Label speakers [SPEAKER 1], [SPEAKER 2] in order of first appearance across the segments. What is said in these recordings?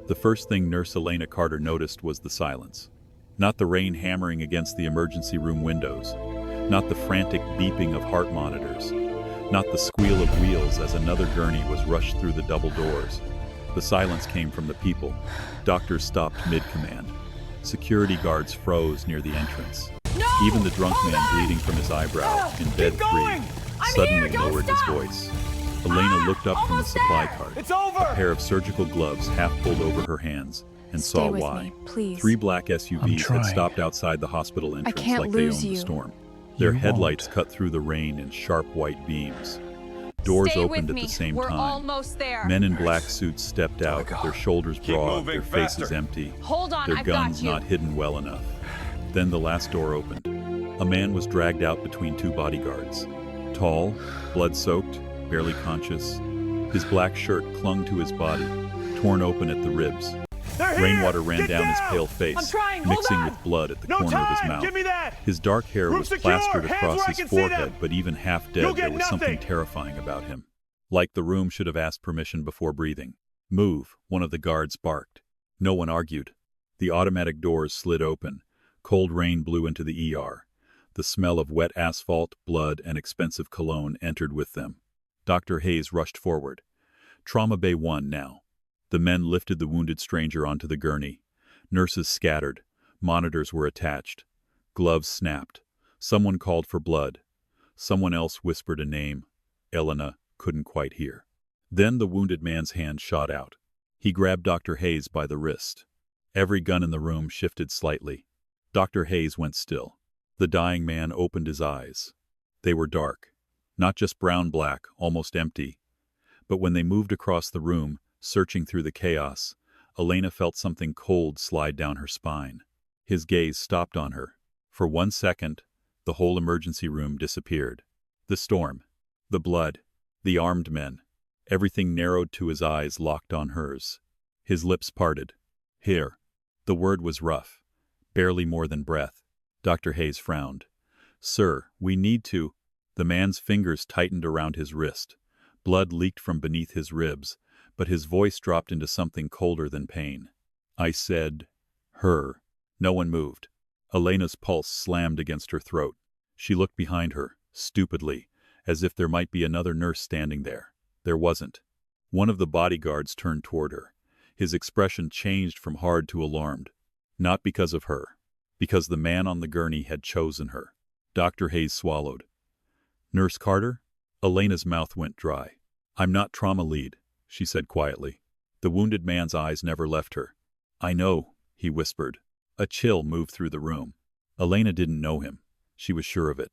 [SPEAKER 1] The first thing Nurse Elena Carter noticed was the silence. Not the rain hammering against the emergency room windows, not the frantic beeping of heart monitors, not the squeal of wheels as another gurney was rushed through the double doors. The silence came from the people. Doctors stopped mid-command. Security guards froze near the entrance.
[SPEAKER 2] No!
[SPEAKER 1] Even the drunk
[SPEAKER 2] Hold
[SPEAKER 1] man
[SPEAKER 2] on!
[SPEAKER 1] bleeding from his eyebrow in bed
[SPEAKER 2] Keep going!
[SPEAKER 1] 3
[SPEAKER 2] I'm
[SPEAKER 1] suddenly
[SPEAKER 2] here, don't
[SPEAKER 1] lowered his
[SPEAKER 2] stop!
[SPEAKER 1] voice. Elena looked up from the
[SPEAKER 2] Almost
[SPEAKER 1] supply
[SPEAKER 2] there!
[SPEAKER 1] cart.
[SPEAKER 2] It's over!
[SPEAKER 1] A pair of surgical gloves half pulled over her hands, and
[SPEAKER 3] Stay
[SPEAKER 1] saw
[SPEAKER 3] with
[SPEAKER 1] why.
[SPEAKER 3] me, please.
[SPEAKER 1] 3 black SUVs
[SPEAKER 4] trying.
[SPEAKER 1] had stopped outside the hospital entrance
[SPEAKER 3] can't
[SPEAKER 1] like they
[SPEAKER 3] lose
[SPEAKER 1] owned the
[SPEAKER 3] you.
[SPEAKER 1] storm. Their
[SPEAKER 4] You
[SPEAKER 1] headlights
[SPEAKER 4] won't.
[SPEAKER 1] cut through the rain in sharp white beams. Doors
[SPEAKER 5] Stay
[SPEAKER 1] opened
[SPEAKER 5] with
[SPEAKER 1] at
[SPEAKER 5] me.
[SPEAKER 1] the same
[SPEAKER 5] We're
[SPEAKER 1] time.
[SPEAKER 5] almost there.
[SPEAKER 1] Men in black suits stepped out,
[SPEAKER 2] go.
[SPEAKER 1] their shoulders
[SPEAKER 2] Keep
[SPEAKER 1] broad,
[SPEAKER 2] moving,
[SPEAKER 1] their faces
[SPEAKER 2] faster.
[SPEAKER 1] empty,
[SPEAKER 5] Hold on,
[SPEAKER 1] their
[SPEAKER 5] I've got
[SPEAKER 1] guns
[SPEAKER 5] you.
[SPEAKER 1] not hidden well enough. Then the last door opened. A man was dragged out between 2 bodyguards. Tall, blood-soaked, barely conscious. His black shirt clung to his body, torn open at the ribs.
[SPEAKER 2] They're here!
[SPEAKER 1] Rainwater ran
[SPEAKER 2] Get
[SPEAKER 1] down his
[SPEAKER 2] down!
[SPEAKER 1] pale face,
[SPEAKER 2] I'm trying, hold
[SPEAKER 1] mixing
[SPEAKER 2] on!
[SPEAKER 1] with blood at the
[SPEAKER 2] No
[SPEAKER 1] corner of his
[SPEAKER 2] time!
[SPEAKER 1] mouth.
[SPEAKER 2] Give me that!
[SPEAKER 1] His dark hair
[SPEAKER 2] Room
[SPEAKER 1] was
[SPEAKER 2] secure!
[SPEAKER 1] plastered
[SPEAKER 2] Hands
[SPEAKER 1] across
[SPEAKER 2] where I
[SPEAKER 1] his
[SPEAKER 2] can see them!
[SPEAKER 1] forehead, but even half
[SPEAKER 2] You'll
[SPEAKER 1] dead, there
[SPEAKER 2] get
[SPEAKER 1] was something
[SPEAKER 2] nothing!
[SPEAKER 1] terrifying about him. Like the room should have asked permission before breathing. "Move," one of the guards barked. No one argued. The automatic doors slid open. Cold rain blew into the ER. The smell of wet asphalt, blood, and expensive cologne entered with them. Dr. Hayes rushed forward. Trauma Bay 1 now. The men lifted the wounded stranger onto the gurney. Nurses scattered. Monitors were attached. Gloves snapped. Someone called for blood. Someone else whispered a name. Elena couldn't quite hear. Then the wounded man's hand shot out. He grabbed Dr. Hayes by the wrist. Every gun in the room shifted slightly. Dr. Hayes went still. The dying man opened his eyes. They were dark. Not just brown-black, almost empty. But when they moved across the room, searching through the chaos, Elena felt something cold slide down her spine. His gaze stopped on her. For 1 second, the whole emergency room disappeared. The storm, the blood, the armed men, everything narrowed to his eyes locked on hers. His lips parted. "Here." The word was rough, barely more than breath. Dr. Hayes frowned. "Sir, we need to." The man's fingers tightened around his wrist. Blood leaked from beneath his ribs, but his voice dropped into something colder than pain. "I said, her." No one moved. Elena's pulse slammed against her throat. She looked behind her, stupidly, as if there might be another nurse standing there. There wasn't. One of the bodyguards turned toward her. His expression changed from hard to alarmed. Not because of her. Because the man on the gurney had chosen her. Dr. Hayes swallowed. "Nurse Carter?" Elena's mouth went dry. "I'm not trauma lead," she said quietly. The wounded man's eyes never left her. "I know," he whispered. A chill moved through the room. Elena didn't know him. She was sure of it.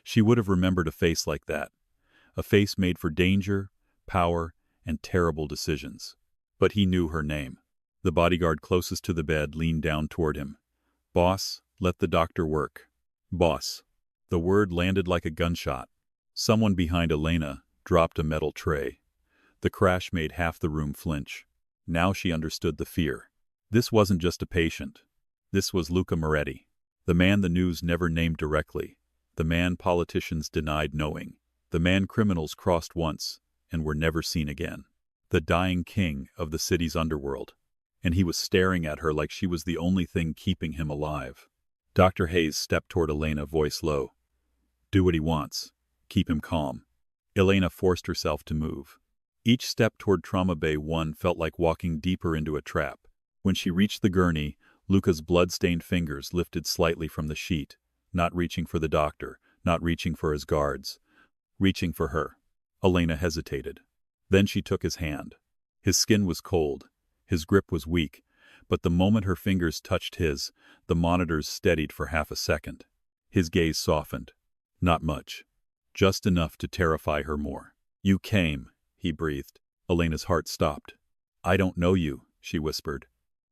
[SPEAKER 1] She would have remembered a face like that. A face made for danger, power, and terrible decisions. But he knew her name. The bodyguard closest to the bed leaned down toward him. "Boss, let the doctor work." "Boss." The word landed like a gunshot. Someone behind Elena dropped a metal tray. The crash made half the room flinch. Now she understood the fear. This wasn't just a patient. This was Luca Moretti, the man the news never named directly, the man politicians denied knowing, the man criminals crossed once and were never seen again, the dying king of the city's underworld. And he was staring at her like she was the only thing keeping him alive. Dr. Hayes stepped toward Elena, voice low. "Do what he wants. Keep him calm." Elena forced herself to move. Each step toward Trauma Bay 1 felt like walking deeper into a trap. When she reached the gurney, Luca's blood-stained fingers lifted slightly from the sheet, not reaching for the doctor, not reaching for his guards, reaching for her. Elena hesitated. Then she took his hand. His skin was cold. His grip was weak, but the moment her fingers touched his, the monitors steadied for half a second. His gaze softened. Not much. Just enough to terrify her more. "You came," he breathed. Elena's heart stopped. "I don't know you," she whispered.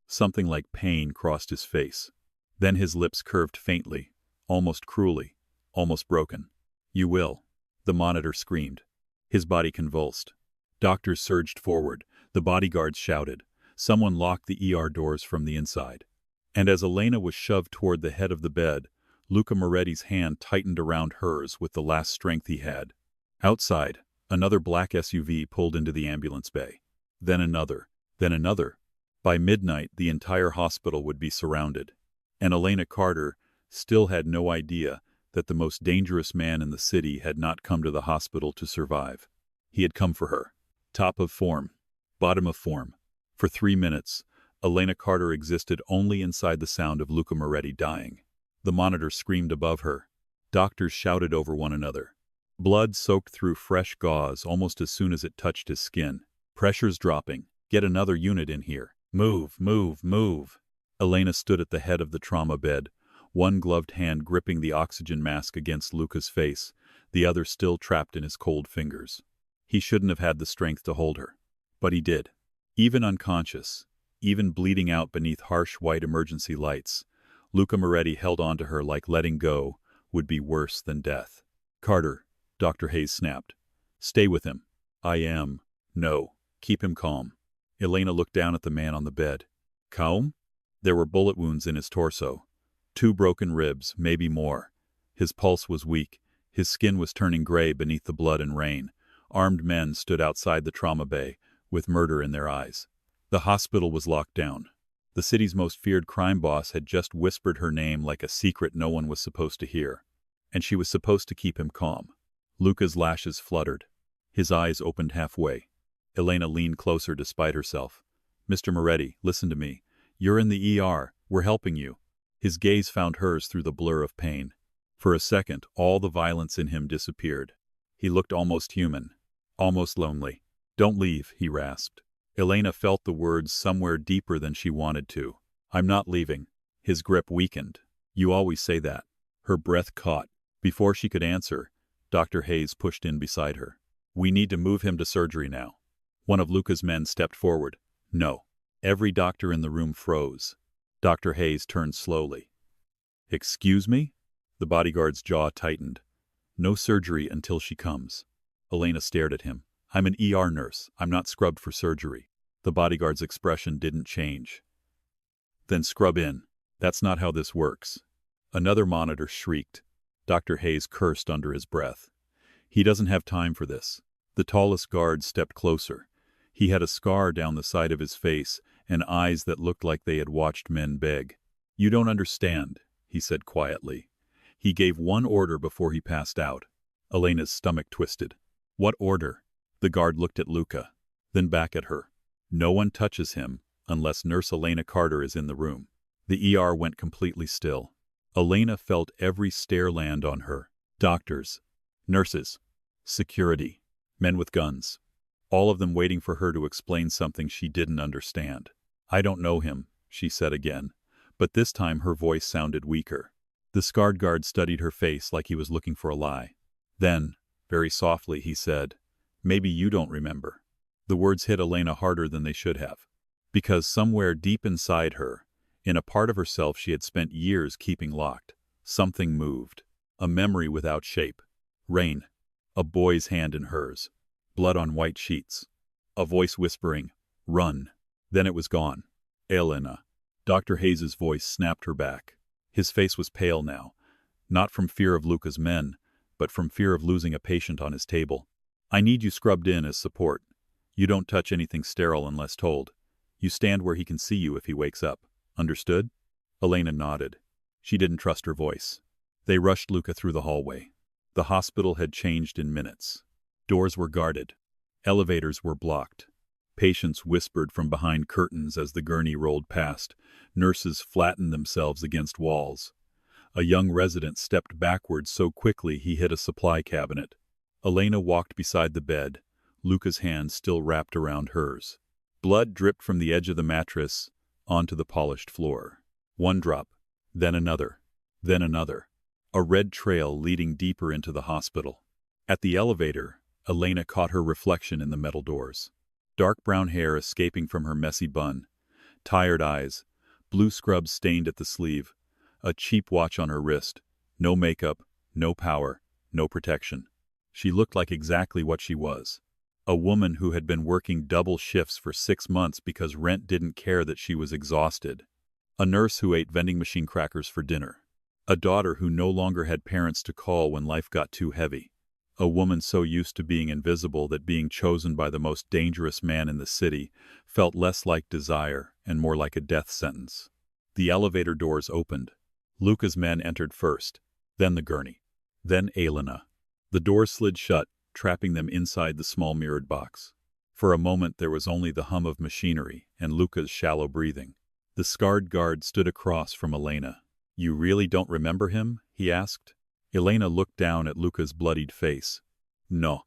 [SPEAKER 1] Something like pain crossed his face. Then his lips curved faintly, almost cruelly, almost broken. "You will." The monitor screamed. His body convulsed. Doctors surged forward. The bodyguards shouted. Someone locked the ER doors from the inside. And as Elena was shoved toward the head of the bed, Luca Moretti's hand tightened around hers with the last strength he had. Outside, another black SUV pulled into the ambulance bay. Then another. Then another. By midnight, the entire hospital would be surrounded. And Elena Carter still had no idea that the most dangerous man in the city had not come to the hospital to survive. He had come for her. Top of form. Bottom of form. For 3 minutes, Elena Carter existed only inside the sound of Luca Moretti dying. The monitor screamed above her. Doctors shouted over one another. Blood soaked through fresh gauze almost as soon as it touched his skin. Pressure's dropping. Get another unit in here. Move, move, move. Elena stood at the head of the trauma bed, one gloved hand gripping the oxygen mask against Luca's face, the other still trapped in his cold fingers. He shouldn't have had the strength to hold her. But he did. Even unconscious, even bleeding out beneath harsh white emergency lights, Luca Moretti held onto her like letting go would be worse than death. Carter, Dr. Hayes snapped. Stay with him. I am. No. Keep him calm. Elena looked down at the man on the bed. Calm? There were bullet wounds in his torso. 2 broken ribs, maybe more. His pulse was weak. His skin was turning gray beneath the blood and rain. Armed men stood outside the trauma bay, with murder in their eyes. The hospital was locked down. The city's most feared crime boss had just whispered her name like a secret no one was supposed to hear. And she was supposed to keep him calm. Luca's lashes fluttered. His eyes opened halfway. Elena leaned closer despite herself. Mr. Moretti, listen to me. You're in the ER. We're helping you. His gaze found hers through the blur of pain. For a second, all the violence in him disappeared. He looked almost human. Almost lonely. Don't leave, he rasped. Elena felt the words somewhere deeper than she wanted to. I'm not leaving. His grip weakened. You always say that. Her breath caught. Before she could answer, Dr. Hayes pushed in beside her. We need to move him to surgery now. One of Luca's men stepped forward. No. Every doctor in the room froze. Dr. Hayes turned slowly. Excuse me? The bodyguard's jaw tightened. No surgery until she comes. Elena stared at him. I'm an ER nurse. I'm not scrubbed for surgery. The bodyguard's expression didn't change. Then scrub in. That's not how this works. Another monitor shrieked. Dr. Hayes cursed under his breath. He doesn't have time for this. The tallest guard stepped closer. He had a scar down the side of his face and eyes that looked like they had watched men beg. You don't understand, he said quietly. He gave one order before he passed out. Elena's stomach twisted. What order? The guard looked at Luca, then back at her. No one touches him unless Nurse Elena Carter is in the room. The ER went completely still. Elena felt every stare land on her. Doctors, nurses, security, men with guns. All of them waiting for her to explain something she didn't understand. I don't know him, she said again, but this time her voice sounded weaker. The scarred guard studied her face like he was looking for a lie. Then, very softly, he said, maybe you don't remember. The words hit Elena harder than they should have. Because somewhere deep inside her, in a part of herself she had spent years keeping locked, something moved. A memory without shape. Rain. A boy's hand in hers. Blood on white sheets. A voice whispering, run. Then it was gone. Elena. Dr. Hayes's voice snapped her back. His face was pale now, not from fear of Luca's men, but from fear of losing a patient on his table. I need you scrubbed in as support. You don't touch anything sterile unless told. You stand where he can see you if he wakes up. Understood? Elena nodded. She didn't trust her voice. They rushed Luca through the hallway. The hospital had changed in minutes. Doors were guarded. Elevators were blocked. Patients whispered from behind curtains as the gurney rolled past. Nurses flattened themselves against walls. A young resident stepped backward so quickly he hit a supply cabinet. Elena walked beside the bed, Luca's hand still wrapped around hers. Blood dripped from the edge of the mattress onto the polished floor. One drop, then another, then another. A red trail leading deeper into the hospital. At the elevator, Elena caught her reflection in the metal doors. Dark brown hair escaping from her messy bun. Tired eyes. Blue scrubs stained at the sleeve. A cheap watch on her wrist. No makeup, no power, no protection. She looked like exactly what she was. A woman who had been working double shifts for 6 months because rent didn't care that she was exhausted. A nurse who ate vending machine crackers for dinner. A daughter who no longer had parents to call when life got too heavy. A woman so used to being invisible that being chosen by the most dangerous man in the city felt less like desire and more like a death sentence. The elevator doors opened. Luca's men entered first, then the gurney, then Elena. The doors slid shut, trapping them inside the small mirrored box. For a moment there was only the hum of machinery and Luca's shallow breathing. The scarred guard stood across from Elena. "You really don't remember him?" he asked. Elena looked down at Luca's bloodied face. "No."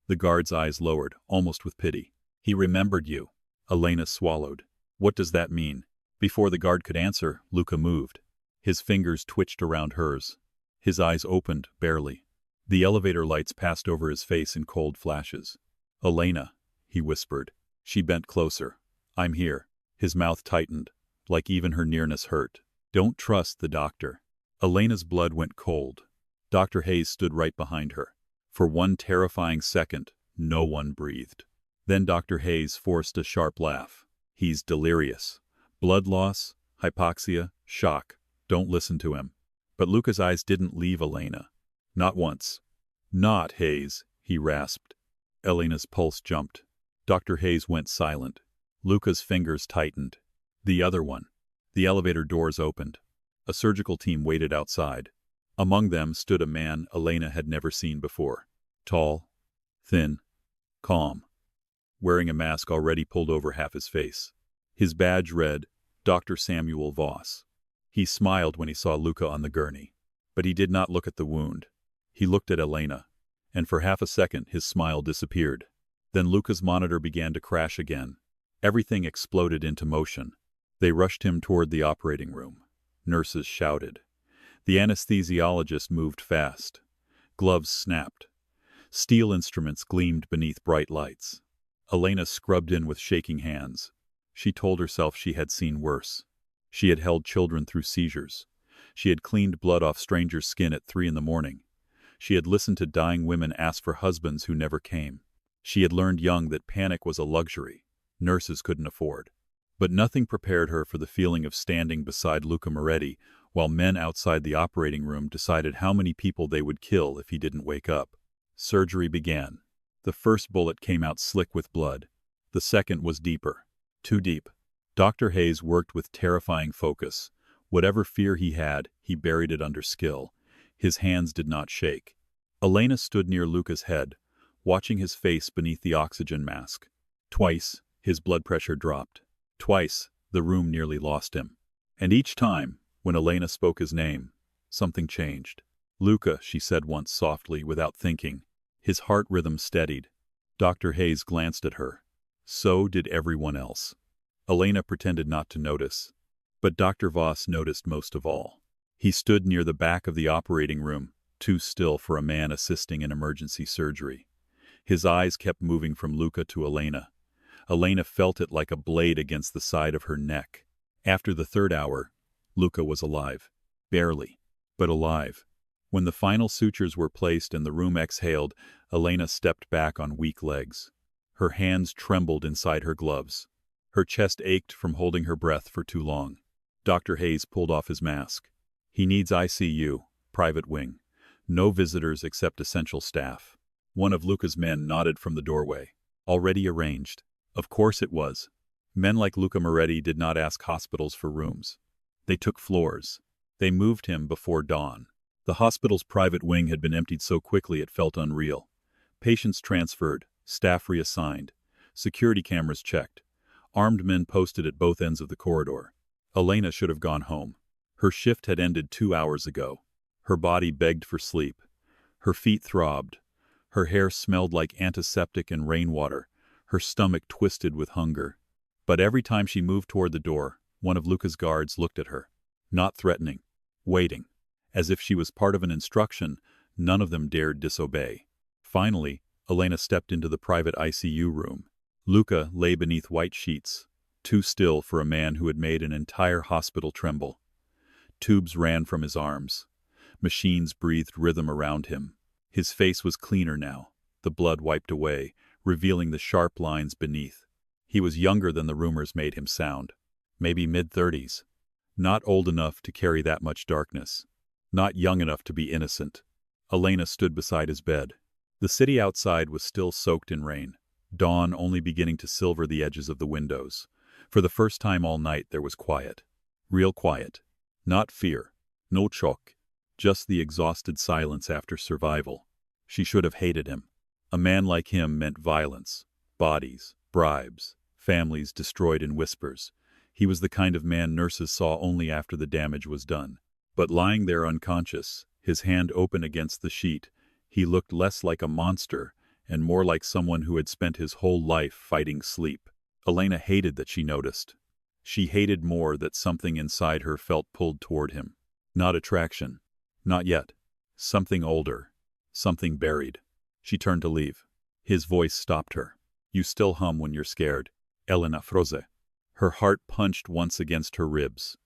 [SPEAKER 1] The guard's eyes lowered, almost with pity. "He remembered you." Elena swallowed. "What does that mean?" Before the guard could answer, Luca moved. His fingers twitched around hers. His eyes opened, barely. The elevator lights passed over his face in cold flashes. "Elena," he whispered. She bent closer. "I'm here." His mouth tightened, like even her nearness hurt. "Don't trust the doctor." Elena's blood went cold. Dr. Hayes stood right behind her. For one terrifying second, no one breathed. Then Dr. Hayes forced a sharp laugh. "He's delirious. Blood loss, hypoxia, shock. Don't listen to him." But Luca's eyes didn't leave Elena. Not once. "Not Hayes," he rasped. Elena's pulse jumped. Dr. Hayes went silent. Luca's fingers tightened. The other one. The elevator doors opened. A surgical team waited outside. Among them stood a man Elena had never seen before. Tall, thin, calm, wearing a mask already pulled over half his face. His badge read, Dr. Samuel Voss. He smiled when he saw Luca on the gurney. But he did not look at the wound. He looked at Elena, and for half a second his smile disappeared. Then Luca's monitor began to crash again. Everything exploded into motion. They rushed him toward the operating room. Nurses shouted. The anesthesiologist moved fast. Gloves snapped. Steel instruments gleamed beneath bright lights. Elena scrubbed in with shaking hands. She told herself she had seen worse. She had held children through seizures. She had cleaned blood off strangers' skin at 3 a.m. She had listened to dying women ask for husbands who never came. She had learned young that panic was a luxury nurses couldn't afford. But nothing prepared her for the feeling of standing beside Luca Moretti while men outside the operating room decided how many people they would kill if he didn't wake up. Surgery began. The first bullet came out slick with blood. The second was deeper. Too deep. Dr. Hayes worked with terrifying focus. Whatever fear he had, he buried it under skill. His hands did not shake. Elena stood near Luca's head, watching his face beneath the oxygen mask. Twice, his blood pressure dropped. Twice, the room nearly lost him. And each time, when Elena spoke his name, something changed. "Luca," she said once softly, without thinking. His heart rhythm steadied. Dr. Hayes glanced at her. So did everyone else. Elena pretended not to notice. But Dr. Voss noticed most of all. He stood near the back of the operating room, too still for a man assisting in emergency surgery. His eyes kept moving from Luca to Elena. Elena felt it like a blade against the side of her neck. After the 3rd hour, Luca was alive. Barely, but alive. When the final sutures were placed and the room exhaled, Elena stepped back on weak legs. Her hands trembled inside her gloves. Her chest ached from holding her breath for too long. Dr. Hayes pulled off his mask. "He needs ICU, private wing. No visitors except essential staff." One of Luca's men nodded from the doorway. "Already arranged." Of course it was. Men like Luca Moretti did not ask hospitals for rooms. They took floors. They moved him before dawn. The hospital's private wing had been emptied so quickly it felt unreal. Patients transferred, staff reassigned, security cameras checked, armed men posted at both ends of the corridor. Elena should have gone home. Her shift had ended 2 hours ago. Her body begged for sleep. Her feet throbbed. Her hair smelled like antiseptic and rainwater. Her stomach twisted with hunger. But every time she moved toward the door, one of Luca's guards looked at her. Not threatening. Waiting. As if she was part of an instruction, none of them dared disobey. Finally, Elena stepped into the private ICU room. Luca lay beneath white sheets, too still for a man who had made an entire hospital tremble. Tubes ran from his arms. Machines breathed rhythm around him. His face was cleaner now, the blood wiped away, revealing the sharp lines beneath. He was younger than the rumors made him sound. Maybe mid-30s. Not old enough to carry that much darkness. Not young enough to be innocent. Elena stood beside his bed. The city outside was still soaked in rain, dawn only beginning to silver the edges of the windows. For the first time all night there was quiet. Real quiet. Not fear. No shock. Just the exhausted silence after survival. She should have hated him. A man like him meant violence. Bodies. Bribes. Families destroyed in whispers. He was the kind of man nurses saw only after the damage was done. But lying there unconscious, his hand open against the sheet, he looked less like a monster and more like someone who had spent his whole life fighting sleep. Elena hated that she noticed. She hated more that something inside her felt pulled toward him. Not attraction. Not yet. Something older. Something buried. She turned to leave. His voice stopped her. You still hum when you're scared. Elena froze. Her heart punched once against her ribs.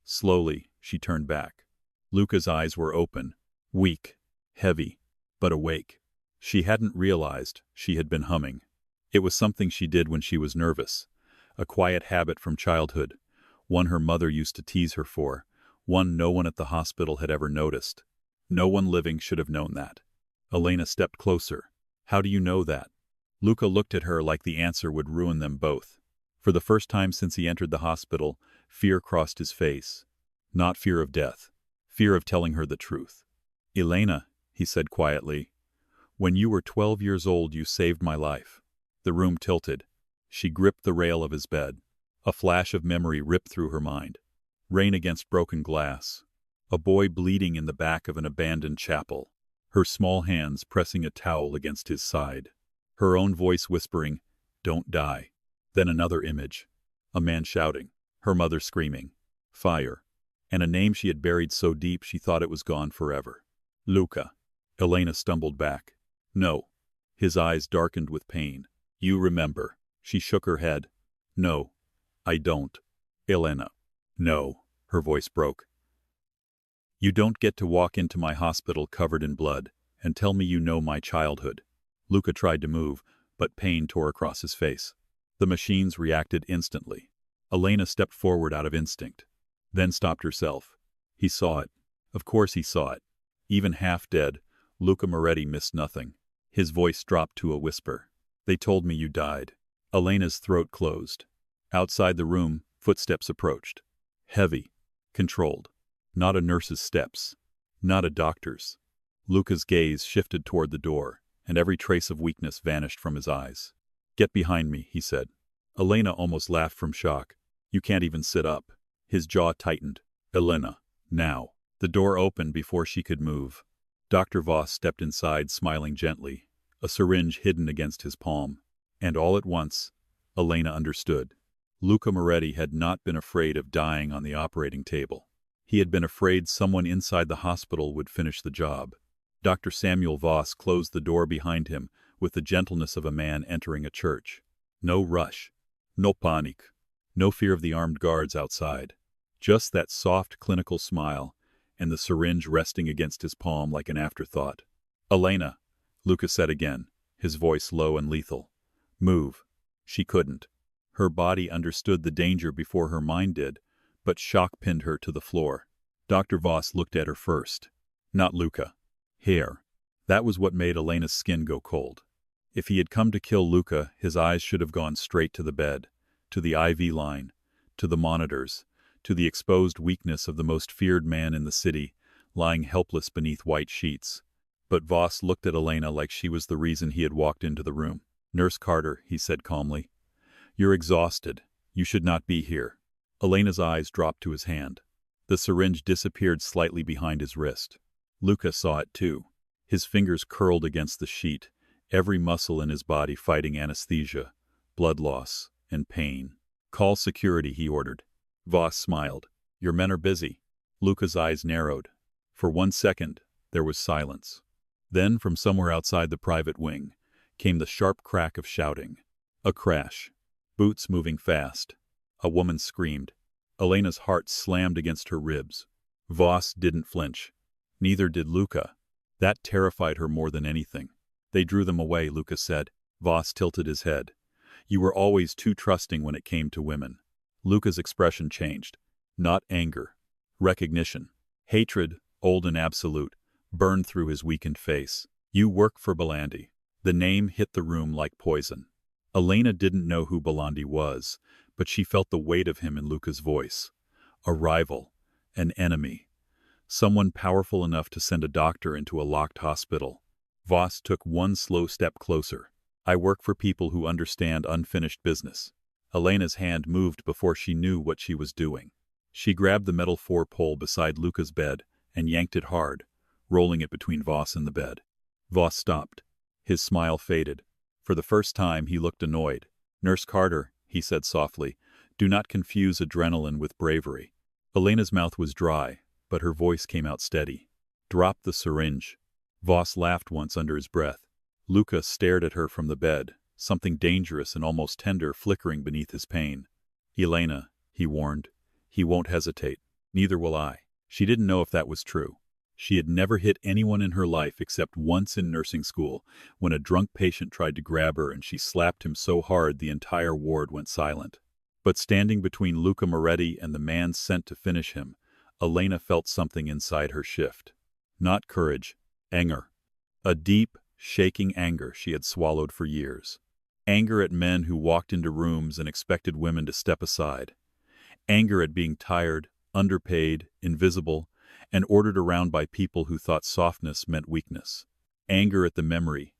[SPEAKER 1] Slowly, she turned back. Luca's eyes were open, weak, heavy, but awake. She hadn't realized she had been humming. It was something she did when she was nervous. A quiet habit from childhood. One her mother used to tease her for. One no one at the hospital had ever noticed. No one living should have known that. Elena stepped closer. How do you know that? Luca looked at her like the answer would ruin them both. For the first time since he entered the hospital, fear crossed his face. Not fear of death. Fear of telling her the truth. Elena, he said quietly, when you were 12 years old you saved my life. The room tilted. She gripped the rail of his bed. A flash of memory ripped through her mind. Rain against broken glass. A boy bleeding in the back of an abandoned chapel. Her small hands pressing a towel against his side. Her own voice whispering, "Don't die." Then another image. A man shouting. Her mother screaming. Fire. And a name she had buried so deep she thought it was gone forever. Luca. Elena stumbled back. No. His eyes darkened with pain. You remember. She shook her head. No. I don't. Elena. No. Her voice broke. You don't get to walk into my hospital covered in blood and tell me you know my childhood. Luca tried to move, but pain tore across his face. The machines reacted instantly. Elena stepped forward out of instinct, then stopped herself. He saw it. Of course he saw it. Even half dead, Luca Moretti missed nothing. His voice dropped to a whisper. They told me you died. Elena's throat closed. Outside the room, footsteps approached. Heavy. Controlled. Not a nurse's steps. Not a doctor's. Luca's gaze shifted toward the door, and every trace of weakness vanished from his eyes. Get behind me, he said. Elena almost laughed from shock. You can't even sit up. His jaw tightened. Elena, now. The door opened before she could move. Dr. Voss stepped inside, smiling gently, a syringe hidden against his palm. And all at once, Elena understood. Luca Moretti had not been afraid of dying on the operating table. He had been afraid someone inside the hospital would finish the job. Dr. Samuel Voss closed the door behind him with the gentleness of a man entering a church. No rush. No panic. No fear of the armed guards outside. Just that soft clinical smile, and the syringe resting against his palm like an afterthought. Elena, Luca said again, his voice low and lethal. Move. She couldn't. Her body understood the danger before her mind did, but shock pinned her to the floor. Dr. Voss looked at her first. Not Luca. Hair. That was what made Elena's skin go cold. If he had come to kill Luca, his eyes should have gone straight to the bed, to the IV line, to the monitors, to the exposed weakness of the most feared man in the city, lying helpless beneath white sheets. But Voss looked at Elena like she was the reason he had walked into the room. Nurse Carter, he said calmly. You're exhausted. You should not be here. Elena's eyes dropped to his hand. The syringe disappeared slightly behind his wrist. Luca saw it too. His fingers curled against the sheet, every muscle in his body fighting anesthesia, blood loss, and pain. Call security, he ordered. Voss smiled. Your men are busy. Luca's eyes narrowed. For 1 second, there was silence. Then, from somewhere outside the private wing, came the sharp crack of shouting. A crash. Boots moving fast. A woman screamed. Elena's heart slammed against her ribs. Voss didn't flinch. Neither did Luca. That terrified her more than anything. They drew them away, Luca said. Voss tilted his head. You were always too trusting when it came to women. Luca's expression changed. Not anger. Recognition. Hatred, old and absolute, burned through his weakened face. You work for Belandi. The name hit the room like poison. Elena didn't know who Belandi was, but she felt the weight of him in Luca's voice. A rival, an enemy, someone powerful enough to send a doctor into a locked hospital. Voss took one slow step closer. I work for people who understand unfinished business. Elena's hand moved before she knew what she was doing. She grabbed the metal four-pole beside Luca's bed and yanked it hard, rolling it between Voss and the bed. Voss stopped. His smile faded. For the first time, he looked annoyed. "Nurse Carter," he said softly, "do not confuse adrenaline with bravery." Elena's mouth was dry, but her voice came out steady. "Drop the syringe." Voss laughed once under his breath. Luca stared at her from the bed, something dangerous and almost tender flickering beneath his pain. "Elena," he warned, "he won't hesitate. Neither will I." She didn't know if that was true. She had never hit anyone in her life except once in nursing school, when a drunk patient tried to grab her and she slapped him so hard the entire ward went silent. But standing between Luca Moretti and the man sent to finish him, Elena felt something inside her shift. Not courage, anger. A deep, shaking anger she had swallowed for years. Anger at men who walked into rooms and expected women to step aside. Anger at being tired, underpaid, invisible, and ordered around by people who thought softness meant weakness. Anger at the memory,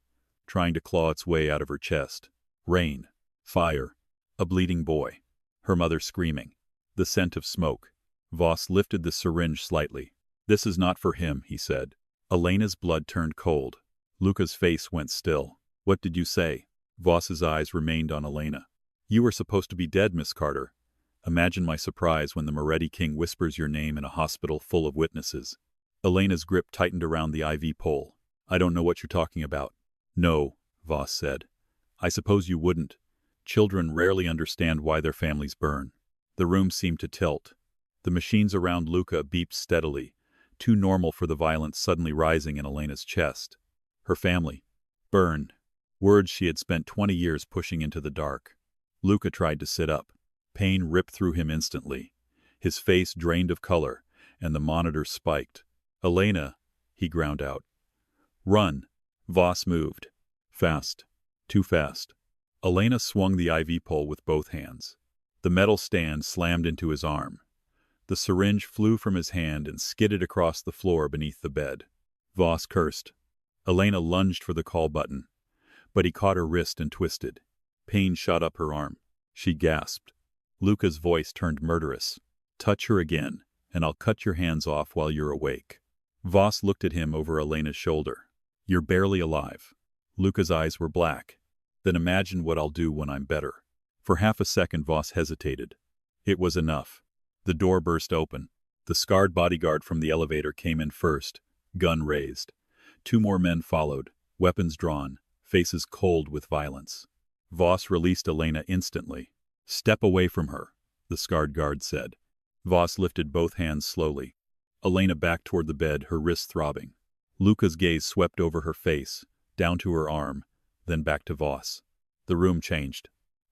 [SPEAKER 1] trying to claw its way out of her chest. Rain, fire, a bleeding boy, her mother screaming, the scent of smoke. Voss lifted the syringe slightly. "This is not for him," he said. Elena's blood turned cold. Luca's face went still. "What did you say?" Voss's eyes remained on Elena. "You were supposed to be dead, Miss Carter." Imagine my surprise when the Moretti king whispers your name in a hospital full of witnesses. Elena's grip tightened around the IV pole. "I don't know what you're talking about." "No," Voss said. "I suppose you wouldn't. Children rarely understand why their families burn." The room seemed to tilt. The machines around Luca beeped steadily, too normal for the violence suddenly rising in Elena's chest. Her family. Burned. Words she had spent 20 years pushing into the dark. Luca tried to sit up. Pain ripped through him instantly. His face drained of color, and the monitor spiked. "Elena," he ground out. "Run." Voss moved. Fast. Too fast. Elena swung the IV pole with both hands. The metal stand slammed into his arm. The syringe flew from his hand and skidded across the floor beneath the bed. Voss cursed. Elena lunged for the call button, but he caught her wrist and twisted. Pain shot up her arm. She gasped. Luca's voice turned murderous. "Touch her again, and I'll cut your hands off while you're awake." Voss looked at him over Elena's shoulder. "You're barely alive." Luca's eyes were black. "Then imagine what I'll do when I'm better." For half a second Voss hesitated. It was enough. The door burst open. The scarred bodyguard from the elevator came in first, gun raised. 2 more men followed, weapons drawn, faces cold with violence. Voss released Elena instantly. "Step away from her," the scarred guard said. Voss lifted both hands slowly. Elena backed toward the bed, her wrists throbbing. Luca's gaze swept over her face, down to her arm, then back to Voss. The room changed.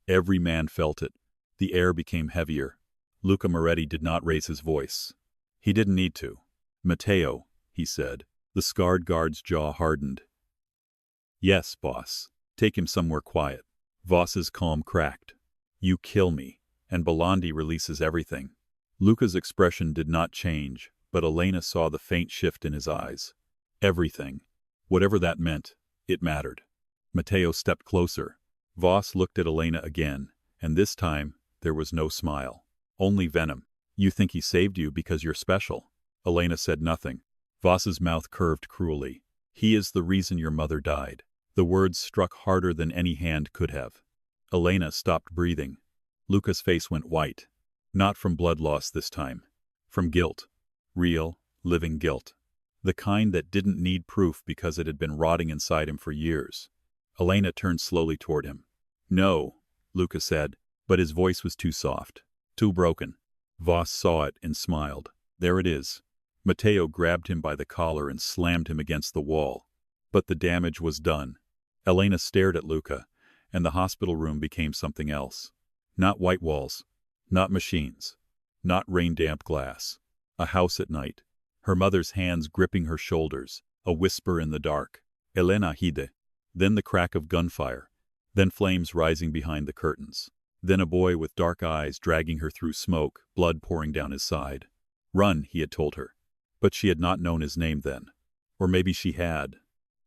[SPEAKER 1] Every man felt it. The air became heavier. Luca Moretti did not raise his voice. He didn't need to. "Matteo," he said. The scarred guard's jaw hardened. "Yes, boss. Take him somewhere quiet." Voss's calm cracked. "You kill me, and Belandi releases everything." Luca's expression did not change, but Elena saw the faint shift in his eyes. Everything. Whatever that meant, it mattered. Matteo stepped closer. Voss looked at Elena again, and this time there was no smile. Only venom. "You think he saved you because you're special." Elena said nothing. Voss's mouth curved cruelly. "He is the reason your mother died." The words struck harder than any hand could have. Elena stopped breathing. Luca's face went white. Not from blood loss this time. From guilt. Real, living guilt. The kind that didn't need proof because it had been rotting inside him for years. Elena turned slowly toward him. "No," Luca said, but his voice was too soft. Too broken. Voss saw it and smiled. "There it is." Matteo grabbed him by the collar and slammed him against the wall. But the damage was done. Elena stared at Luca, and the hospital room became something else. Not white walls. Not machines. Not rain-damp glass. A house at night. Her mother's hands gripping her shoulders. A whisper in the dark. "Elena hide." Then the crack of gunfire. Then flames rising behind the curtains. Then a boy with dark eyes dragging her through smoke, blood pouring down his side. Run, he had told her. But she had not known his name then. Or maybe she had.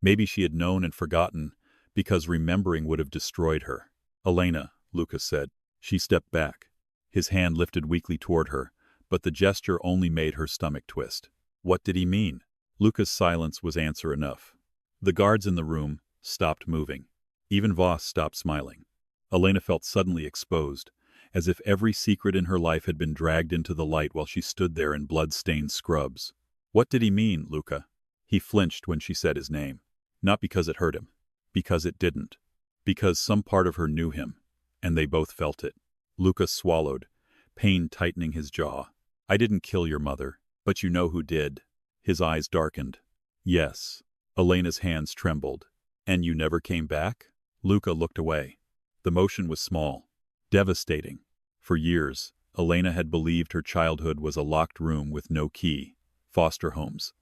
[SPEAKER 1] Maybe she had known and forgotten, because remembering would have destroyed her. Elena, Luca said. She stepped back. His hand lifted weakly toward her, but the gesture only made her stomach twist. What did he mean? Luca's silence was answer enough. The guards in the room stopped moving. Even Voss stopped smiling. Elena felt suddenly exposed, as if every secret in her life had been dragged into the light while she stood there in blood-stained scrubs. What did he mean, Luca? He flinched when she said his name. Not because it hurt him. Because it didn't. Because some part of her knew him, and they both felt it. Luca swallowed, pain tightening his jaw. I didn't kill your mother, but you know who did. His eyes darkened. Yes. Elena's hands trembled. And you never came back? Luca looked away. The motion was small, devastating. For years, Elena had believed her childhood was a locked room with no key, foster homes,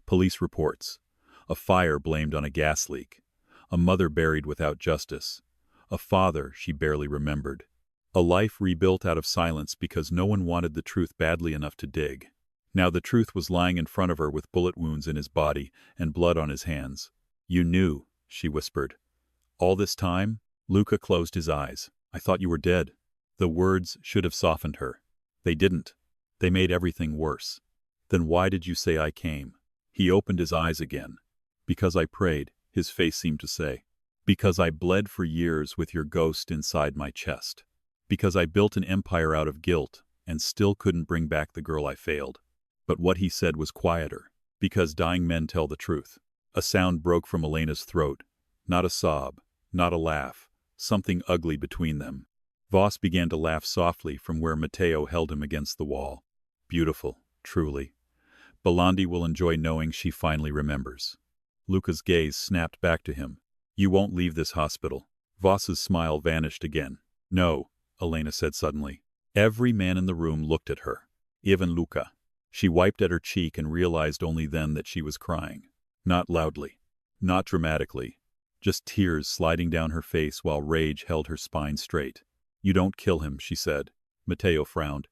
[SPEAKER 1] police reports, a fire blamed on a gas leak, a mother buried without justice, a father she barely remembered, a life rebuilt out of silence because no one wanted the truth badly enough to dig. Now the truth was lying in front of her with bullet wounds in his body and blood on his hands. You knew, she whispered. All this time? Luca closed his eyes. I thought you were dead. The words should have softened her. They didn't. They made everything worse. Then why did you say I came? He opened his eyes again. Because I prayed, his face seemed to say. Because I bled for years with your ghost inside my chest. Because I built an empire out of guilt and still couldn't bring back the girl I failed. But what he said was quieter. Because dying men tell the truth. A sound broke from Elena's throat. Not a sob, not a laugh, something ugly between them. Voss began to laugh softly from where Matteo held him against the wall. Beautiful, truly. Belandi will enjoy knowing she finally remembers. Luca's gaze snapped back to him. You won't leave this hospital. Voss's smile vanished again. No, Elena said suddenly. Every man in the room looked at her. Even Luca. She wiped at her cheek and realized only then that she was crying. Not loudly. Not dramatically. Just tears sliding down her face while rage held her spine straight. You don't kill him, she said. Matteo frowned.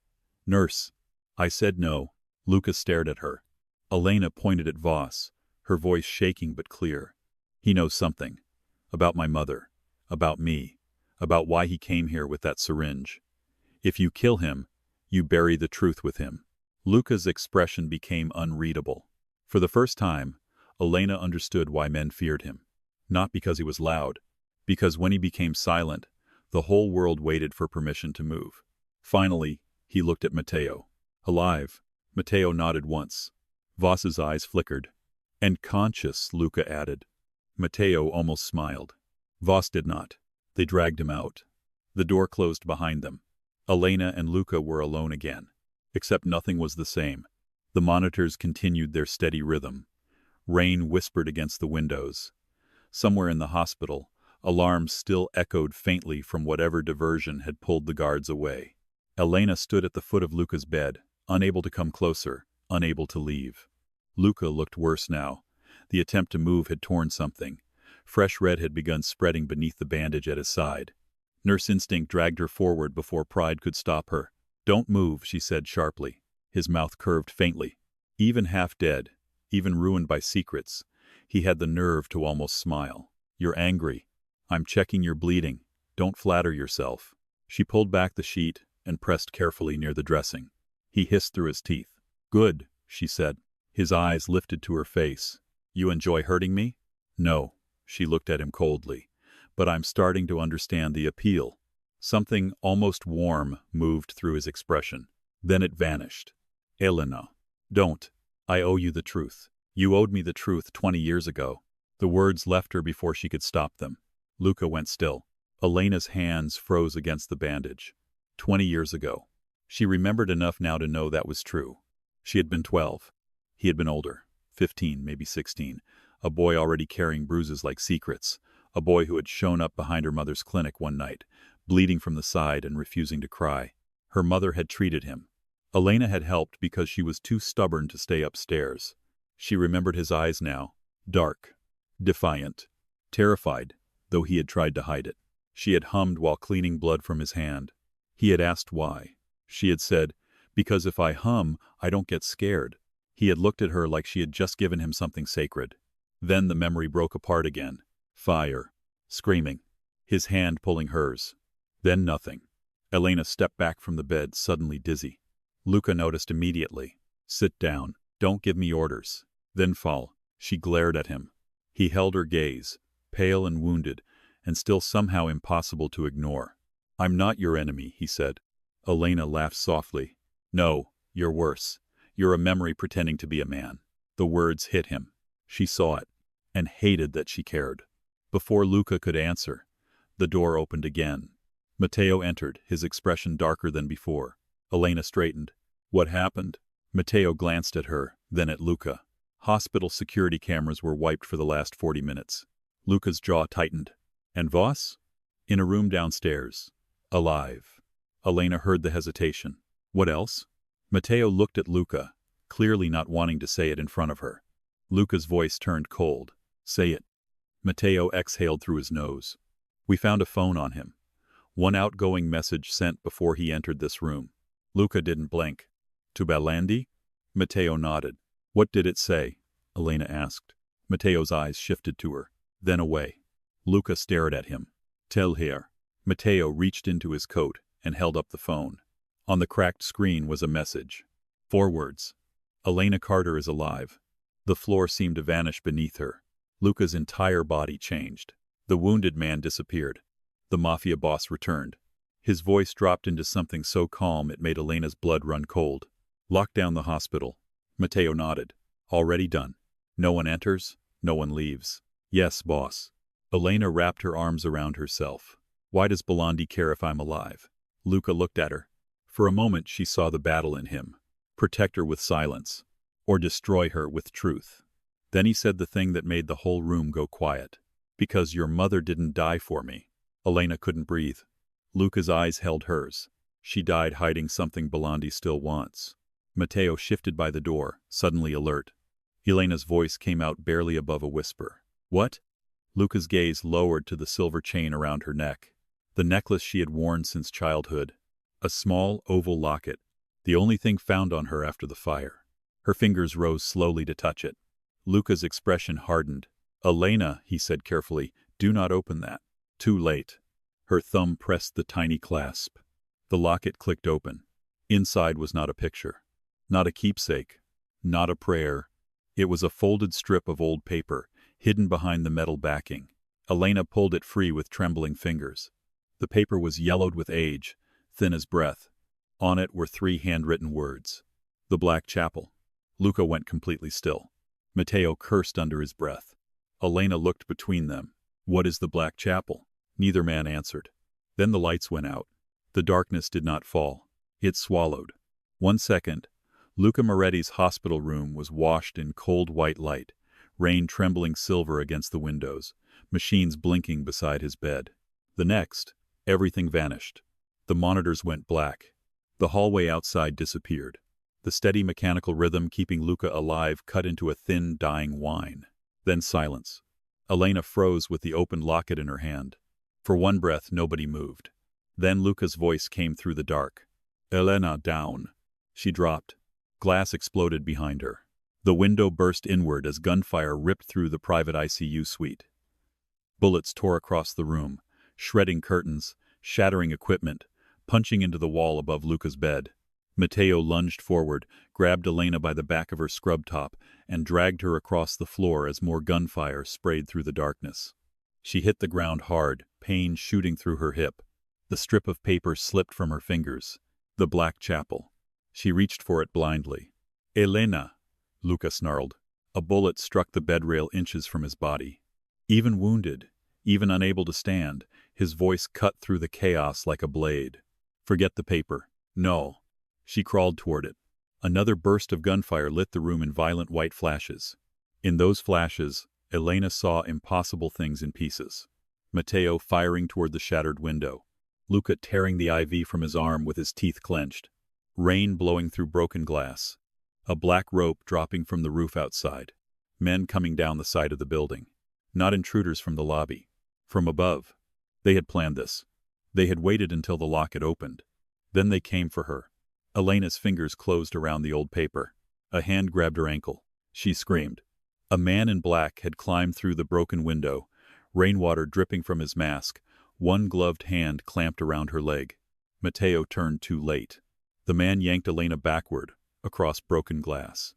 [SPEAKER 1] Nurse. I said no. Luca stared at her. Elena pointed at Voss, her voice shaking but clear. He knows something. About my mother. About me. About why he came here with that syringe. If you kill him, you bury the truth with him. Luca's expression became unreadable. For the first time, Elena understood why men feared him. Not because he was loud, because when he became silent, the whole world waited for permission to move. Finally, he looked at Matteo. Alive. Matteo nodded once. Voss's eyes flickered. And conscious, Luca added. Matteo almost smiled. Voss did not. They dragged him out. The door closed behind them. Elena and Luca were alone again. Except nothing was the same. The monitors continued their steady rhythm. Rain whispered against the windows. Somewhere in the hospital, alarms still echoed faintly from whatever diversion had pulled the guards away. Elena stood at the foot of Luca's bed, unable to come closer, unable to leave. Luca looked worse now. The attempt to move had torn something. Fresh red had begun spreading beneath the bandage at his side. Nurse instinct dragged her forward before pride could stop her. Don't move, she said sharply. His mouth curved faintly. Even half dead, even ruined by secrets, he had the nerve to almost smile. You're angry. I'm checking your bleeding. Don't flatter yourself. She pulled back the sheet and pressed carefully near the dressing. He hissed through his teeth. Good, she said. His eyes lifted to her face. You enjoy hurting me? No. She looked at him coldly. But I'm starting to understand the appeal. Something almost warm moved through his expression. Then it vanished. Elena. Don't. I owe you the truth. You owed me the truth 20 years ago. The words left her before she could stop them. Luca went still. Elena's hands froze against the bandage. 20 years ago. She remembered enough now to know that was true. She had been 12. He had been older. 15, maybe 16. A boy already carrying bruises like secrets. A boy who had shown up behind her mother's clinic one night, bleeding from the side and refusing to cry. Her mother had treated him. Elena had helped because she was too stubborn to stay upstairs. She remembered his eyes now. Dark. Defiant. Terrified, though he had tried to hide it. She had hummed while cleaning blood from his hand. He had asked why. She had said, "Because if I hum, I don't get scared." He had looked at her like she had just given him something sacred. Then the memory broke apart again. Fire. Screaming. His hand pulling hers. Then nothing. Elena stepped back from the bed, suddenly dizzy. Luca noticed immediately. "Sit down. Don't give me orders." "Then fall." She glared at him. He held her gaze, pale and wounded, and still somehow impossible to ignore. "I'm not your enemy," he said. Elena laughed softly. "No, you're worse. You're a memory pretending to be a man." The words hit him. She saw it, and hated that she cared. Before Luca could answer, the door opened again. Matteo entered, his expression darker than before. Elena straightened. "What happened?" Matteo glanced at her, then at Luca. Hospital security cameras were wiped for the last 40 minutes. Luca's jaw tightened. "And Voss?" "In a room downstairs. Alive." Elena heard the hesitation. "What else?" Matteo looked at Luca, clearly not wanting to say it in front of her. Luca's voice turned cold. "Say it." Matteo exhaled through his nose. "We found a phone on him. One outgoing message sent before he entered this room." Luca didn't blink. "To Balandi?" Matteo nodded. "What did it say?" Elena asked. Matteo's eyes shifted to her, then away. Luca stared at him. "Tell her." Matteo reached into his coat and held up the phone. On the cracked screen was a message. 4 words. "Elena Carter is alive." The floor seemed to vanish beneath her. Luca's entire body changed. The wounded man disappeared. The Mafia boss returned. His voice dropped into something so calm it made Elena's blood run cold. "Lock down the hospital." Matteo nodded. "Already done. No one enters, no one leaves." "Yes, boss." Elena wrapped her arms around herself. "Why does Balandi care if I'm alive?" Luca looked at her. For a moment she saw the battle in him. Protect her with silence, or destroy her with truth. Then he said the thing that made the whole room go quiet. "Because your mother didn't die for me." Elena couldn't breathe. Luca's eyes held hers. She died hiding something Balandi still wants. Matteo shifted by the door, suddenly alert. Elena's voice came out barely above a whisper. "What?" Luca's gaze lowered to the silver chain around her neck. The necklace she had worn since childhood. A small, oval locket, the only thing found on her after the fire. Her fingers rose slowly to touch it. Luca's expression hardened. "Elena," he said carefully, "do not open that." Too late. Her thumb pressed the tiny clasp. The locket clicked open. Inside was not a picture. Not a keepsake. Not a prayer. It was a folded strip of old paper, hidden behind the metal backing. Elena pulled it free with trembling fingers. The paper was yellowed with age, thin as breath. On it were 3 handwritten words. "The Black Chapel." Luca went completely still. Matteo cursed under his breath. Elena looked between them. "What is the Black Chapel?" Neither man answered. Then the lights went out. The darkness did not fall. It swallowed. 1 second. Luca Moretti's hospital room was washed in cold white light, rain trembling silver against the windows, machines blinking beside his bed. The next, everything vanished. The monitors went black. The hallway outside disappeared. The steady mechanical rhythm keeping Luca alive cut into a thin, dying whine. Then silence. Elena froze with the open locket in her hand. For one breath, nobody moved. Then Luca's voice came through the dark. "Elena, down." She dropped. Glass exploded behind her. The window burst inward as gunfire ripped through the private ICU suite. Bullets tore across the room, shredding curtains, shattering equipment, punching into the wall above Luca's bed. Matteo lunged forward, grabbed Elena by the back of her scrub top, and dragged her across the floor as more gunfire sprayed through the darkness. She hit the ground hard, pain shooting through her hip. The strip of paper slipped from her fingers. The Black Chapel. She reached for it blindly. "Elena!" Luca snarled. A bullet struck the bedrail inches from his body. Even wounded, even unable to stand, his voice cut through the chaos like a blade. "Forget the paper." "No." She crawled toward it. Another burst of gunfire lit the room in violent white flashes. In those flashes, Elena saw impossible things in pieces. Matteo firing toward the shattered window. Luca tearing the IV from his arm with his teeth clenched. Rain blowing through broken glass. A black rope dropping from the roof outside. Men coming down the side of the building. Not intruders from the lobby. From above. They had planned this. They had waited until the locket opened. Then they came for her. Elena's fingers closed around the old paper. A hand grabbed her ankle. She screamed. A man in black had climbed through the broken window, rainwater dripping from his mask, one gloved hand clamped around her leg. Matteo turned too late. The man yanked Elena backward, across broken glass.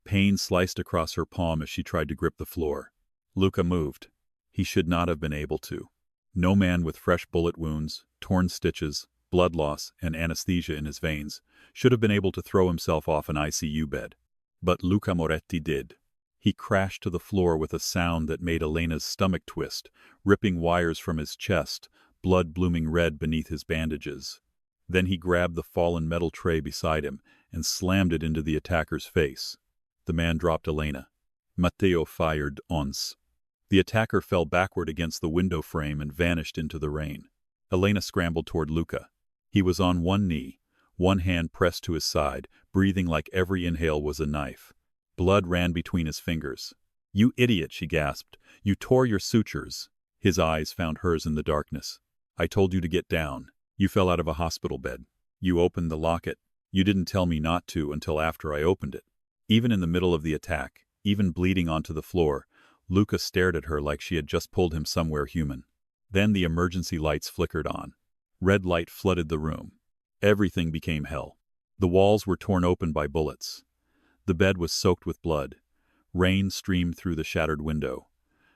[SPEAKER 1] Pain sliced across her palm as she tried to grip the floor. Luca moved. He should not have been able to. No man with fresh bullet wounds, torn stitches, blood loss, and anesthesia in his veins should have been able to throw himself off an ICU bed. But Luca Moretti did. He crashed to the floor with a sound that made Elena's stomach twist, ripping wires from his chest, blood blooming red beneath his bandages. Then he grabbed the fallen metal tray beside him and slammed it into the attacker's face. The man dropped Elena. Matteo fired once. The attacker fell backward against the window frame and vanished into the rain. Elena scrambled toward Luca. He was on one knee, one hand pressed to his side, breathing like every inhale was a knife. Blood ran between his fingers. "You idiot," she gasped. "You tore your sutures." His eyes found hers in the darkness. "I told you to get down. You fell out of a hospital bed. You opened the locket. You didn't tell me not to until after I opened it." Even in the middle of the attack, even bleeding onto the floor, Luca stared at her like she had just pulled him somewhere human. Then the emergency lights flickered on. Red light flooded the room. Everything became hell. The walls were torn open by bullets. The bed was soaked with blood. Rain streamed through the shattered window.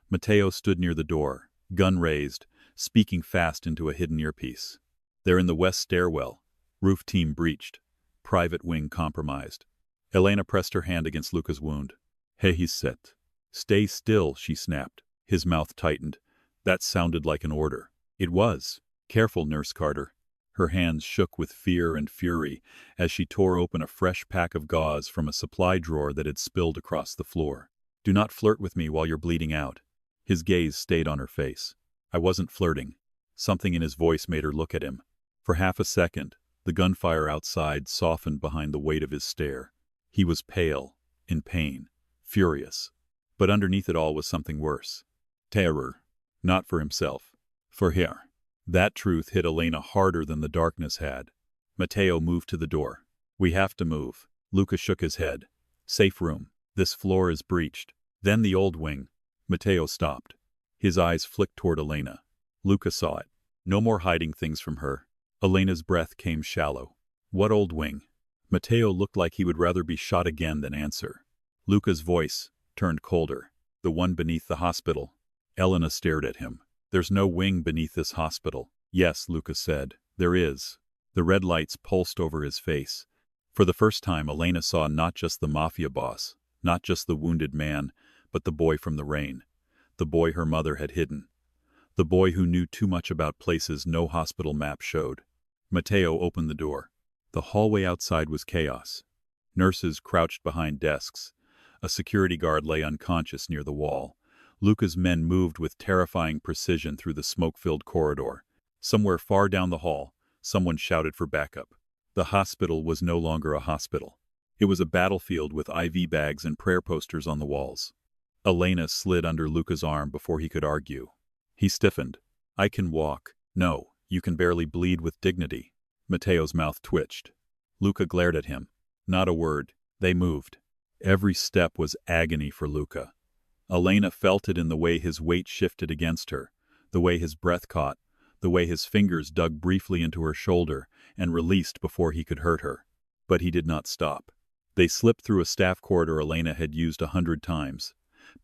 [SPEAKER 1] Matteo stood near the door, gun raised, speaking fast into a hidden earpiece. "They're in the west stairwell. Roof team breached. Private wing compromised." Elena pressed her hand against Luca's wound. "Hey, he's set." "Stay still," she snapped. His mouth tightened. That sounded like an order. It was. "Careful, Nurse Carter." Her hands shook with fear and fury as she tore open a fresh pack of gauze from a supply drawer that had spilled across the floor. "Do not flirt with me while you're bleeding out." His gaze stayed on her face. "I wasn't flirting." Something in his voice made her look at him. For half a second, the gunfire outside softened behind the weight of his stare. He was pale, in pain, furious. But underneath it all was something worse. Terror. Not for himself. For her. That truth hit Elena harder than the darkness had. Matteo moved to the door. "We have to move." Luca shook his head. "Safe room. This floor is breached." Then the old wing. Matteo stopped. His eyes flicked toward Elena. Luca saw it. No more hiding things from her. Elena's breath came shallow. "What old wing?" Matteo looked like he would rather be shot again than answer. Luca's voice turned colder. "The one beneath the hospital." Elena stared at him. "There's no wing beneath this hospital." "Yes," Luca said, "there is." The red lights pulsed over his face. For the first time, Elena saw not just the Mafia boss, not just the wounded man, but the boy from the rain. The boy her mother had hidden. The boy who knew too much about places no hospital map showed. Matteo opened the door. The hallway outside was chaos. Nurses crouched behind desks. A security guard lay unconscious near the wall. Luca's men moved with terrifying precision through the smoke-filled corridor. Somewhere far down the hall, someone shouted for backup. The hospital was no longer a hospital. It was a battlefield with IV bags and prayer posters on the walls. Elena slid under Luca's arm before he could argue. He stiffened. "I can walk." "No, you can barely bleed with dignity." Matteo's mouth twitched. Luca glared at him. Not a word. They moved. Every step was agony for Luca. Elena felt it in the way his weight shifted against her, the way his breath caught, the way his fingers dug briefly into her shoulder and released before he could hurt her. But he did not stop. They slipped through a staff corridor Elena had used 100 times,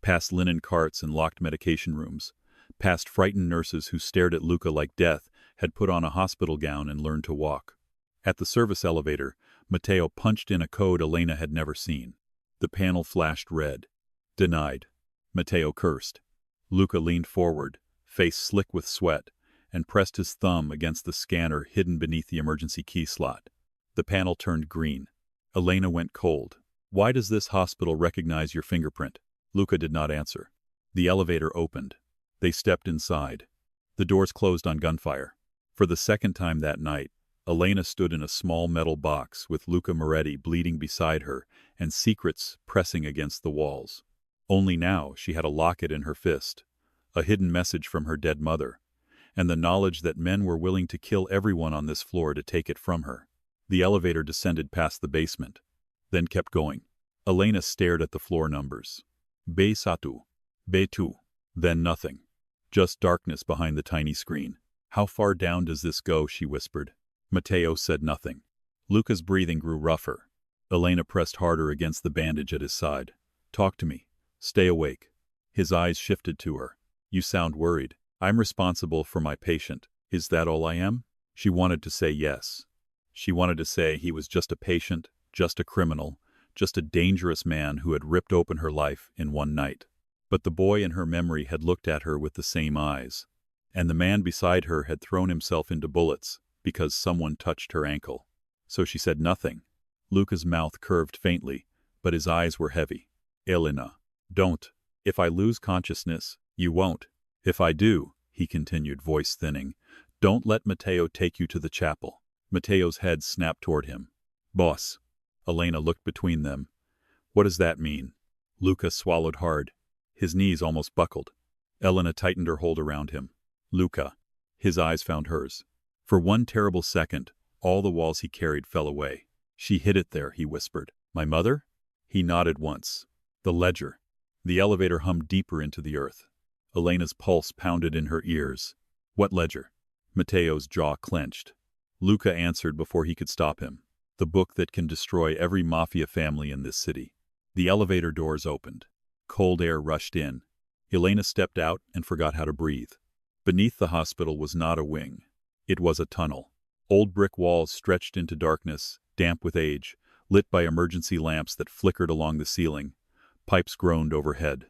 [SPEAKER 1] past linen carts and locked medication rooms, past frightened nurses who stared at Luca like death had put on a hospital gown and learned to walk. At the service elevator, Matteo punched in a code Elena had never seen. The panel flashed red. "Denied." Matteo cursed. Luca leaned forward, face slick with sweat, and pressed his thumb against the scanner hidden beneath the emergency key slot. The panel turned green. Elena went cold. "Why does this hospital recognize your fingerprint?" Luca did not answer. The elevator opened. They stepped inside. The doors closed on gunfire. For the second time that night, Elena stood in a small metal box with Luca Moretti bleeding beside her and secrets pressing against the walls. Only now she had a locket in her fist, a hidden message from her dead mother, and the knowledge that men were willing to kill everyone on this floor to take it from her. The elevator descended past the basement, then kept going. Elena stared at the floor numbers. B1, B2, then nothing. Just darkness behind the tiny screen. How far down does this go, she whispered. Matteo said nothing. Luca's breathing grew rougher. Elena pressed harder against the bandage at his side. Talk to me. Stay awake. His eyes shifted to her. You sound worried. I'm responsible for my patient. Is that all I am? She wanted to say yes. She wanted to say he was just a patient, just a criminal, just a dangerous man who had ripped open her life in one night. But the boy in her memory had looked at her with the same eyes. And the man beside her had thrown himself into bullets because someone touched her ankle. So she said nothing. Luca's mouth curved faintly, but his eyes were heavy. Elena, don't. If I lose consciousness, you won't. If I do, he continued, voice thinning, don't let Matteo take you to the chapel. Matteo's head snapped toward him. Boss. Elena looked between them. What does that mean? Luca swallowed hard. His knees almost buckled. Elena tightened her hold around him. Luca. His eyes found hers. For one terrible second, all the walls he carried fell away. She hid it there, he whispered. My mother? He nodded once. The ledger. The elevator hummed deeper into the earth. Elena's pulse pounded in her ears. What ledger? Matteo's jaw clenched. Luca answered before he could stop him. The book that can destroy every Mafia family in this city. The elevator doors opened. Cold air rushed in. Elena stepped out and forgot how to breathe. Beneath the hospital was not a wing. It was a tunnel. Old brick walls stretched into darkness, damp with age, lit by emergency lamps that flickered along the ceiling. Pipes groaned overhead.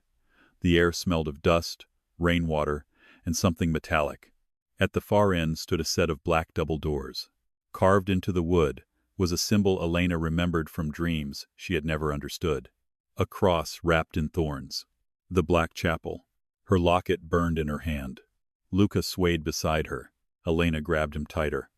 [SPEAKER 1] The air smelled of dust, rainwater, and something metallic. At the far end stood a set of black double doors. Carved into the wood was a symbol Elena remembered from dreams she had never understood. A cross wrapped in thorns. The black chapel. Her locket burned in her hand. Luca swayed beside her. Elena grabbed him tighter.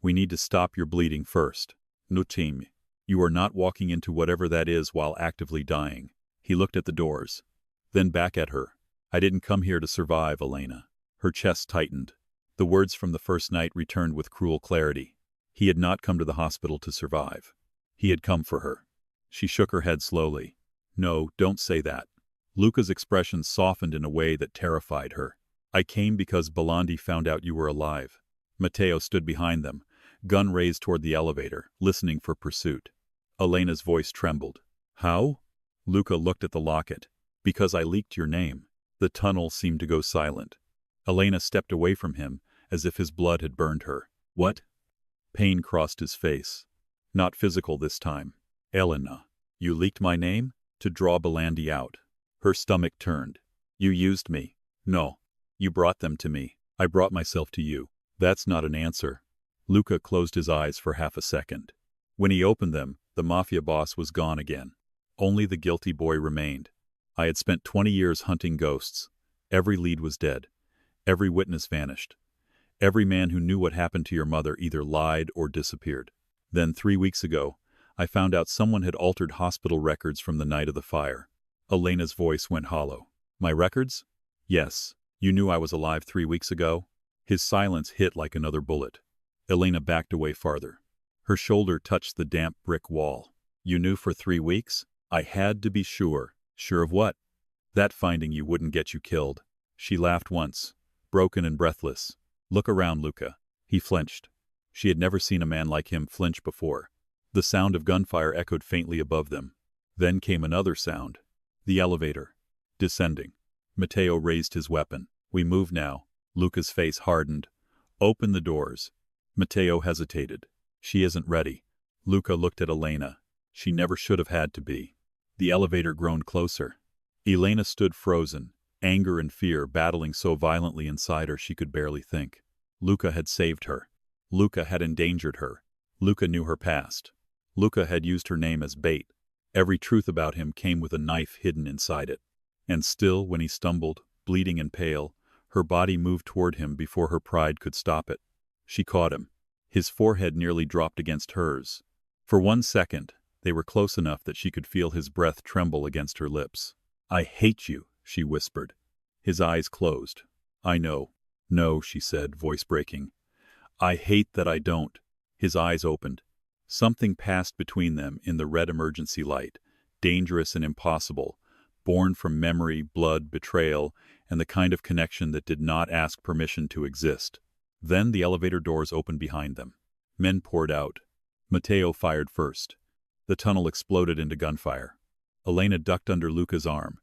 [SPEAKER 1] We need to stop your bleeding first. Nutim. You are not walking into whatever that is while actively dying. He looked at the doors. Then back at her. I didn't come here to survive, Elena. Her chest tightened. The words from the first night returned with cruel clarity. He had not come to the hospital to survive. He had come for her. She shook her head slowly. No, don't say that. Luca's expression softened in a way that terrified her. I came because Belandi found out you were alive. Matteo stood behind them, gun raised toward the elevator, listening for pursuit. Elena's voice trembled. How? Luca looked at the locket. Because I leaked your name. The tunnel seemed to go silent. Elena stepped away from him, as if his blood had burned her. What? Pain crossed his face. Not physical this time. Elena, you leaked my name? To draw Belandi out. Her stomach turned. You used me. No. You brought them to me. I brought myself to you. That's not an answer. Luca closed his eyes for half a second. When he opened them, the Mafia boss was gone again. Only the guilty boy remained. I had spent 20 years hunting ghosts. Every lead was dead. Every witness vanished. Every man who knew what happened to your mother either lied or disappeared. Then 3 weeks ago, I found out someone had altered hospital records from the night of the fire. Elena's voice went hollow. My records? Yes. You knew I was alive 3 weeks ago? His silence hit like another bullet. Elena backed away farther. Her shoulder touched the damp brick wall. You knew for 3 weeks? I had to be sure. Sure of what? That finding you wouldn't get you killed. She laughed once, broken and breathless. Look around, Luca. He flinched. She had never seen a man like him flinch before. The sound of gunfire echoed faintly above them. Then came another sound. The elevator. Descending. Matteo raised his weapon. We move now. Luca's face hardened. Open the doors. Matteo hesitated. She isn't ready. Luca looked at Elena. She never should have had to be. The elevator groaned closer. Elena stood frozen, anger and fear battling so violently inside her she could barely think. Luca had saved her. Luca had endangered her. Luca knew her past. Luca had used her name as bait. Every truth about him came with a knife hidden inside it. And still, when he stumbled, bleeding and pale, her body moved toward him before her pride could stop it. She caught him. His forehead nearly dropped against hers. For 1 second, they were close enough that she could feel his breath tremble against her lips. I hate you, she whispered. His eyes closed. I know. No, she said, voice breaking. I hate that I don't. His eyes opened. Something passed between them in the red emergency light, dangerous and impossible, born from memory, blood, betrayal, and the kind of connection that did not ask permission to exist. Then the elevator doors opened behind them. Men poured out. Matteo fired first. The tunnel exploded into gunfire. Elena ducked under Luca's arm,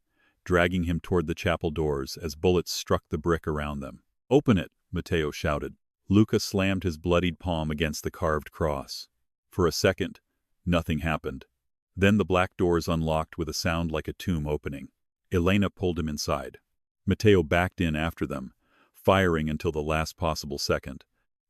[SPEAKER 1] dragging him toward the chapel doors as bullets struck the brick around them. Open it, Matteo shouted. Luca slammed his bloodied palm against the carved cross. For a second, nothing happened. Then the black doors unlocked with a sound like a tomb opening. Elena pulled him inside. Matteo backed in after them, firing until the last possible second.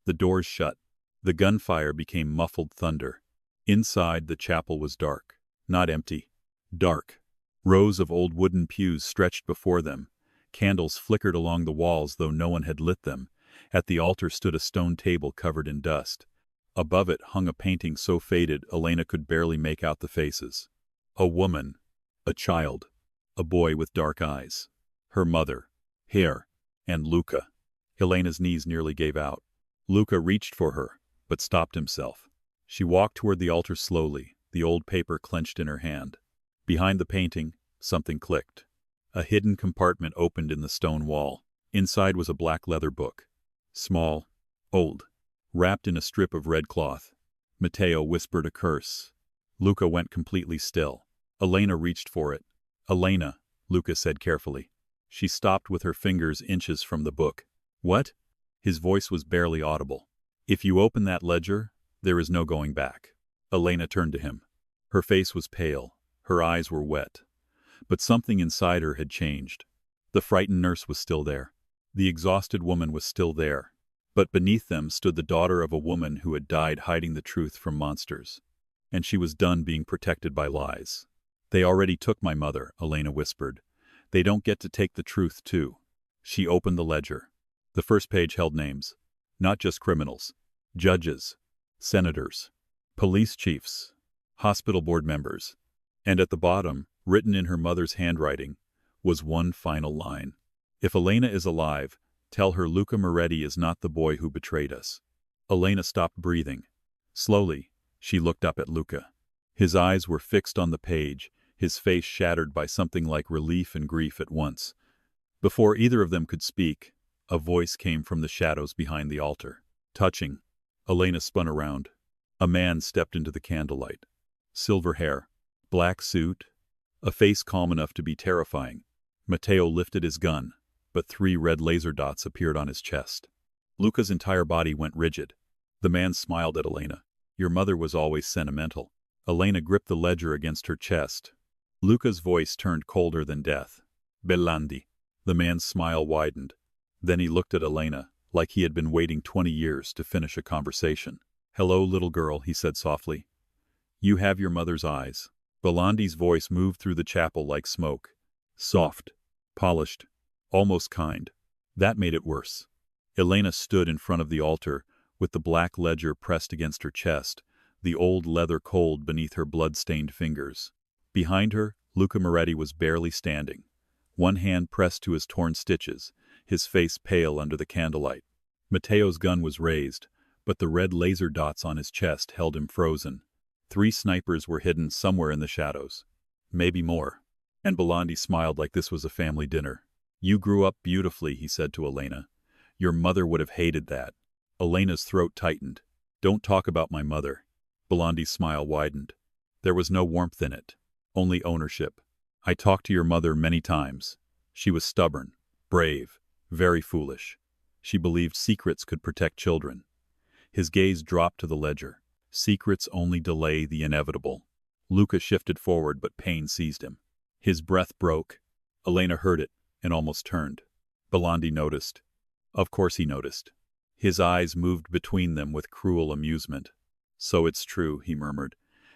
[SPEAKER 1] The doors shut. The gunfire became muffled thunder. Inside, the chapel was dark. Not empty. Dark. Rows of old wooden pews stretched before them. Candles flickered along the walls, though no one had lit them. At the altar stood a stone table covered in dust. Above it hung a painting so faded Elena could barely make out the faces. A woman. A child. A boy with dark eyes. Her mother. Hair. And Luca. Elena's knees nearly gave out. Luca reached for her, but stopped himself. She walked toward the altar slowly, the old paper clenched in her hand. Behind the painting, something clicked. A hidden compartment opened in the stone wall. Inside was a black leather book. Small, old, wrapped in a strip of red cloth. Matteo whispered a curse. Luca went completely still. Elena reached for it. Elena, Luca said carefully. She stopped with her fingers inches from the book. What? His voice was barely audible. If you open that ledger, there is no going back. Elena turned to him. Her face was pale. Her eyes were wet. But something inside her had changed. The frightened nurse was still there. The exhausted woman was still there. But beneath them stood the daughter of a woman who had died hiding the truth from monsters. And she was done being protected by lies. They already took my mother, Elena whispered. They don't get to take the truth, too. She opened the ledger. The first page held names. Not just criminals. Judges. Senators. Police chiefs. Hospital board members. And at the bottom, written in her mother's handwriting, was one final line. If Elena is alive, tell her Luca Moretti is not the boy who betrayed us. Elena stopped breathing. Slowly, she looked up at Luca. His eyes were fixed on the page, his face shattered by something like relief and grief at once. Before either of them could speak, a voice came from the shadows behind the altar. Touching. Elena spun around. A man stepped into the candlelight. Silver hair. Black suit. A face calm enough to be terrifying. Matteo lifted his gun, but 3 red laser dots appeared on his chest. Luca's entire body went rigid. The man smiled at Elena. Your mother was always sentimental. Elena gripped the ledger against her chest. Luca's voice turned colder than death. Bellandi. The man's smile widened. Then he looked at Elena, like he had been waiting 20 years to finish a conversation. Hello, little girl, he said softly. You have your mother's eyes. Bellandi's voice moved through the chapel like smoke. Soft. Polished. Almost kind. That made it worse. Elena stood in front of the altar, with the black ledger pressed against her chest, the old leather cold beneath her blood-stained fingers. Behind her, Luca Moretti was barely standing, one hand pressed to his torn stitches, his face pale under the candlelight. Matteo's gun was raised, but the red laser dots on his chest held him frozen. 3 snipers were hidden somewhere in the shadows. Maybe more. And Bellandi smiled like this was a family dinner. You grew up beautifully, he said to Elena. Your mother would have hated that. Elena's throat tightened. Don't talk about my mother. Bellandi's smile widened. There was no warmth in it. Only ownership. I talked to your mother many times. She was stubborn, brave, very foolish. She believed secrets could protect children. His gaze dropped to the ledger. Secrets only delay the inevitable. Luca shifted forward, but pain seized him. His breath broke. Elena heard it and almost turned. Bellandi noticed. Of course he noticed. His eyes moved between them with cruel amusement. So it's true, he murmured.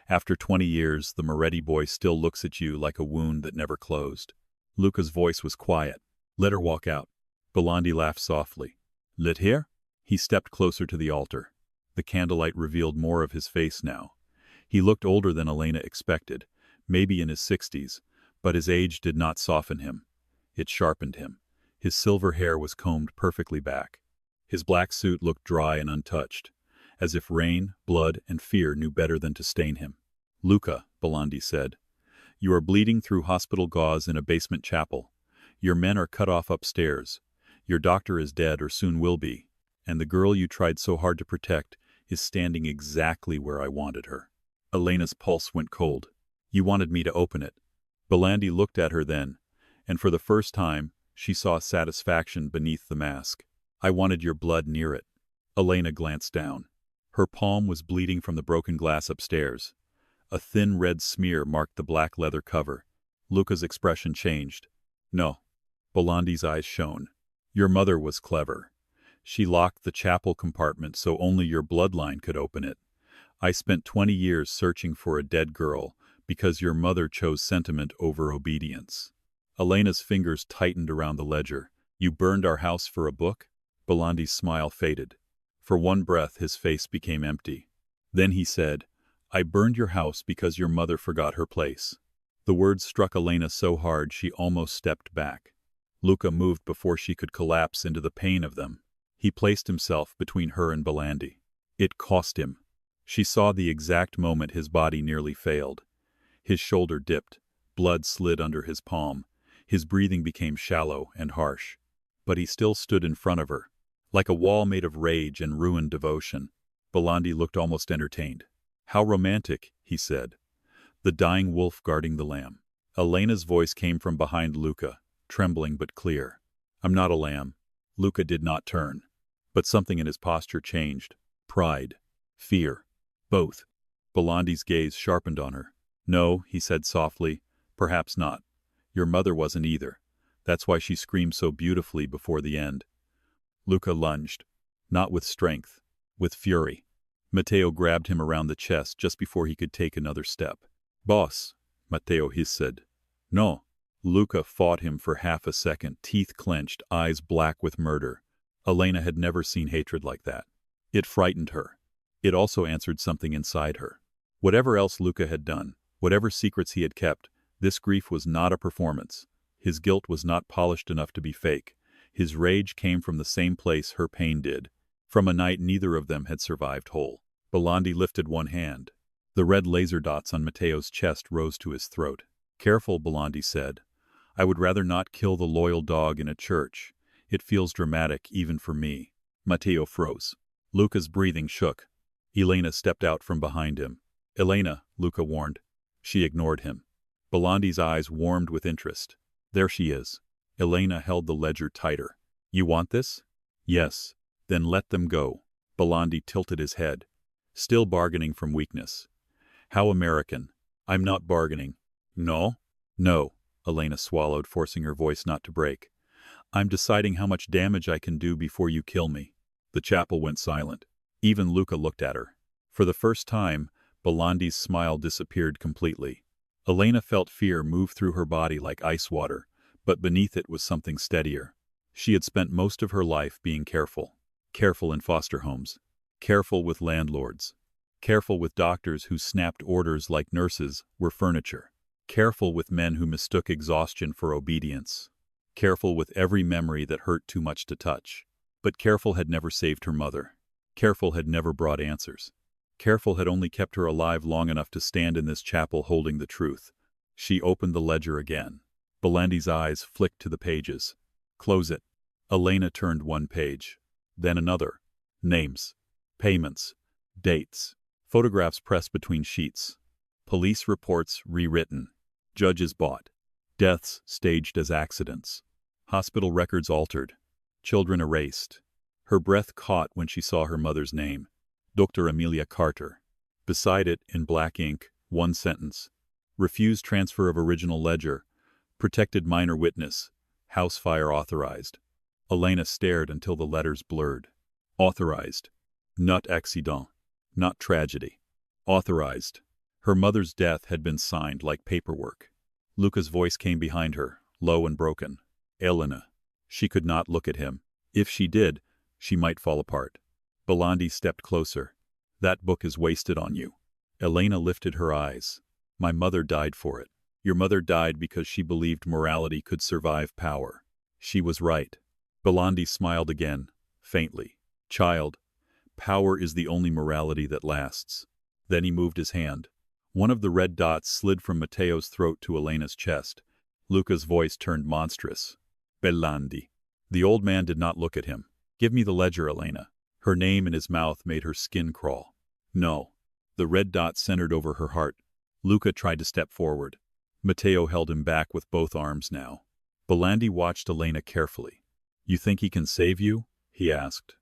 [SPEAKER 1] After 20 years, the Moretti boy still looks at you like a wound that never closed. Luca's voice was quiet. Let her walk out. Bellandi laughed softly. Lit here? He stepped closer to the altar. The candlelight revealed more of his face now. He looked older than Elena expected, maybe in his 60s, but his age did not soften him. It sharpened him. His silver hair was combed perfectly back. His black suit looked dry and untouched, as if rain, blood, and fear knew better than to stain him. "Luca," Belandi said, "you are bleeding through hospital gauze in a basement chapel. Your men are cut off upstairs. Your doctor is dead or soon will be. And the girl you tried so hard to protect is standing exactly where I wanted her." Elena's pulse went cold. "You wanted me to open it." Belandi looked at her then, and for the first time, she saw satisfaction beneath the mask. "I wanted your blood near it." Elena glanced down. Her palm was bleeding from the broken glass upstairs. A thin red smear marked the black leather cover. Luca's expression changed. "No." Belandi's eyes shone. "Your mother was clever. She locked the chapel compartment so only your bloodline could open it. I spent 20 years searching for a dead girl because your mother chose sentiment over obedience." Elena's fingers tightened around the ledger. "You burned our house for a book?" Belandi's smile faded. For one breath his face became empty. Then he said, "I burned your house because your mother forgot her place." The words struck Elena so hard she almost stepped back. Luca moved before she could collapse into the pain of them. He placed himself between her and Belandi. It cost him. She saw the exact moment his body nearly failed. His shoulder dipped. Blood slid under his palm. His breathing became shallow and harsh. But he still stood in front of her, like a wall made of rage and ruined devotion. Belandi looked almost entertained. "How romantic," he said. "The dying wolf guarding the lamb." Elena's voice came from behind Luca, trembling but clear. "I'm not a lamb." Luca did not turn. But something in his posture changed. Pride. Fear. Both. Belandi's gaze sharpened on her. "No," he said softly. "Perhaps not. Your mother wasn't either. That's why she screamed so beautifully before the end." Luca lunged. Not with strength. With fury. Matteo grabbed him around the chest just before he could take another step. "Boss," Matteo hissed. "No." Luca fought him for half a second, teeth clenched, eyes black with murder. Elena had never seen hatred like that. It frightened her. It also answered something inside her. Whatever else Luca had done, whatever secrets he had kept, this grief was not a performance. His guilt was not polished enough to be fake. His rage came from the same place her pain did, from a night neither of them had survived whole. Belandi lifted one hand. The red laser dots on Matteo's chest rose to his throat. "Careful," Belandi said. "I would rather not kill the loyal dog in a church. It feels dramatic even for me." Matteo froze. Luca's breathing shook. Elena stepped out from behind him. "Elena," Luca warned. She ignored him. Belandi's eyes warmed with interest. "There she is." Elena held the ledger tighter. "You want this?" "Yes." "Then let them go." Belandi tilted his head, still bargaining from weakness. "How American." "I'm not bargaining." "No?" "No." Elena swallowed, forcing her voice not to break. "I'm deciding how much damage I can do before you kill me." The chapel went silent. Even Luca looked at her. For the first time, Belandi's smile disappeared completely. Elena felt fear move through her body like ice water, but beneath it was something steadier. She had spent most of her life being careful. Careful in foster homes. Careful with landlords. Careful with doctors who snapped orders like nurses were furniture. Careful with men who mistook exhaustion for obedience. Careful with every memory that hurt too much to touch. But Careful had never saved her mother. Careful had never brought answers. Careful had only kept her alive long enough to stand in this chapel holding the truth. She opened the ledger again. Belandi's eyes flicked to the pages. "Close it." Elena turned one page. Then another. Names. Payments. Dates. Photographs pressed between sheets. Police reports rewritten. Judges bought. Deaths staged as accidents. Hospital records altered. Children erased. Her breath caught when she saw her mother's name. Dr. Elena Carter. Beside it, in black ink, one sentence. Refused transfer of original ledger. Protected minor witness. House fire authorized. Elena stared until the letters blurred. Authorized. Not accident. Not tragedy. Authorized. Her mother's death had been signed like paperwork. Luca's voice came behind her, low and broken. "Elena." She could not look at him. If she did, she might fall apart. Belandi stepped closer. "That book is wasted on you." Elena lifted her eyes. "My mother died for it." "Your mother died because she believed morality could survive power." She was right. Belandi smiled again, faintly. Child, power is the only morality that lasts. Then he moved his hand. One of the red dots slid from Matteo's throat to Elena's chest. Luca's voice turned monstrous. Belandi. The old man did not look at him. Give me the ledger, Elena. Her name in his mouth made her skin crawl. No. The red dot centered over her heart. Luca tried to step forward. Matteo held him back with both arms now. Belandi watched Elena carefully. You think he can save you? He asked.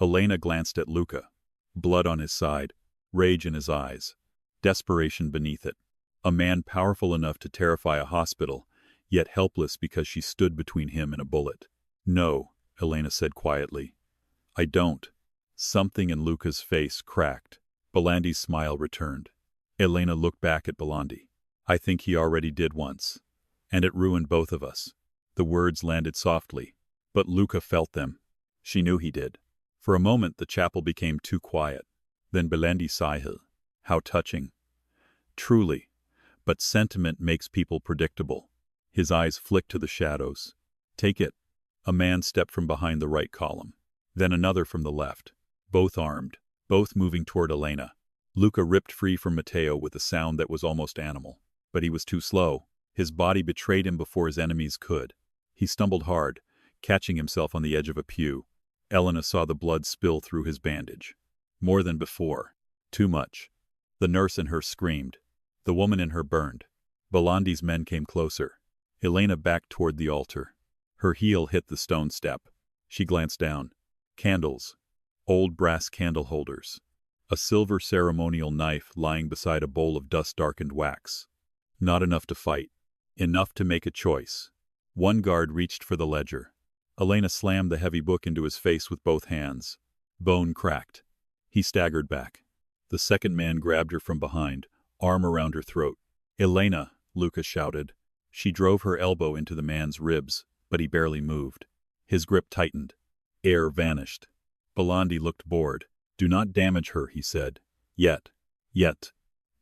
[SPEAKER 1] Elena glanced at Luca. Blood on his side, rage in his eyes, desperation beneath it. A man powerful enough to terrify a hospital, yet helpless because she stood between him and a bullet. No, Elena said quietly. I don't. Something in Luca's face cracked. Belandi's smile returned. Elena looked back at Belandi. I think he already did once. And it ruined both of us. The words landed softly, but Luca felt them. She knew he did. For a moment the chapel became too quiet. Then Belandi sighed. How touching. Truly. But sentiment makes people predictable. His eyes flicked to the shadows. Take it. A man stepped from behind the right column. Then another from the left. Both armed. Both moving toward Elena. Luca ripped free from Matteo with a sound that was almost animal. But he was too slow. His body betrayed him before his enemies could. He stumbled hard, catching himself on the edge of a pew. Elena saw the blood spill through his bandage. More than before. Too much. The nurse in her screamed. The woman in her burned. Belandi's men came closer. Elena backed toward the altar. Her heel hit the stone step. She glanced down. Candles. Old brass candle holders. A silver ceremonial knife lying beside a bowl of dust-darkened wax. Not enough to fight. Enough to make a choice. One guard reached for the ledger. Elena slammed the heavy book into his face with both hands. Bone cracked. He staggered back. The second man grabbed her from behind, arm around her throat. Elena, Luca shouted. She drove her elbow into the man's ribs, but he barely moved. His grip tightened. Air vanished. Belandi looked bored. Do not damage her, he said. Yet. Yet.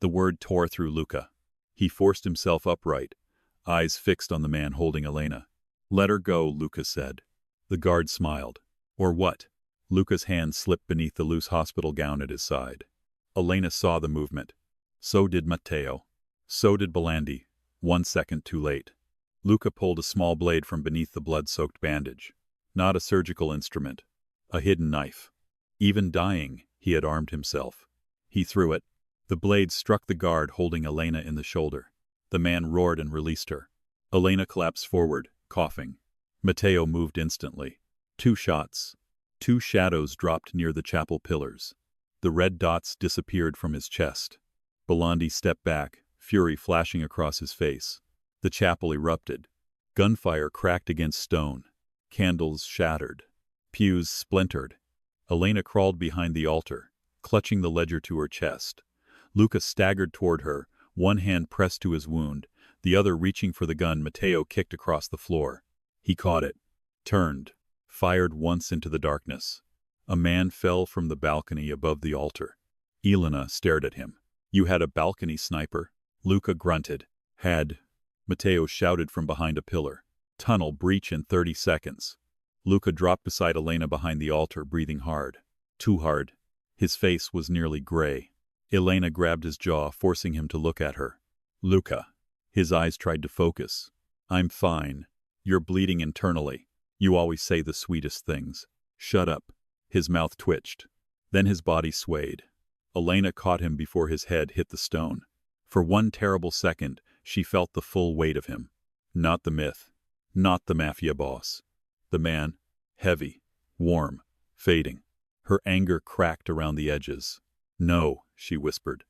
[SPEAKER 1] The word tore through Luca. He forced himself upright, eyes fixed on the man holding Elena. Let her go, Luca said. The guard smiled. Or what? Luca's hand slipped beneath the loose hospital gown at his side. Elena saw the movement. So did Matteo. So did Belandi. 1 second too late. Luca pulled a small blade from beneath the blood-soaked bandage. Not a surgical instrument. A hidden knife. Even dying, he had armed himself. He threw it. The blade struck the guard holding Elena in the shoulder. The man roared and released her. Elena collapsed forward, coughing. Matteo moved instantly. 2 shots. 2 shadows dropped near the chapel pillars. The red dots disappeared from his chest. Belandi stepped back, fury flashing across his face. The chapel erupted. Gunfire cracked against stone. Candles shattered. Pews splintered. Elena crawled behind the altar, clutching the ledger to her chest. Luca staggered toward her, one hand pressed to his wound, the other reaching for the gun Matteo kicked across the floor. He caught it, turned, fired once into the darkness. A man fell from the balcony above the altar. Elena stared at him. You had a balcony sniper? Luca grunted. Had. Matteo shouted from behind a pillar. Tunnel breach in 30 seconds. Luca dropped beside Elena behind the altar, breathing hard. Too hard. His face was nearly gray. Elena grabbed his jaw, forcing him to look at her. Luca. His eyes tried to focus. I'm fine. You're bleeding internally. You always say the sweetest things. Shut up. His mouth twitched. Then his body swayed. Elena caught him before his head hit the stone. For 1 terrible second, she felt the full weight of him. Not the myth. Not the Mafia boss. The man. Heavy. Warm. Fading. Her anger cracked around the edges. No, she whispered.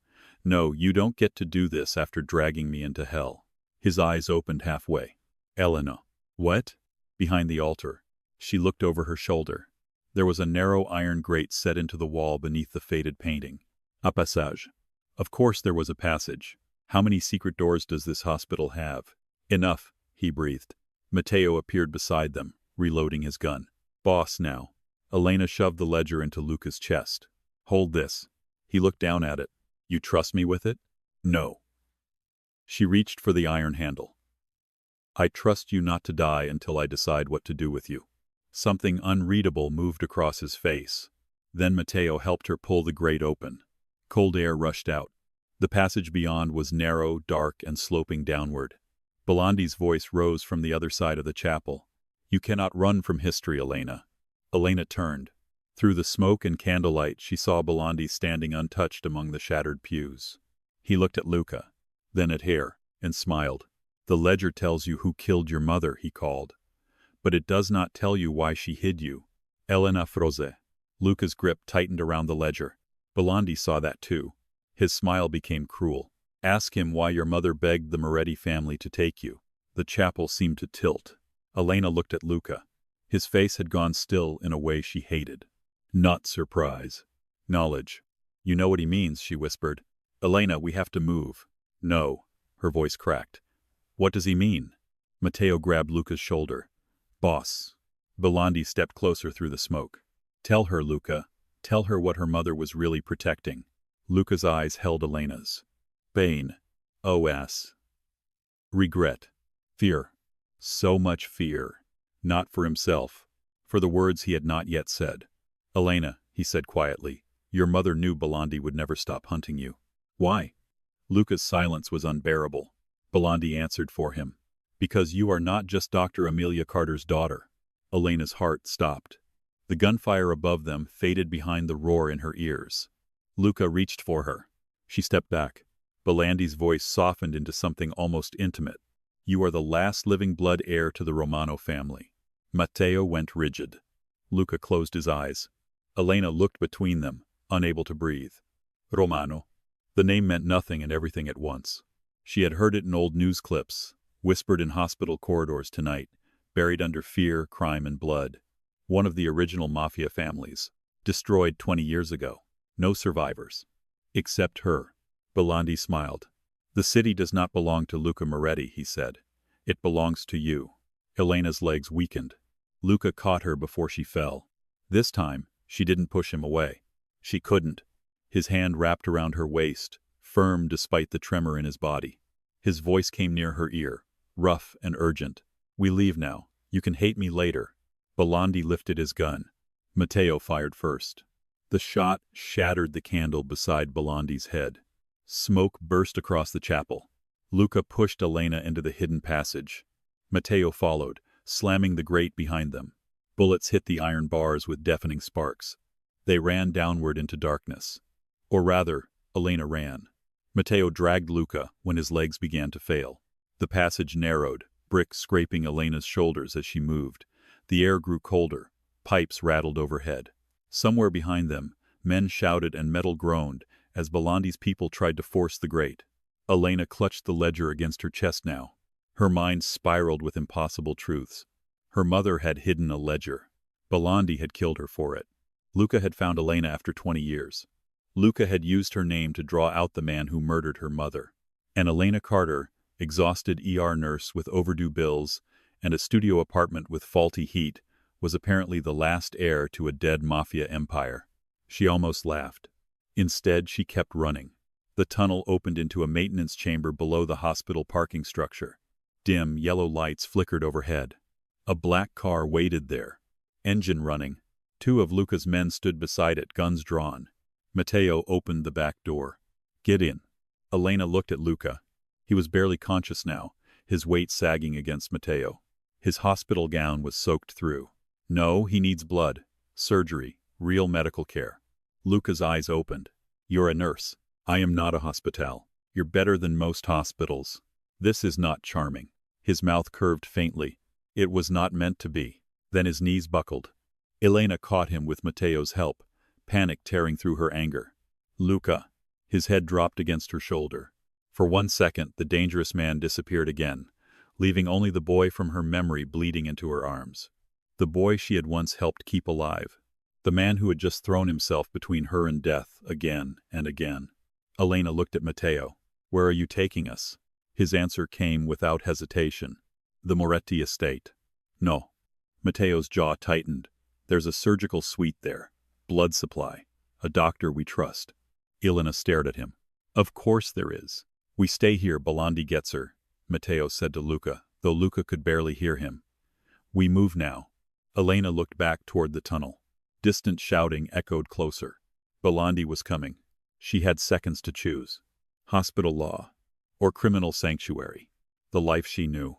[SPEAKER 1] No, you don't get to do this after dragging me into hell. His eyes opened halfway. Elena. What? Behind the altar. She looked over her shoulder. There was a narrow iron grate set into the wall beneath the faded painting. A passage. Of course there was a passage. How many secret doors does this hospital have? Enough, he breathed. Matteo appeared beside them, reloading his gun. Boss now. Elena shoved the ledger into Luca's chest. Hold this. He looked down at it. You trust me with it? No. She reached for the iron handle. I trust you not to die until I decide what to do with you. Something unreadable moved across his face. Then Matteo helped her pull the grate open. Cold air rushed out. The passage beyond was narrow, dark, and sloping downward. Belandi's voice rose from the other side of the chapel. You cannot run from history, Elena. Elena turned. Through the smoke and candlelight she saw Belandi standing untouched among the shattered pews. He looked at Luca, then at Hare, and smiled. The ledger tells you who killed your mother, he called. But it does not tell you why she hid you. Elena froze. Luca's grip tightened around the ledger. Belandi saw that too. His smile became cruel. Ask him why your mother begged the Moretti family to take you. The chapel seemed to tilt. Elena looked at Luca. His face had gone still in a way she hated. Not surprise. Knowledge. You know what he means, she whispered. Elena, we have to move. No. Her voice cracked. What does he mean? Matteo grabbed Luca's shoulder. Boss. Belandi stepped closer through the smoke. Tell her, Luca. Tell her what her mother was really protecting. Luca's eyes held Elena's. Pain. OS. Regret. Fear. So much fear. Not for himself. For the words he had not yet said. Elena, he said quietly, your mother knew Belandi would never stop hunting you. Why? Luca's silence was unbearable. Belandi answered for him. Because you are not just Dr. Amelia Carter's daughter. Elena's heart stopped. The gunfire above them faded behind the roar in her ears. Luca reached for her. She stepped back. Belandi's voice softened into something almost intimate. You are the last living blood heir to the Romano family. Matteo went rigid. Luca closed his eyes. Elena looked between them, unable to breathe. Romano. The name meant nothing and everything at once. She had heard it in old news clips, whispered in hospital corridors tonight, buried under fear, crime, and blood. One of the original Mafia families. Destroyed 20 years ago. No survivors. Except her. Belandi smiled. The city does not belong to Luca Moretti, he said. It belongs to you. Elena's legs weakened. Luca caught her before she fell. This time, she didn't push him away. She couldn't. His hand wrapped around her waist, firm despite the tremor in his body. His voice came near her ear, rough and urgent. We leave now. You can hate me later. Belandi lifted his gun. Matteo fired first. The shot shattered the candle beside Belandi's head. Smoke burst across the chapel. Luca pushed Elena into the hidden passage. Matteo followed, slamming the grate behind them. Bullets hit the iron bars with deafening sparks. They ran downward into darkness. Or rather, Elena ran. Matteo dragged Luca when his legs began to fail. The passage narrowed, bricks scraping Elena's shoulders as she moved. The air grew colder. Pipes rattled overhead. Somewhere behind them, men shouted and metal groaned as Belandi's people tried to force the grate. Elena clutched the ledger against her chest now. Her mind spiraled with impossible truths. Her mother had hidden a ledger. Belandi had killed her for it. Luca had found Elena after 20 years. Luca had used her name to draw out the man who murdered her mother. And Elena Carter, exhausted ER nurse with overdue bills and a studio apartment with faulty heat, was apparently the last heir to a dead Mafia empire. She almost laughed. Instead, she kept running. The tunnel opened into a maintenance chamber below the hospital parking structure. Dim, yellow lights flickered overhead. A black car waited there. Engine running. 2 of Luca's men stood beside it, guns drawn. Matteo opened the back door. Get in. Elena looked at Luca. He was barely conscious now, his weight sagging against Matteo. His hospital gown was soaked through. No, he needs blood. Surgery. Real medical care. Luca's eyes opened. You're a nurse. I am not a hospital. You're better than most hospitals. This is not charming. His mouth curved faintly. It was not meant to be. Then his knees buckled. Elena caught him with Matteo's help, panic tearing through her anger. Luca. His head dropped against her shoulder. For 1 second, the dangerous man disappeared again, leaving only the boy from her memory bleeding into her arms. The boy she had once helped keep alive. The man who had just thrown himself between her and death again and again. Elena looked at Matteo. Where are you taking us? His answer came without hesitation. The Moretti estate. No. Matteo's jaw tightened. There's a surgical suite there. Blood supply. A doctor we trust. Elena stared at him. Of course there is. We stay here, Belandi gets her, Matteo said to Luca, though Luca could barely hear him. "We move now." Elena looked back toward the tunnel. Distant shouting echoed closer. Belandi was coming. She had seconds to choose. Hospital law. Or criminal sanctuary. The life she knew.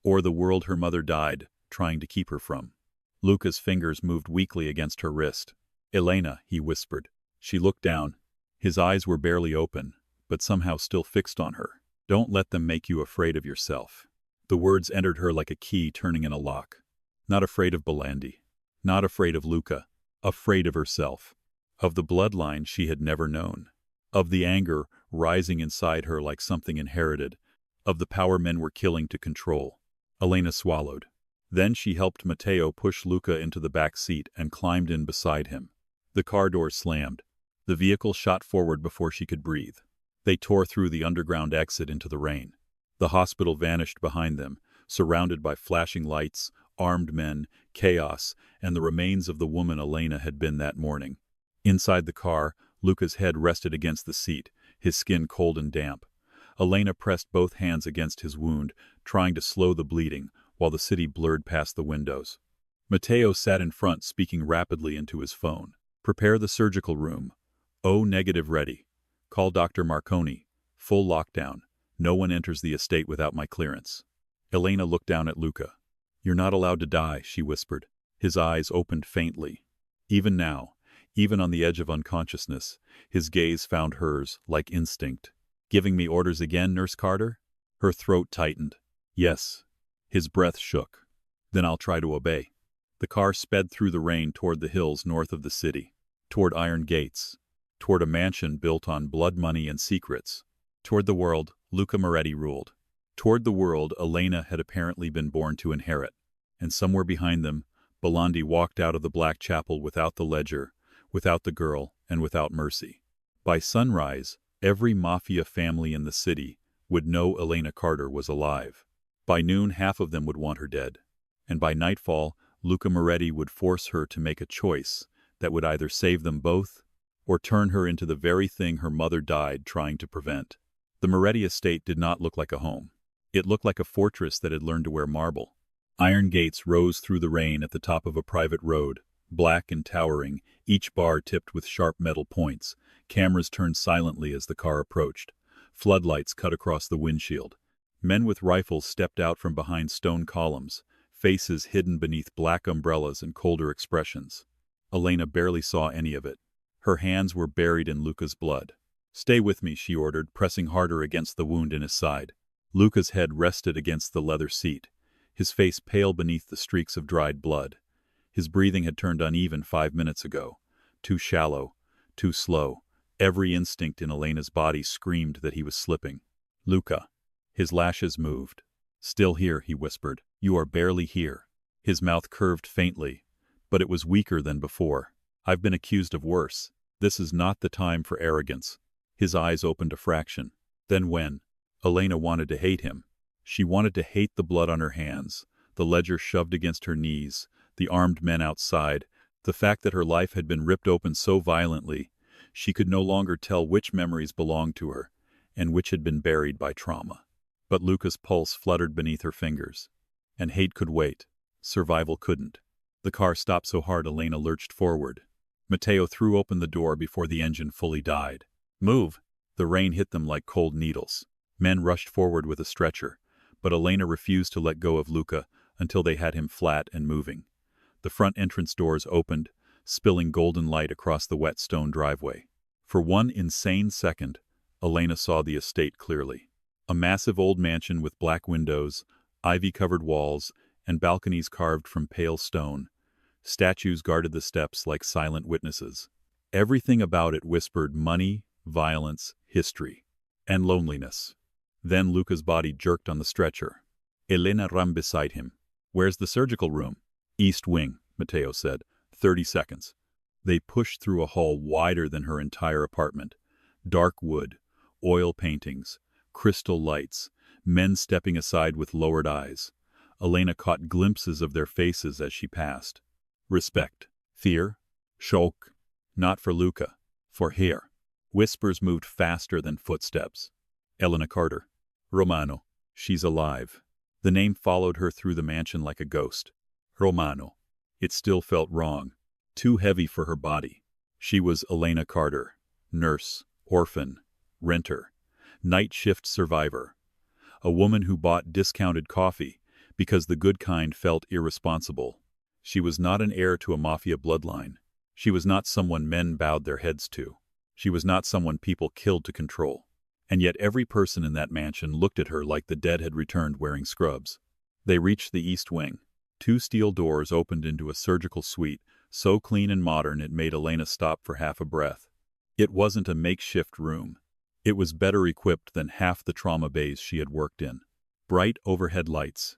[SPEAKER 1] Or the world her mother died, trying to keep her from. Luca's fingers moved weakly against her wrist. "Elena," he whispered. She looked down. His eyes were barely open, but somehow still fixed on her. "Don't let them make you afraid of yourself." The words entered her like a key turning in a lock. Not afraid of Belandi. Not afraid of Luca. Afraid of herself. Of the bloodline she had never known. Of the anger rising inside her like something inherited. Of the power men were killing to control. Elena swallowed. Then she helped Matteo push Luca into the back seat and climbed in beside him. The car door slammed. The vehicle shot forward before she could breathe. They tore through the underground exit into the rain. The hospital vanished behind them, surrounded by flashing lights, armed men, chaos, and the remains of the woman Elena had been that morning. Inside the car, Luca's head rested against the seat, his skin cold and damp. Elena pressed both hands against his wound, trying to slow the bleeding, while the city blurred past the windows. Matteo sat in front, speaking rapidly into his phone. "Prepare the surgical room. O negative ready. Call Dr. Marconi. Full lockdown. No one enters the estate without my clearance." Elena looked down at Luca. "You're not allowed to die," she whispered. His eyes opened faintly. Even now, even on the edge of unconsciousness, his gaze found hers, like instinct. "Giving me orders again, Nurse Carter?" Her throat tightened. "Yes." His breath shook. "Then I'll try to obey." The car sped through the rain toward the hills north of the city. Toward iron gates. Toward a mansion built on blood money and secrets. Toward the world Luca Moretti ruled. Toward the world Elena had apparently been born to inherit. And somewhere behind them, Belandi walked out of the black chapel without the ledger, without the girl, and without mercy. By sunrise, every Mafia family in the city would know Elena Carter was alive. By noon, half of them would want her dead. And by nightfall, Luca Moretti would force her to make a choice that would either save them both or turn her into the very thing her mother died trying to prevent. The Moretti estate did not look like a home. It looked like a fortress that had learned to wear marble. Iron gates rose through the rain at the top of a private road, black and towering, each bar tipped with sharp metal points. Cameras turned silently as the car approached. Floodlights cut across the windshield. Men with rifles stepped out from behind stone columns, faces hidden beneath black umbrellas and colder expressions. Elena barely saw any of it. Her hands were buried in Luca's blood. "Stay with me," she ordered, pressing harder against the wound in his side. Luca's head rested against the leather seat, his face pale beneath the streaks of dried blood. His breathing had turned uneven 5 minutes ago. Too shallow, too slow. Every instinct in Elena's body screamed that he was slipping. "Luca." His lashes moved. "Still here," he whispered. "You are barely here." His mouth curved faintly, but it was weaker than before. "I've been accused of worse. This is not the time for arrogance." His eyes opened a fraction. Then when? Elena wanted to hate him. She wanted to hate the blood on her hands, the ledger shoved against her knees, the armed men outside, the fact that her life had been ripped open so violently, she could no longer tell which memories belonged to her, and which had been buried by trauma. But Luca's pulse fluttered beneath her fingers. And hate could wait. Survival couldn't. The car stopped so hard Elena lurched forward. Matteo threw open the door before the engine fully died. "Move!" The rain hit them like cold needles. Men rushed forward with a stretcher, but Elena refused to let go of Luca until they had him flat and moving. The front entrance doors opened, spilling golden light across the wet stone driveway. For one insane second, Elena saw the estate clearly. A massive old mansion with black windows, ivy-covered walls, and balconies carved from pale stone. Statues guarded the steps like silent witnesses. Everything about it whispered money, violence, history, and loneliness. Then Luca's body jerked on the stretcher. Elena ran beside him. "Where's the surgical room?" "East wing," Matteo said. 30 seconds. They pushed through a hall wider than her entire apartment. Dark wood, oil paintings, crystal lights, men stepping aside with lowered eyes. Elena caught glimpses of their faces as she passed. Respect. Fear. Shock. Not for Luca. For her. Whispers moved faster than footsteps. "Elena Carter. Romano. She's alive." The name followed her through the mansion like a ghost. Romano. It still felt wrong. Too heavy for her body. She was Elena Carter. Nurse. Orphan. Renter. Night shift survivor. A woman who bought discounted coffee because the good kind felt irresponsible. She was not an heir to a mafia bloodline. She was not someone men bowed their heads to. She was not someone people killed to control. And yet every person in that mansion looked at her like the dead had returned wearing scrubs. They reached the east wing. 2 steel doors opened into a surgical suite, so clean and modern it made Elena stop for half a breath. It wasn't a makeshift room. It was better equipped than half the trauma bays she had worked in. Bright overhead lights.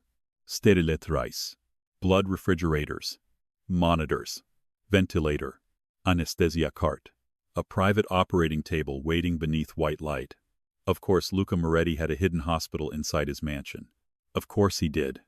[SPEAKER 1] Steriletrice. Blood refrigerators. Monitors. Ventilator. Anesthesia cart. A private operating table waiting beneath white light. Of course, Luca Moretti had a hidden hospital inside his mansion. Of course he did.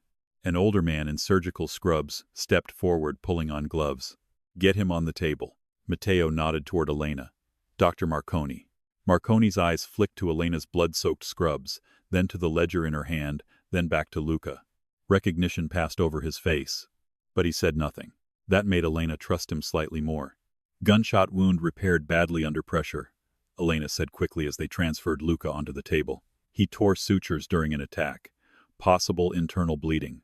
[SPEAKER 1] An older man in surgical scrubs stepped forward, pulling on gloves. Get him on the table. Matteo nodded toward Elena. Dr. Marconi. Marconi's eyes flicked to Elena's blood-soaked scrubs, then to the ledger in her hand, then back to Luca. Recognition passed over his face. But he said nothing. That made Elena trust him slightly more. Gunshot wound repaired badly under pressure, Elena said quickly as they transferred Luca onto the table. He tore sutures during an attack. Possible internal bleeding.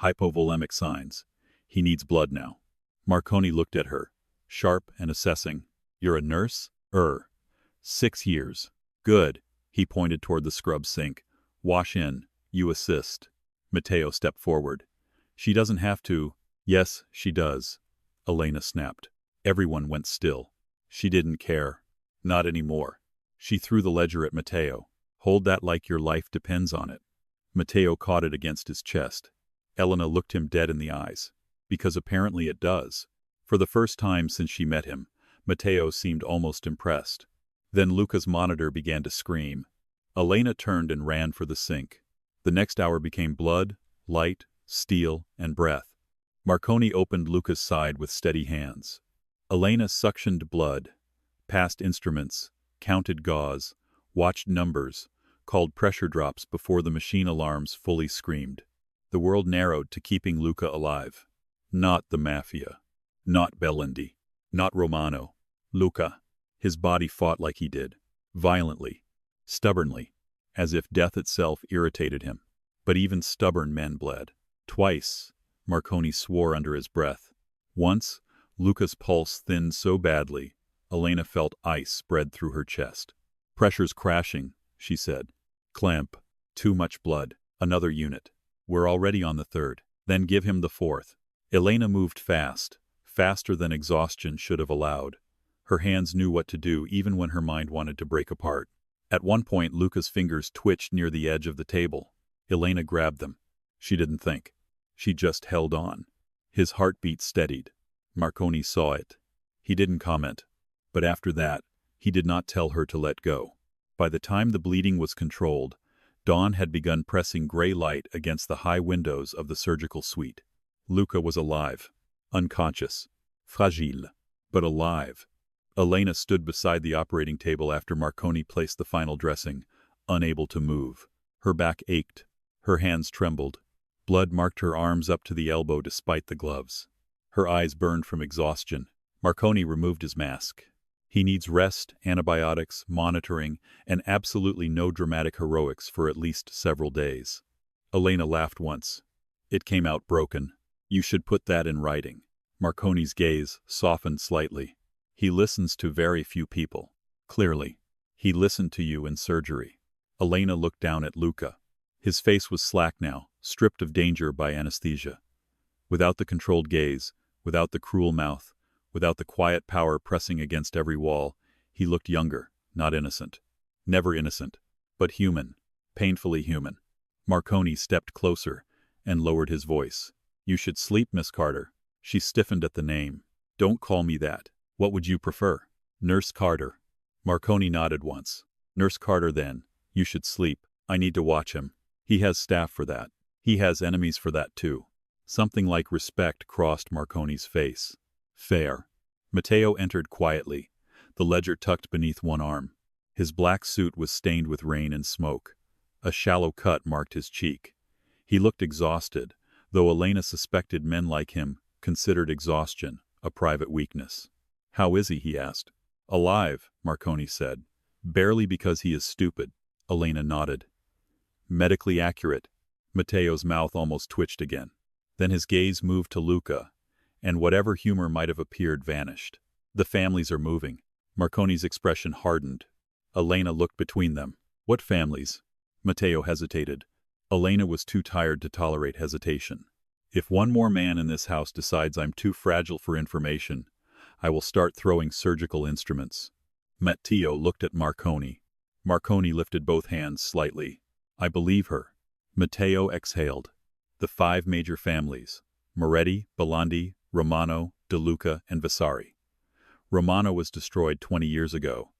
[SPEAKER 1] Hypovolemic signs. He needs blood now. Marconi looked at her, sharp and assessing. You're a nurse? 6 years. Good. He pointed toward the scrub sink. Wash in. You assist. Matteo stepped forward. She doesn't have to. Yes, she does. Elena snapped. Everyone went still. She didn't care. Not anymore. She threw the ledger at Matteo. Hold that like your life depends on it. Matteo caught it against his chest. Elena looked him dead in the eyes. Because apparently it does. For the first time since she met him, Matteo seemed almost impressed. Then Luca's monitor began to scream. Elena turned and ran for the sink. The next hour became blood, light, steel, and breath. Marconi opened Luca's side with steady hands. Elena suctioned blood, passed instruments, counted gauze, watched numbers, called pressure drops before the machine alarms fully screamed. The world narrowed to keeping Luca alive. Not the Mafia. Not Bellendi. Not Romano. Luca. His body fought like he did. Violently. Stubbornly. As if death itself irritated him. But even stubborn men bled. Twice, Marconi swore under his breath. Once, Luca's pulse thinned so badly, Elena felt ice spread through her chest. Pressure's crashing, she said. Clamp. Too much blood. Another unit. We're already on the 3rd. Then give him the 4th. Elena moved fast, faster than exhaustion should have allowed. Her hands knew what to do even when her mind wanted to break apart. At one point, Luca's fingers twitched near the edge of the table. Elena grabbed them. She didn't think. She just held on. His heartbeat steadied. Marconi saw it. He didn't comment. But after that, he did not tell her to let go. By the time the bleeding was controlled, dawn had begun pressing gray light against the high windows of the surgical suite. Luca was alive. Unconscious. Fragile. But alive. Elena stood beside the operating table after Marconi placed the final dressing, unable to move. Her back ached. Her hands trembled. Blood marked her arms up to the elbow despite the gloves. Her eyes burned from exhaustion. Marconi removed his mask. He needs rest, antibiotics, monitoring, and absolutely no dramatic heroics for at least several days. Elena laughed once. It came out broken. You should put that in writing. Marconi's gaze softened slightly. He listens to very few people. Clearly. He listened to you in surgery. Elena looked down at Luca. His face was slack now, stripped of danger by anesthesia. Without the controlled gaze, without the cruel mouth, without the quiet power pressing against every wall, he looked younger, not innocent. Never innocent, but human, painfully human. Marconi stepped closer and lowered his voice. You should sleep, Miss Carter. She stiffened at the name. Don't call me that. What would you prefer? Nurse Carter. Marconi nodded once. Nurse Carter then. You should sleep. I need to watch him. He has staff for that. He has enemies for that too. Something like respect crossed Marconi's face. Fair. Matteo entered quietly, the ledger tucked beneath one arm. His black suit was stained with rain and smoke. A shallow cut marked his cheek. He looked exhausted, though Elena suspected men like him considered exhaustion a private weakness. "How is he?" he asked. "Alive," Marconi said. "Barely because he is stupid." Elena nodded. "Medically accurate." Matteo's mouth almost twitched again. Then his gaze moved to Luca, and whatever humor might have appeared vanished. "The families are moving." Marconi's expression hardened. Elena looked between them. "What families?" Matteo hesitated. Elena was too tired to tolerate hesitation. "If one more man in this house decides I'm too fragile for information, I will start throwing surgical instruments." Matteo looked at Marconi. Marconi lifted both hands slightly. "I believe her." Matteo exhaled. "The 5 major families: Moretti, Belandi, Romano, De Luca, and Vasari. Romano was destroyed 20 years ago.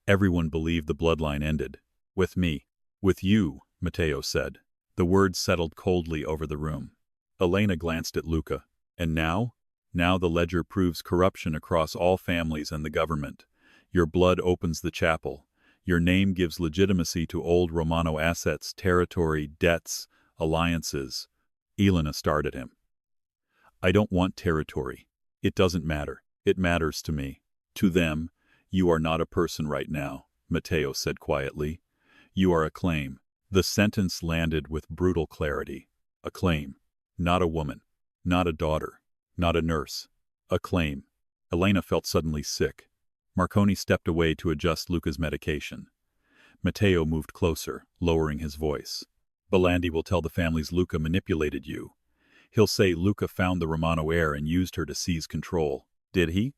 [SPEAKER 1] Everyone believed the bloodline ended. With me." "With you," Matteo said. The words settled coldly over the room. Elena glanced at Luca. "And now?" "Now the ledger proves corruption across all families and the government. Your blood opens the chapel. Your name gives legitimacy to old Romano assets, territory, debts, alliances." Elena stared at him. "I don't want territory. It doesn't matter. It matters to me. To them, you are not a person right now," Matteo said quietly. "You are a claim." The sentence landed with brutal clarity. A claim. Not a woman. Not a daughter. Not a nurse. A claim. Elena felt suddenly sick. Marconi stepped away to adjust Luca's medication. Matteo moved closer, lowering his voice. "Belandi will tell the families Luca manipulated you. He'll say Luca found the Romano heir and used her to seize control." "Did he?"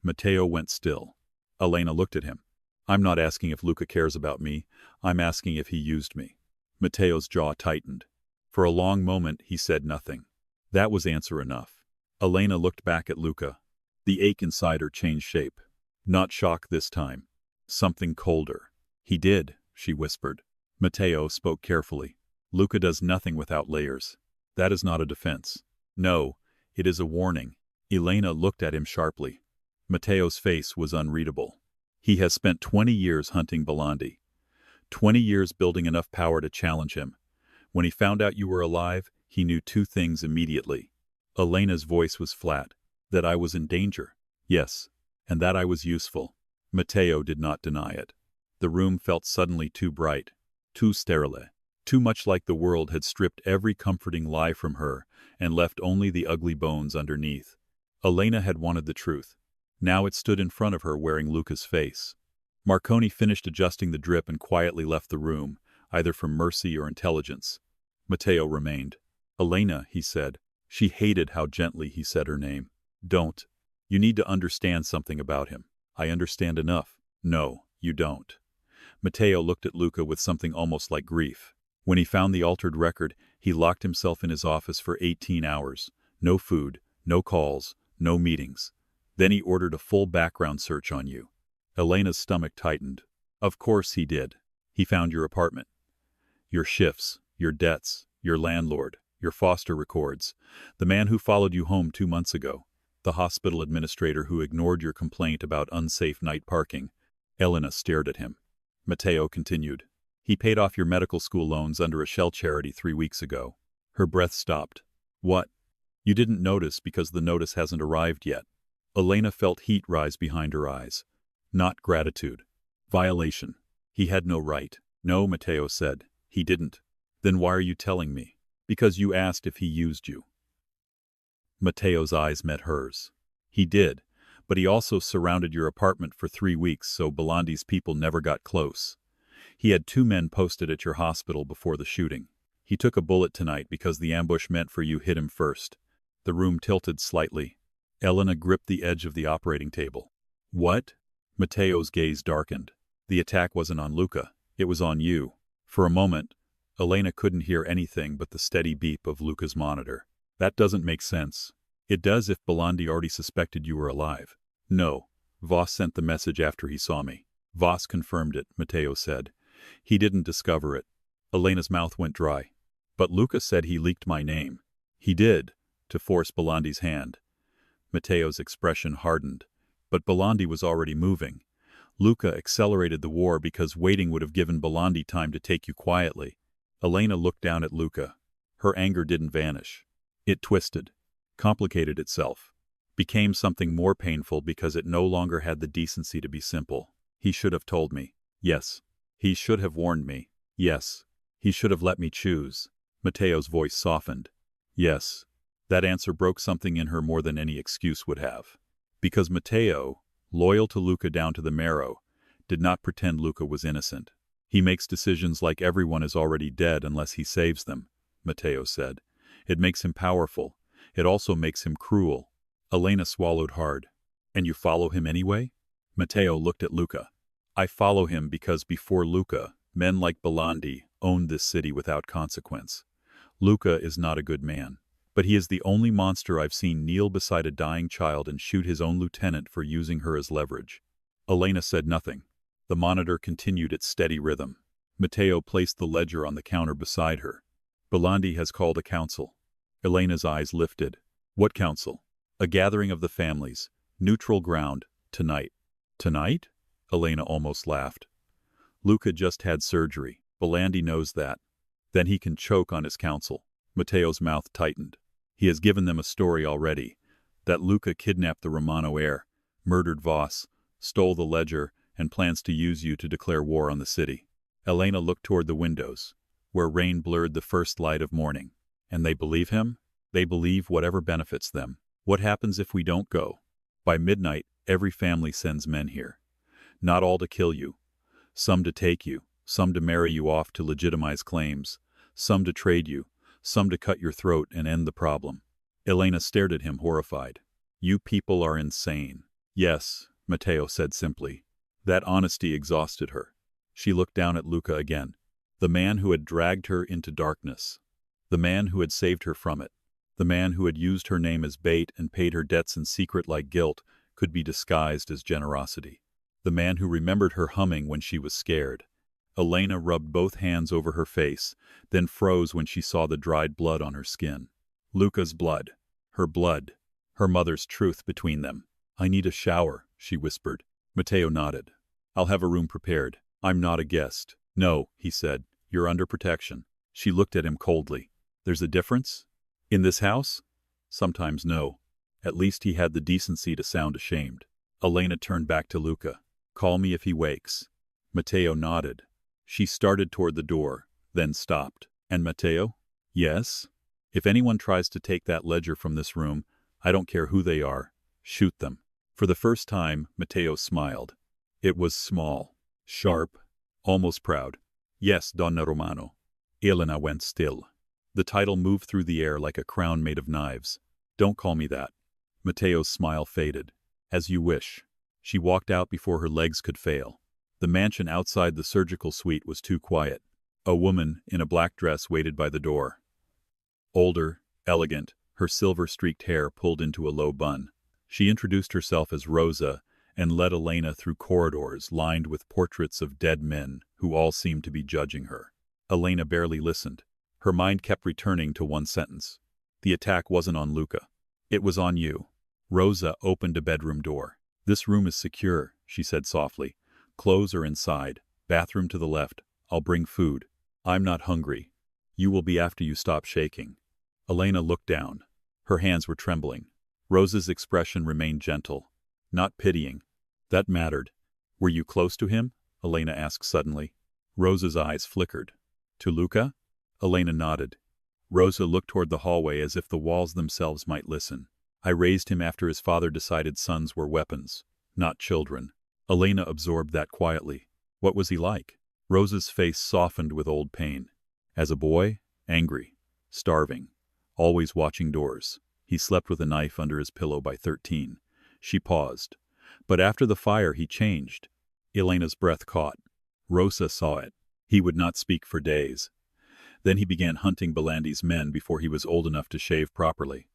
[SPEAKER 1] Matteo went still. Elena looked at him. "I'm not asking if Luca cares about me. I'm asking if he used me." Matteo's jaw tightened. For a long moment he said nothing. That was answer enough. Elena looked back at Luca. The ache inside her changed shape. Not shock this time. Something colder. "He did," she whispered. Matteo spoke carefully. "Luca does nothing without layers. That is not a defense. No, it is a warning." Elena looked at him sharply. Matteo's face was unreadable. "He has spent 20 years hunting Belandi. 20 years building enough power to challenge him. When he found out you were alive, he knew 2 things immediately." Elena's voice was flat. "That I was in danger." "Yes, and that I was useful." Matteo did not deny it. The room felt suddenly too bright, too sterile, too much like the world had stripped every comforting lie from her and left only the ugly bones underneath. Elena had wanted the truth. Now it stood in front of her wearing Luca's face. Marconi finished adjusting the drip and quietly left the room, either from mercy or intelligence. Matteo remained. "Elena," he said. She hated how gently he said her name. "Don't. You need to understand something about him." "I understand enough." "No, you don't." Matteo looked at Luca with something almost like grief. When he found the altered record, he locked himself in his office for 18 hours. No food, no calls, no meetings. Then he ordered a full background search on you. Elena's stomach tightened. "Of course he did. He found your apartment. Your shifts, your debts, your landlord, your foster records, the man who followed you home 2 months ago, the hospital administrator who ignored your complaint about unsafe night parking." Elena stared at him. Matteo continued. "He paid off your medical school loans under a shell charity 3 weeks ago." Her breath stopped. "What?" "You didn't notice because the notice hasn't arrived yet." Elena felt heat rise behind her eyes. Not gratitude. Violation. "He had no right." "No," Matteo said. "He didn't." "Then why are you telling me?" "Because you asked if he used you." Matteo's eyes met hers. "He did, but he also surrounded your apartment for 3 weeks so Belandi's people never got close. He had 2 men posted at your hospital before the shooting. He took a bullet tonight because the ambush meant for you hit him first." The room tilted slightly. Elena gripped the edge of the operating table. "What?" Matteo's gaze darkened. "The attack wasn't on Luca. It was on you." For a moment, Elena couldn't hear anything but the steady beep of Luca's monitor. "That doesn't make sense." "It does if Belandi already suspected you were alive." "No. Voss sent the message after he saw me." "Voss confirmed it," Matteo said. "He didn't discover it." Elena's mouth went dry. "But Luca said he leaked my name." "He did, to force Belandi's hand." Matteo's expression hardened. But Belandi was already moving. Luca accelerated the war because waiting would have given Belandi time to take you quietly. Elena looked down at Luca. Her anger didn't vanish. It twisted, complicated itself, became something more painful because it no longer had the decency to be simple. He should have told me. Yes. He should have warned me. Yes. He should have let me choose. Matteo's voice softened. Yes. That answer broke something in her more than any excuse would have. Because Matteo, loyal to Luca down to the marrow, did not pretend Luca was innocent. He makes decisions like everyone is already dead unless he saves them, Matteo said. It makes him powerful. It also makes him cruel. Elena swallowed hard. And you follow him anyway? Matteo looked at Luca. I follow him because before Luca, men like Belandi owned this city without consequence. Luca is not a good man. But he is the only monster I've seen kneel beside a dying child and shoot his own lieutenant for using her as leverage. Elena said nothing. The monitor continued its steady rhythm. Matteo placed the ledger on the counter beside her. Belandi has called a council. Elena's eyes lifted. What council? A gathering of the families. Neutral ground. Tonight. Tonight? Elena almost laughed. Luca just had surgery. Belandi knows that. Then he can choke on his council. Matteo's mouth tightened. He has given them a story already. That Luca kidnapped the Romano heir, murdered Voss, stole the ledger, and plans to use you to declare war on the city. Elena looked toward the windows, where rain blurred the first light of morning. And they believe him? They believe whatever benefits them. What happens if we don't go? By midnight, every family sends men here. Not all to kill you. Some to take you, some to marry you off to legitimize claims, some to trade you, some to cut your throat and end the problem. Elena stared at him horrified. You people are insane. Yes, Matteo said simply. That honesty exhausted her. She looked down at Luca again. The man who had dragged her into darkness. The man who had saved her from it. The man who had used her name as bait and paid her debts in secret like guilt could be disguised as generosity. The man who remembered her humming when she was scared. Elena rubbed both hands over her face, then froze when she saw the dried blood on her skin. Luca's blood. Her mother's truth between them. I need a shower, she whispered. Matteo nodded. I'll have a room prepared. I'm not a guest. No, he said. You're under protection. She looked at him coldly. There's a difference? In this house? Sometimes no. At least he had the decency to sound ashamed. Elena turned back to Luca. Call me if he wakes. Matteo nodded. She started toward the door, then stopped. And Matteo? Yes? If anyone tries to take that ledger from this room, I don't care who they are, shoot them. For the first time, Matteo smiled. It was small, sharp, almost proud. Yes, Donna Romano. Elena went still. The title moved through the air like a crown made of knives. Don't call me that. Matteo's smile faded. As you wish. She walked out before her legs could fail. The mansion outside the surgical suite was too quiet. A woman in a black dress waited by the door. Older, elegant, her silver-streaked hair pulled into a low bun. She introduced herself as Rosa and led Elena through corridors lined with portraits of dead men who all seemed to be judging her. Elena barely listened. Her mind kept returning to one sentence. The attack wasn't on Luca. It was on you. Rosa opened a bedroom door. This room is secure, she said softly. Clothes are inside. Bathroom to the left. I'll bring food. I'm not hungry. You will be after you stop shaking. Elena looked down. Her hands were trembling. Rosa's expression remained gentle, not pitying. That mattered. Were you close to him? Elena asked suddenly. Rosa's eyes flickered. To Luca? Elena nodded. Rosa looked toward the hallway as if the walls themselves might listen. I raised him after his father decided sons were weapons, not children. Elena absorbed that quietly. What was he like? Rosa's face softened with old pain. As a boy, angry, starving, always watching doors. He slept with a knife under his pillow by 13. She paused. But after the fire he changed. Elena's breath caught. Rosa saw it. He would not speak for days. Then he began hunting Belandi's men before he was old enough to shave properly.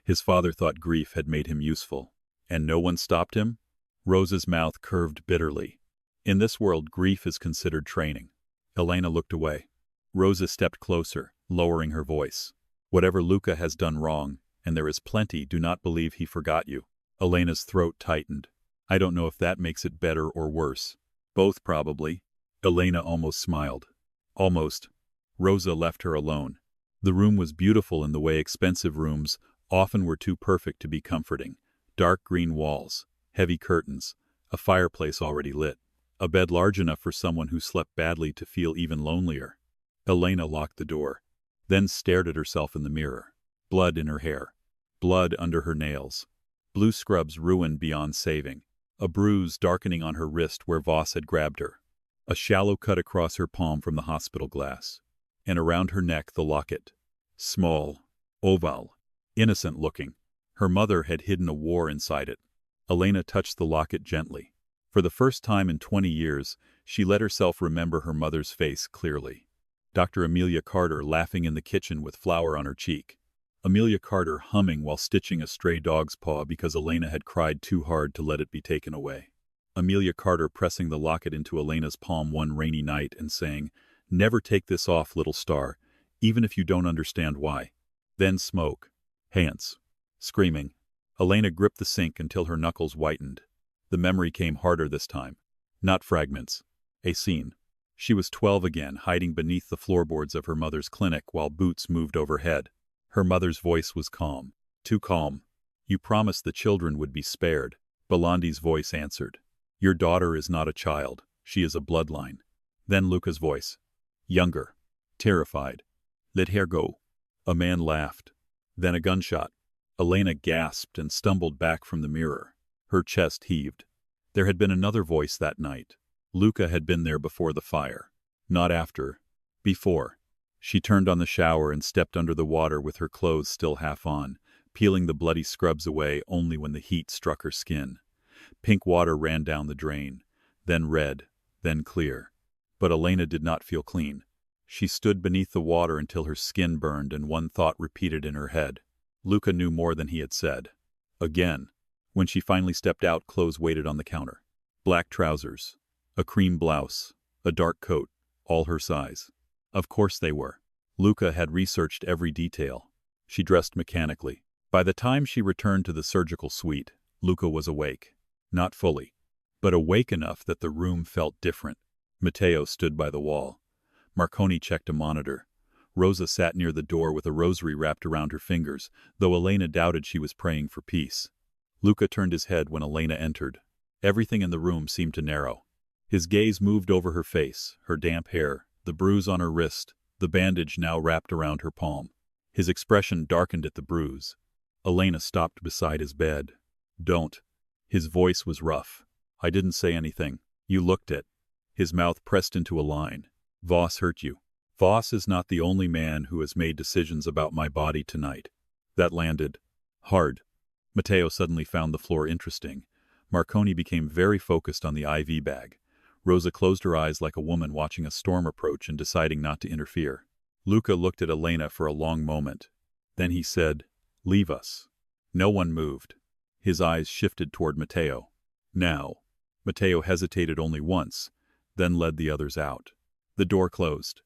[SPEAKER 1] His father thought grief had made him useful. And no one stopped him? Rosa's mouth curved bitterly. In this world, grief is considered training. Elena looked away. Rosa stepped closer, lowering her voice. Whatever Luca has done wrong, and there is plenty, do not believe he forgot you. Elena's throat tightened. I don't know if that makes it better or worse. Both probably. Elena almost smiled. Almost. Rosa left her alone. The room was beautiful in the way expensive rooms often were too perfect to be comforting. Dark green walls, heavy curtains, a fireplace already lit, a bed large enough for someone who slept badly to feel even lonelier. Elena locked the door, then stared at herself in the mirror. Blood in her hair, blood under her nails, blue scrubs ruined beyond saving, a bruise darkening on her wrist where Voss had grabbed her, a shallow cut across her palm from the hospital glass, and around her neck the locket. Small, oval, innocent-looking. Her mother had hidden a war inside it. Elena touched the locket gently. For the first time in 20 years, she let herself remember her mother's face clearly. Dr. Amelia Carter laughing in the kitchen with flour on her cheek. Amelia Carter humming while stitching a stray dog's paw because Elena had cried too hard to let it be taken away. Amelia Carter pressing the locket into Elena's palm one rainy night and saying, "Never take this off, little star, even if you don't understand why." Then smoke. Hands. Screaming. Elena gripped the sink until her knuckles whitened. The memory came harder this time. Not fragments. A scene. She was 12 again, hiding beneath the floorboards of her mother's clinic while boots moved overhead. Her mother's voice was calm. Too calm. "You promised the children would be spared." Belandi's voice answered. "Your daughter is not a child. She is a bloodline." Then Luca's voice. Younger. Terrified. "Let her go." A man laughed. Then a gunshot. Elena gasped and stumbled back from the mirror. Her chest heaved. There had been another voice that night. Luca had been there before the fire. Not after. Before. She turned on the shower and stepped under the water with her clothes still half on, peeling the bloody scrubs away only when the heat struck her skin. Pink water ran down the drain, then red, then clear. But Elena did not feel clean. She stood beneath the water until her skin burned and one thought repeated in her head. Luca knew more than he had said. Again. When she finally stepped out, clothes waited on the counter. Black trousers, a cream blouse, a dark coat, all her size. Of course they were. Luca had researched every detail. She dressed mechanically. By the time she returned to the surgical suite, Luca was awake. Not fully, but awake enough that the room felt different. Matteo stood by the wall. Marconi checked a monitor. Rosa sat near the door with a rosary wrapped around her fingers, though Elena doubted she was praying for peace. Luca turned his head when Elena entered. Everything in the room seemed to narrow. His gaze moved over her face, her damp hair, the bruise on her wrist, the bandage now wrapped around her palm. His expression darkened at the bruise. Elena stopped beside his bed. "Don't." His voice was rough. "I didn't say anything. You looked it." His mouth pressed into a line. "Voss hurt you. Voss is not the only man who has made decisions about my body tonight." That landed hard. Matteo suddenly found the floor interesting. Marconi became very focused on the IV bag. Rosa closed her eyes like a woman watching a storm approach and deciding not to interfere. Luca looked at Elena for a long moment. Then he said, "Leave us." No one moved. His eyes shifted toward Matteo. "Now." Matteo hesitated only once, then led the others out. The door closed.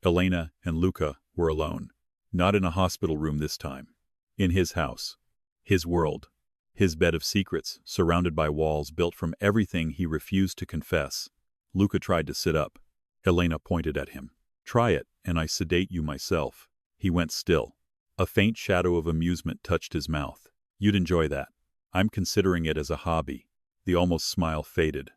[SPEAKER 1] Elena and Luca were alone. Not in a hospital room this time. In his house. His world. His bed of secrets, surrounded by walls built from everything he refused to confess. Luca tried to sit up. Elena pointed at him. "Try it, and I sedate you myself." He went still. A faint shadow of amusement touched his mouth. "You'd enjoy that. I'm considering it as a hobby." The almost smile faded.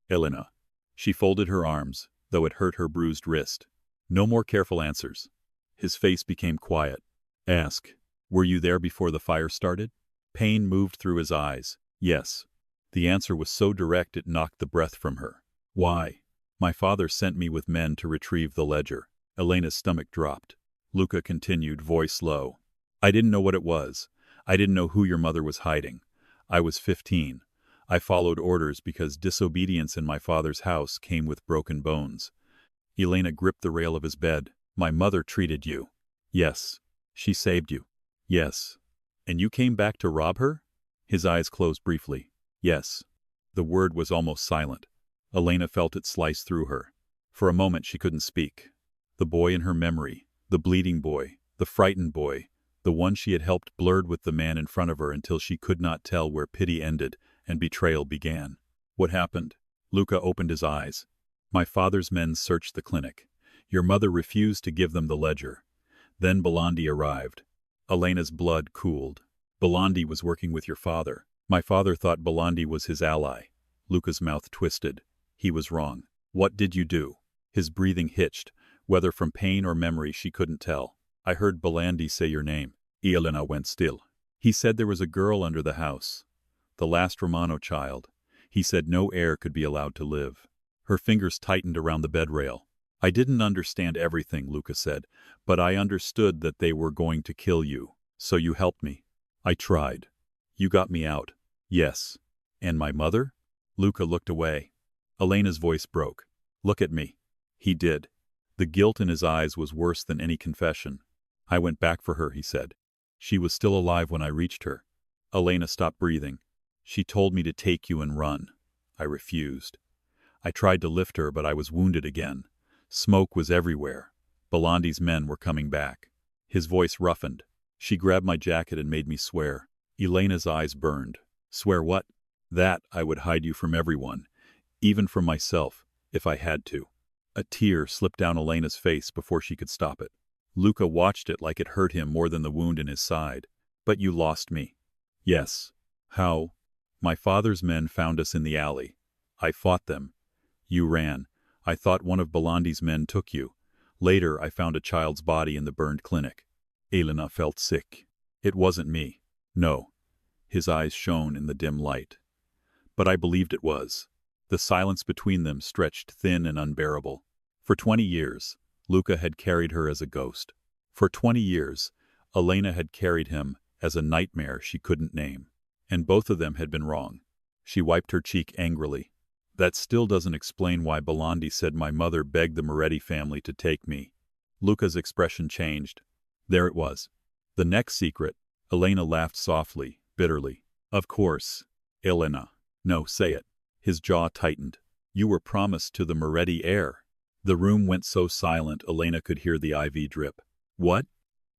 [SPEAKER 1] "Elena." She folded her arms, though it hurt her bruised wrist. "No more careful answers." His face became quiet. "Ask, were you there before the fire started?" Pain moved through his eyes. "Yes." The answer was so direct it knocked the breath from her. "Why?" "My father sent me with men to retrieve the ledger." Elena's stomach dropped. Luca continued, voice low. "I didn't know what it was. I didn't know who your mother was hiding. I was 15. I followed orders because disobedience in my father's house came with broken bones." Elena gripped the rail of his bed. "My mother treated you." "Yes." "She saved you." "Yes." "And you came back to rob her?" His eyes closed briefly. "Yes." The word was almost silent. Elena felt it slice through her. For a moment she couldn't speak. The boy in her memory, the bleeding boy, the frightened boy, the one she had helped blurred with the man in front of her until she could not tell where pity ended and betrayal began. "What happened?" Luca opened his eyes. "My father's men searched the clinic. Your mother refused to give them the ledger. Then Belandi arrived. Elena's blood cooled. Belandi was working with your father. My father thought Belandi was his ally. Luca's mouth twisted. He was wrong. What did you do? His breathing hitched. Whether from pain or memory she couldn't tell. I heard Belandi say your name. Elena went still. He said there was a girl under the house. The last Romano child. He said no heir could be allowed to live. Her fingers tightened around the bed rail. I didn't understand everything, Luca said, but I understood that they were going to kill you. So you helped me. I tried. You got me out. Yes. And my mother? Luca looked away. Elena's voice broke. Look at me. He did. The guilt in his eyes was worse than any confession. I went back for her, he said. She was still alive when I reached her. Elena stopped breathing. She told me to take you and run. I refused. I tried to lift her, but I was wounded again. Smoke was everywhere. Belandi's men were coming back. His voice roughened. She grabbed my jacket and made me swear. Elena's eyes burned. Swear what? That I would hide you from everyone, even from myself, if I had to. A tear slipped down Elena's face before she could stop it. Luca watched it like it hurt him more than the wound in his side. But you lost me. Yes. How? My father's men found us in the alley. I fought them. You ran. I thought one of Belandi's men took you. Later, I found a child's body in the burned clinic. Elena felt sick. It wasn't me. No. His eyes shone in the dim light. But I believed it was. The silence between them stretched thin and unbearable. For 20 years, Luca had carried her as a ghost. For 20 years, Elena had carried him as a nightmare she couldn't name. And both of them had been wrong. She wiped her cheek angrily. That still doesn't explain why Belandi said my mother begged the Moretti family to take me. Luca's expression changed. There it was. The next secret. Elena laughed softly, bitterly. Of course. Elena. No, say it. His jaw tightened. You were promised to the Moretti heir. The room went so silent Elena could hear the IV drip. What?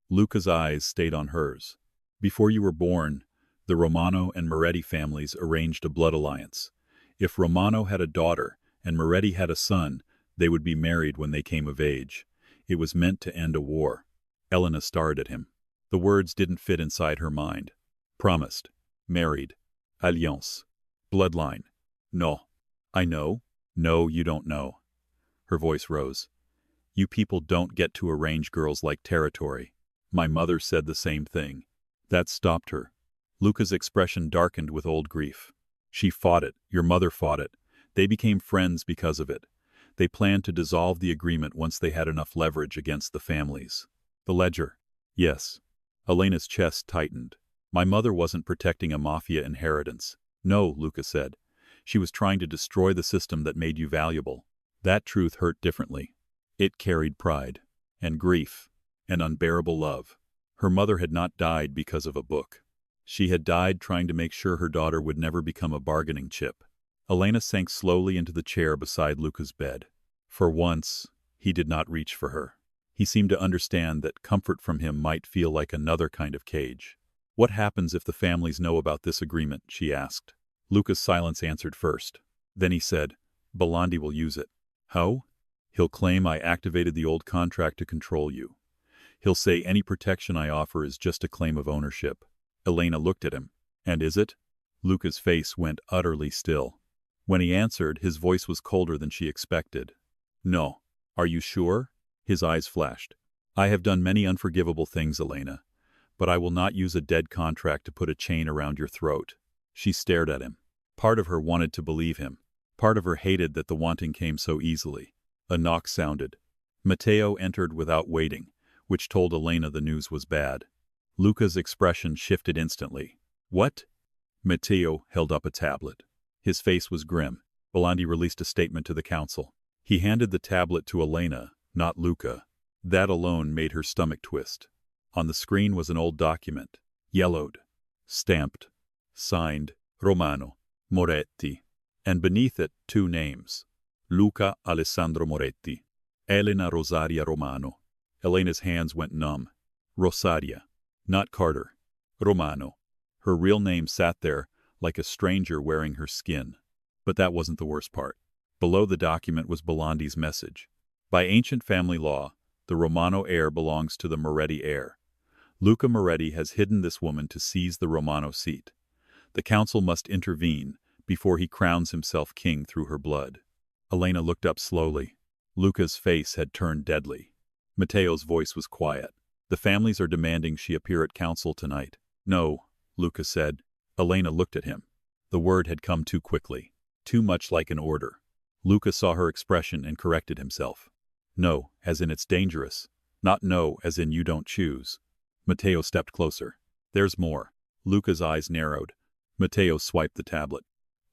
[SPEAKER 1] Luca's eyes stayed on hers. Before you were born, the Romano and Moretti families arranged a blood alliance. If Romano had a daughter and Moretti had a son, they would be married when they came of age. It was meant to end a war. Elena stared at him. The words didn't fit inside her mind. Promised. Married. Alliance. Bloodline. No. I know. No, you don't know. Her voice rose. You people don't get to arrange girls like territory. My mother said the same thing. That stopped her. Luca's expression darkened with old grief. She fought it. Your mother fought it. They became friends because of it. They planned to dissolve the agreement once they had enough leverage against the families. The ledger. Yes. Elena's chest tightened. My mother wasn't protecting a Mafia inheritance. No, Luca said. She was trying to destroy the system that made you valuable. That truth hurt differently. It carried pride, and grief, and unbearable love. Her mother had not died because of a book. She had died trying to make sure her daughter would never become a bargaining chip. Elena sank slowly into the chair beside Luca's bed. For once, he did not reach for her. He seemed to understand that comfort from him might feel like another kind of cage. What happens if the families know about this agreement? She asked. Luca's silence answered first. Then he said, Belandi will use it. How? He'll claim I activated the old contract to control you. He'll say any protection I offer is just a claim of ownership. Elena looked at him. And is it? Luca's face went utterly still. When he answered, his voice was colder than she expected. No. Are you sure? His eyes flashed. I have done many unforgivable things, Elena, but I will not use a dead contract to put a chain around your throat. She stared at him. Part of her wanted to believe him. Part of her hated that the wanting came so easily. A knock sounded. Matteo entered without waiting, which told Elena the news was bad. Luca's expression shifted instantly. What? Matteo held up a tablet. His face was grim. Belandi released a statement to the council. He handed the tablet to Elena, not Luca. That alone made her stomach twist. On the screen was an old document, yellowed, stamped, signed Romano Moretti, and beneath it 2 names, Luca Alessandro Moretti, Elena Rosaria Romano. Elena's hands went numb. Rosaria, not Carter. Romano. Her real name sat there like a stranger wearing her skin. But that wasn't the worst part. Below the document was Belandi's message. By ancient family law, The Romano heir belongs to the Moretti heir. Luca Moretti has hidden this woman to seize the Romano seat. The council must intervene before he crowns himself king through her blood. Elena looked up slowly. Luca's face had turned deadly. Matteo's voice was quiet. The families are demanding she appear at council tonight. No, Luca said. Elena looked at him. The word had come too quickly, too much like an order. Luca saw her expression and corrected himself. No, as in it's dangerous. Not no, as in you don't choose. Matteo stepped closer. There's more. Luca's eyes narrowed. Matteo swiped the tablet.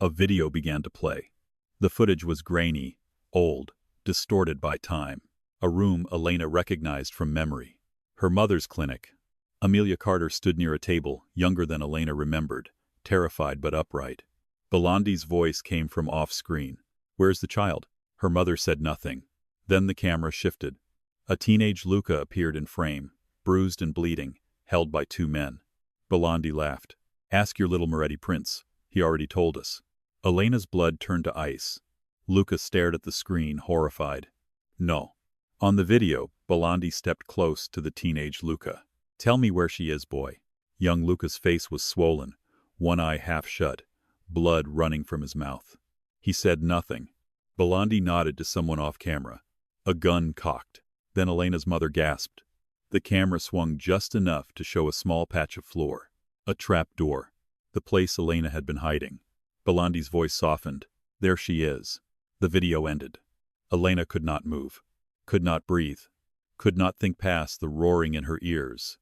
[SPEAKER 1] A video began to play. The footage was grainy, old, distorted by time. A room Elena recognized from memory. Her mother's clinic. Amelia Carter stood near a table, younger than Elena remembered, terrified but upright. Belandi's voice came from off-screen. Where's the child? Her mother said nothing. Then the camera shifted. A teenage Luca appeared in frame, bruised and bleeding, held by two men. Belandi laughed. Ask your little Moretti prince. He already told us. Elena's blood turned to ice. Luca stared at the screen, horrified. No. On the video, Belandi stepped close to the teenage Luca. Tell me where she is, boy. Young Luca's face was swollen, one eye half shut, blood running from his mouth. He said nothing. Belandi nodded to someone off camera. A gun cocked. Then Elena's mother gasped. The camera swung just enough to show a small patch of floor. A trap door. The place Elena had been hiding. Belandi's voice softened. There she is. The video ended. Elena could not move. Could not breathe. Could not think past the roaring in her ears.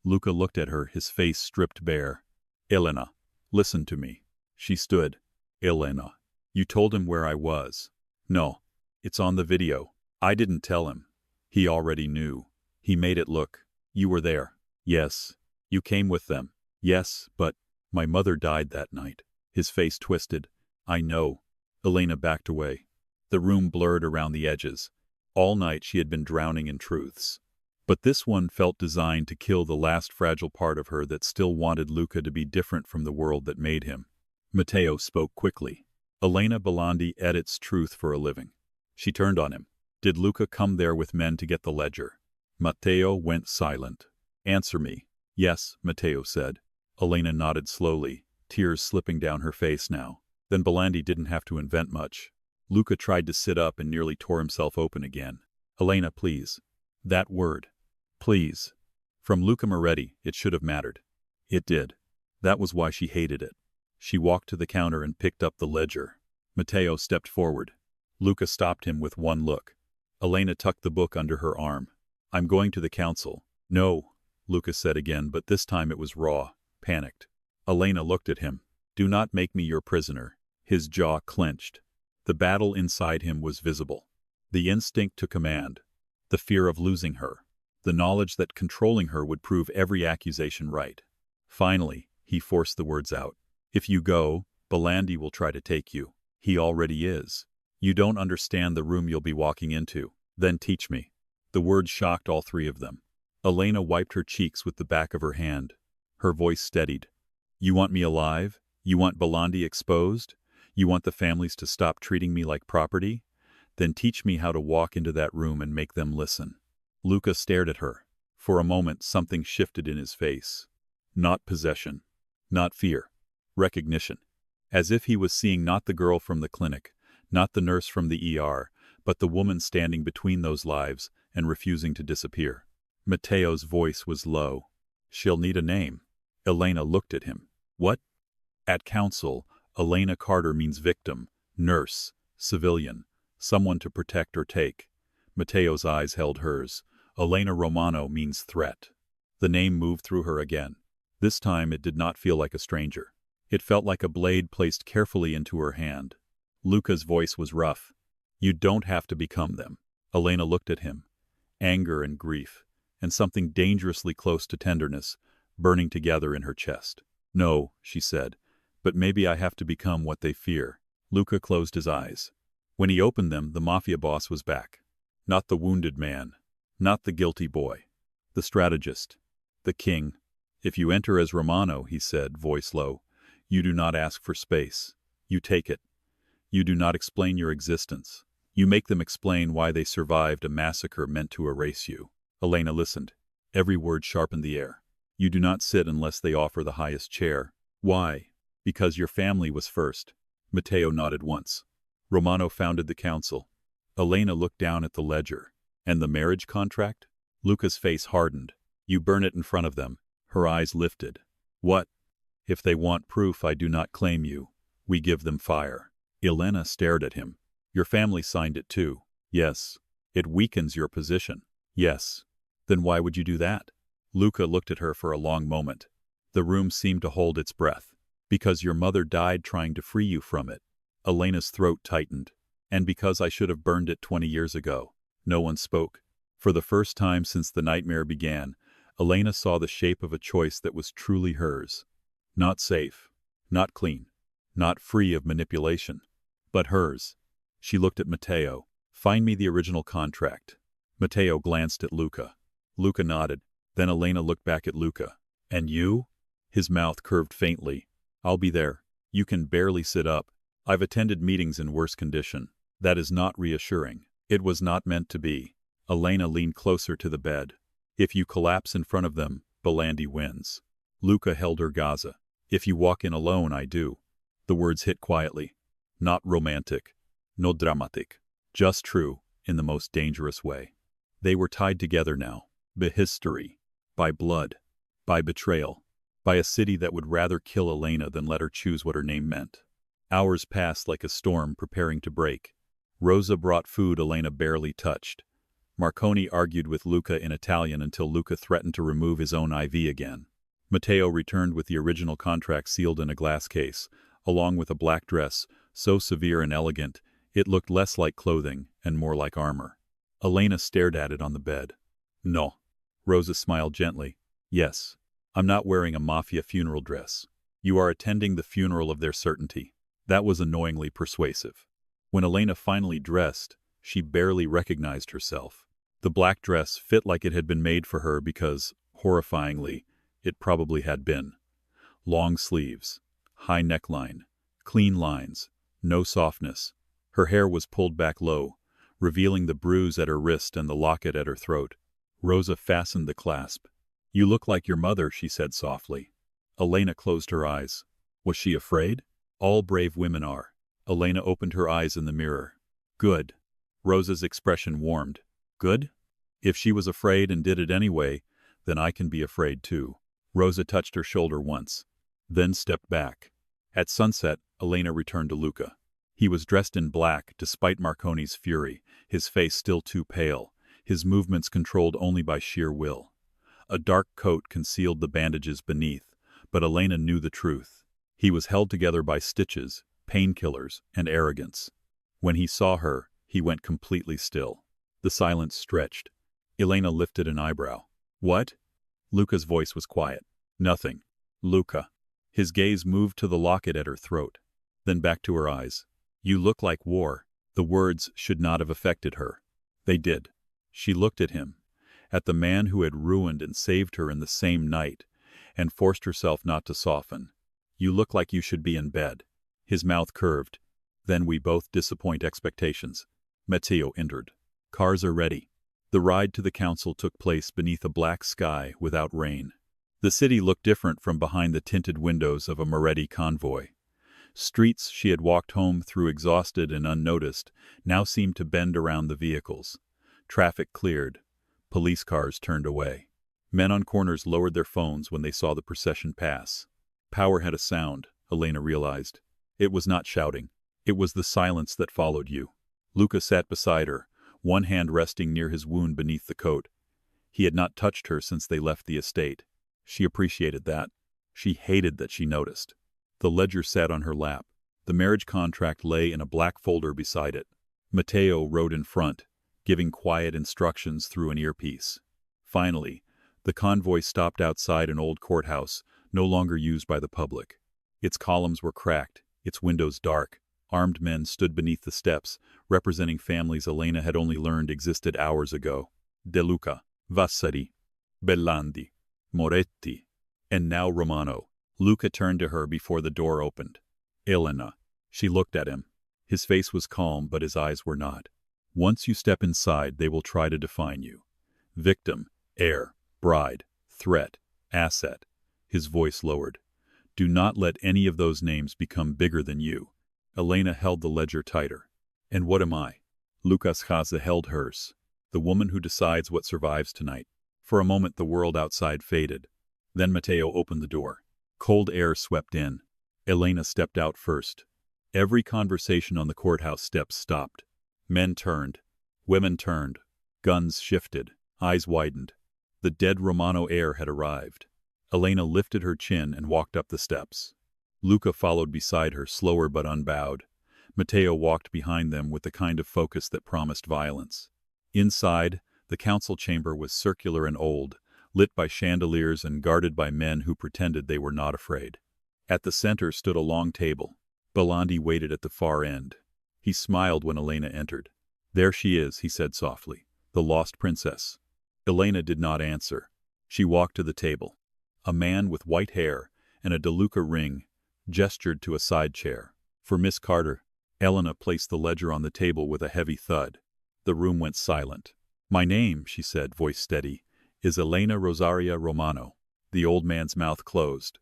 [SPEAKER 1] Luca looked at her, his face stripped bare. Elena, listen to me. She stood. Elena, you told him where I was. No. It's on the video. I didn't tell him. He already knew. He made it look. You were there. Yes. You came with them. Yes, but my mother died that night. His face twisted. I know. Elena backed away. The room blurred around the edges. All night she had been drowning in truths. But this one felt designed to kill the last fragile part of her that still wanted Luca to be different from the world that made him. Matteo spoke quickly. Elena Belandi edits truth for a living. She turned on him. Did Luca come there with men to get the ledger? Matteo went silent. Answer me. Yes, Matteo said. Elena nodded slowly, tears slipping down her face now. Then Belandi didn't have to invent much. Luca tried to sit up and nearly tore himself open again. Elena, please. That word. Please. From Luca Moretti, it should have mattered. It did. That was why she hated it. She walked to the counter and picked up the ledger. Matteo stepped forward. Luca stopped him with one look. Elena tucked the book under her arm. I'm going to the council. No, Luca said again, but this time it was raw, panicked. Elena looked at him. Do not make me your prisoner. His jaw clenched. The battle inside him was visible. The instinct to command. The fear of losing her. The knowledge that controlling her would prove every accusation right. Finally, he forced the words out. If you go, Belandi will try to take you. He already is. You don't understand the room you'll be walking into. Then teach me. The words shocked all three of them. Elena wiped her cheeks with the back of her hand. Her voice steadied. You want me alive? You want Belandi exposed? You want the families to stop treating me like property? Then teach me how to walk into that room and make them listen. Luca stared at her. For a moment something shifted in his face. Not possession. Not fear. Recognition. As if he was seeing not the girl from the clinic, not the nurse from the ER, but the woman standing between those lives and refusing to disappear. Matteo's voice was low. She'll need a name. Elena looked at him. What? At council, Elena Carter means victim, nurse, civilian, someone to protect or take. Matteo's eyes held hers. Elena Romano means threat. The name moved through her again. This time it did not feel like a stranger. It felt like a blade placed carefully into her hand. Luca's voice was rough. You don't have to become them. Elena looked at him. Anger and grief, and something dangerously close to tenderness, burning together in her chest. No, she said, but maybe I have to become what they fear. Luca closed his eyes. When he opened them, the Mafia boss was back. Not the wounded man. Not the guilty boy. The strategist. The king. If you enter as Romano, he said, voice low, you do not ask for space. You take it. You do not explain your existence. You make them explain why they survived a massacre meant to erase you. Elena listened. Every word sharpened the air. You do not sit unless they offer the highest chair. Why? Because your family was first. Matteo nodded once. Romano founded the council. Elena looked down at the ledger. And the marriage contract? Luca's face hardened. You burn it in front of them. Her eyes lifted. What? If they want proof I do not claim you, we give them fire. Elena stared at him. Your family signed it too. Yes. It weakens your position. Yes. Then why would you do that? Luca looked at her for a long moment. The room seemed to hold its breath. Because your mother died trying to free you from it. Elena's throat tightened. And because I should have burned it 20 years ago. No one spoke. For the first time since the nightmare began, Elena saw the shape of a choice that was truly hers. Not safe. Not clean. Not free of manipulation. But hers. She looked at Matteo. Find me the original contract. Matteo glanced at Luca. Luca nodded. Then Elena looked back at Luca. And you? His mouth curved faintly. I'll be there. You can barely sit up. I've attended meetings in worse condition. That is not reassuring. It was not meant to be. Elena leaned closer to the bed. If you collapse in front of them, Belandi wins. Luca held her Gaza. If you walk in alone, I do. The words hit quietly. Not romantic. No dramatic. Just true, in the most dangerous way. They were tied together now. By history. By blood. By betrayal. By a city that would rather kill Elena than let her choose what her name meant. Hours passed like a storm preparing to break. Rosa brought food Elena barely touched. Marconi argued with Luca in Italian until Luca threatened to remove his own IV again. Matteo returned with the original contract sealed in a glass case, along with a black dress, so severe and elegant, it looked less like clothing and more like armor. Elena stared at it on the bed. No. Rosa smiled gently. Yes. I'm not wearing a Mafia funeral dress. You are attending the funeral of their certainty. That was annoyingly persuasive. When Elena finally dressed, she barely recognized herself. The black dress fit like it had been made for her because, horrifyingly, it probably had been. Long sleeves, high neckline, clean lines, no softness. Her hair was pulled back low, revealing the bruise at her wrist and the locket at her throat. Rosa fastened the clasp. You look like your mother, she said softly. Elena closed her eyes. Was she afraid? All brave women are. Elena opened her eyes in the mirror. Good. Rosa's expression warmed. Good? If she was afraid and did it anyway, then I can be afraid too. Rosa touched her shoulder once, then stepped back. At sunset, Elena returned to Luca. He was dressed in black, despite Marconi's fury, his face still too pale, his movements controlled only by sheer will. A dark coat concealed the bandages beneath, but Elena knew the truth. He was held together by stitches, painkillers, and arrogance. When he saw her, he went completely still. The silence stretched. Elena lifted an eyebrow. What? Luca's voice was quiet. Nothing. Luca. His gaze moved to the locket at her throat, then back to her eyes. You look like war. The words should not have affected her. They did. She looked at him, at the man who had ruined and saved her in the same night, and forced herself not to soften. You look like you should be in bed. His mouth curved. Then we both disappoint expectations. Matteo entered. Cars are ready. The ride to the council took place beneath a black sky without rain. The city looked different from behind the tinted windows of a Moretti convoy. Streets she had walked home through exhausted and unnoticed now seemed to bend around the vehicles. Traffic cleared. Police cars turned away. Men on corners lowered their phones when they saw the procession pass. Power had a sound, Elena realized. It was not shouting. It was the silence that followed you. Luca sat beside her, one hand resting near his wound beneath the coat. He had not touched her since they left the estate. She appreciated that. She hated that she noticed. The ledger sat on her lap. The marriage contract lay in a black folder beside it. Matteo rode in front, giving quiet instructions through an earpiece. Finally, the convoy stopped outside an old courthouse, no longer used by the public. Its columns were cracked, its windows dark. Armed men stood beneath the steps, representing families Elena had only learned existed hours ago. De Luca, Vasari, Belandi, Moretti, and now Romano. Luca turned to her before the door opened. Elena. She looked at him. His face was calm, but his eyes were not. Once you step inside, they will try to define you. Victim, heir, bride, threat, asset. His voice lowered. Do not let any of those names become bigger than you. Elena held the ledger tighter. And what am I? Lucas Haza held hers. The woman who decides what survives tonight. For a moment the world outside faded. Then Mateo opened the door. Cold air swept in. Elena stepped out first. Every conversation on the courthouse steps stopped. Men turned. Women turned. Guns shifted. Eyes widened. The dead Romano heir had arrived. Elena lifted her chin and walked up the steps. Luca followed beside her, slower but unbowed. Mateo walked behind them with the kind of focus that promised violence. Inside, the council chamber was circular and old, lit by chandeliers and guarded by men who pretended they were not afraid. At the center stood a long table. Belandi waited at the far end. He smiled when Elena entered. There she is, he said softly, the lost princess. Elena did not answer. She walked to the table. A man with white hair and a DeLuca ring gestured to a side chair. For Miss Carter. Elena placed the ledger on the table with a heavy thud. The room went silent. My name, she said, voice steady, is Elena Rosaria Romano. The old man's mouth closed.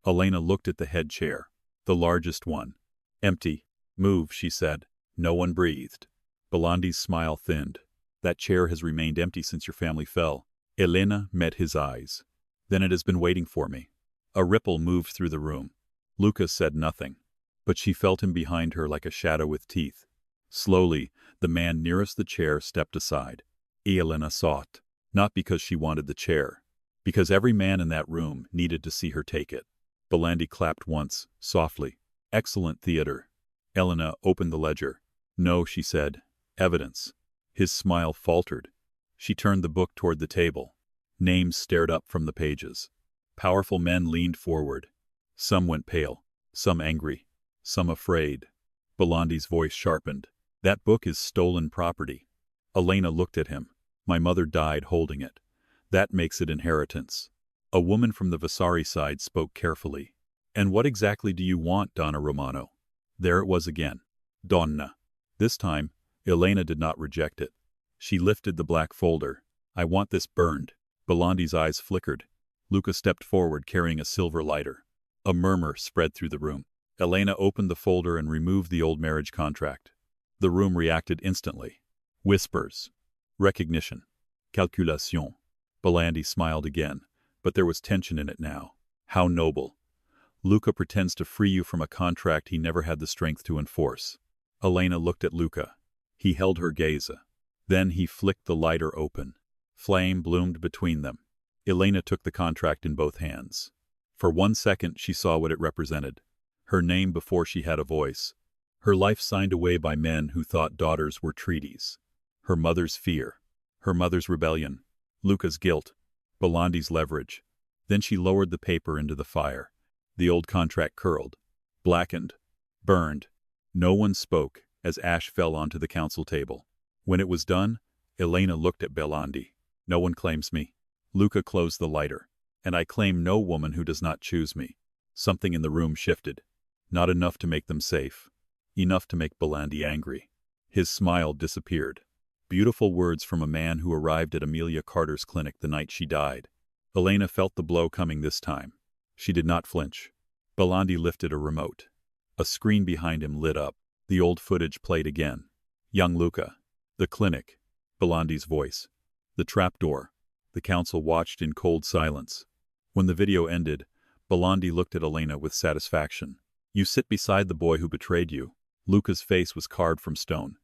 [SPEAKER 1] Elena looked at the head chair, the largest one. Empty. Move, she said. No one breathed. Belandi's smile thinned. That chair has remained empty since your family fell. Elena met his eyes. Then it has been waiting for me. A ripple moved through the room. Lucas said nothing, but she felt him behind her like a shadow with teeth. Slowly, the man nearest the chair stepped aside. Elena saw it, not because she wanted the chair, because every man in that room needed to see her take it. Belandi clapped once, softly. Excellent theater. Elena opened the ledger. No, she said. Evidence. His smile faltered. She turned the book toward the table. Names stared up from the pages. Powerful men leaned forward. Some went pale, some angry, some afraid. Belandi's voice sharpened. That book is stolen property. Elena looked at him. My mother died holding it. That makes it inheritance. A woman from the Vasari side spoke carefully. And what exactly do you want, Donna Romano? There it was again. Donna. This time, Elena did not reject it. She lifted the black folder. I want this burned. Belandi's eyes flickered. Luca stepped forward carrying a silver lighter. A murmur spread through the room. Elena opened the folder and removed the old marriage contract. The room reacted instantly. Whispers. Recognition. Calculation. Belandi smiled again, but there was tension in it now. How noble. Luca pretends to free you from a contract he never had the strength to enforce. Elena looked at Luca. He held her gaze. Then he flicked the lighter open. Flame bloomed between them. Elena took the contract in both hands. For 1 second she saw what it represented. Her name before she had a voice. Her life signed away by men who thought daughters were treaties. Her mother's fear. Her mother's rebellion. Luca's guilt. Belandi's leverage. Then she lowered the paper into the fire. The old contract curled. Blackened. Burned. No one spoke as ash fell onto the council table. When it was done, Elena looked at Belandi. No one claims me. Luca closed the lighter. And I claim no woman who does not choose me. Something in the room shifted. Not enough to make them safe. Enough to make Belandi angry. His smile disappeared. Beautiful words from a man who arrived at Amelia Carter's clinic the night she died. Elena felt the blow coming this time. She did not flinch. Belandi lifted a remote. A screen behind him lit up. The old footage played again. Young Luca. The clinic. Belandi's voice. The trapdoor. The council watched in cold silence. When the video ended, Belandi looked at Elena with satisfaction. You sit beside the boy who betrayed you. Luca's face was carved from stone.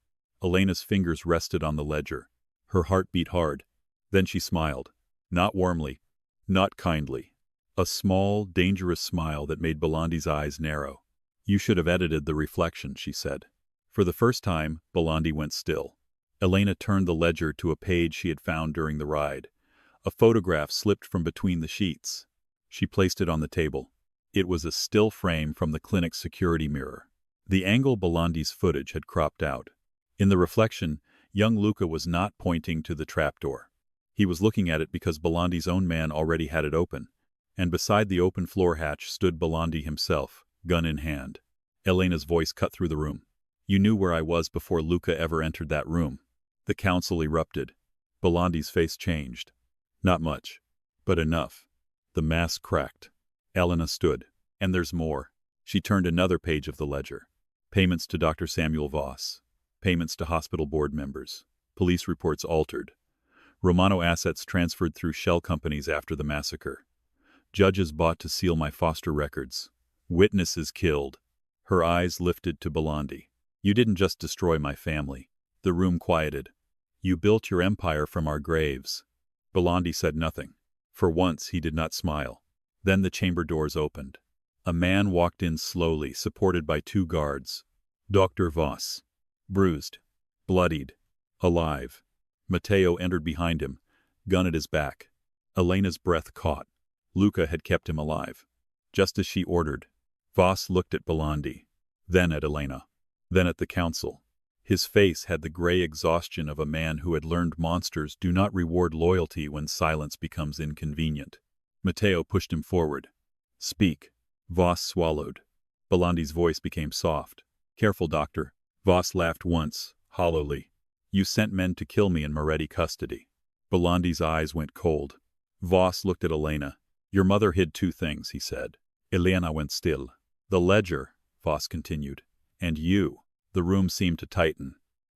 [SPEAKER 1] Elena's fingers rested on the ledger. Her heart beat hard. Then she smiled. Not warmly. Not kindly. A small, dangerous smile that made Belandi's eyes narrow. You should have edited the reflection, she said. For the first time, Belandi went still. Elena turned the ledger to a page she had found during the ride. A photograph slipped from between the sheets. She placed it on the table. It was a still frame from the clinic's security mirror. The angle Belandi's footage had cropped out. In the reflection, young Luca was not pointing to the trapdoor. He was looking at it because Belandi's own man already had it open. And beside the open floor hatch stood Belandi himself, gun in hand. Elena's voice cut through the room. You knew where I was before Luca ever entered that room. The council erupted. Belandi's face changed. Not much, but enough. The mask cracked. Elena stood. And there's more. She turned another page of the ledger. Payments to Dr. Samuel Voss. Payments to hospital board members. Police reports altered. Romano assets transferred through shell companies after the massacre. Judges bought to seal my foster records. Witnesses killed. Her eyes lifted to Belandi. You didn't just destroy my family. The room quieted. You built your empire from our graves. Belandi said nothing. For once he did not smile. Then the chamber doors opened. A man walked in slowly, supported by 2 guards. Dr. Voss. Bruised. Bloodied. Alive. Matteo entered behind him, gun at his back. Elena's breath caught. Luca had kept him alive. Just as she ordered. Voss looked at Belandi. Then at Elena. Then at the council. His face had the gray exhaustion of a man who had learned monsters do not reward loyalty when silence becomes inconvenient. Matteo pushed him forward. Speak. Voss swallowed. Belandi's voice became soft. Careful, doctor. Voss laughed once, hollowly. You sent men to kill me in Moretti custody. Belandi's eyes went cold. Voss looked at Elena. Your mother hid 2 things, he said. Elena went still. The ledger, Voss continued. And you. The room seemed to tighten.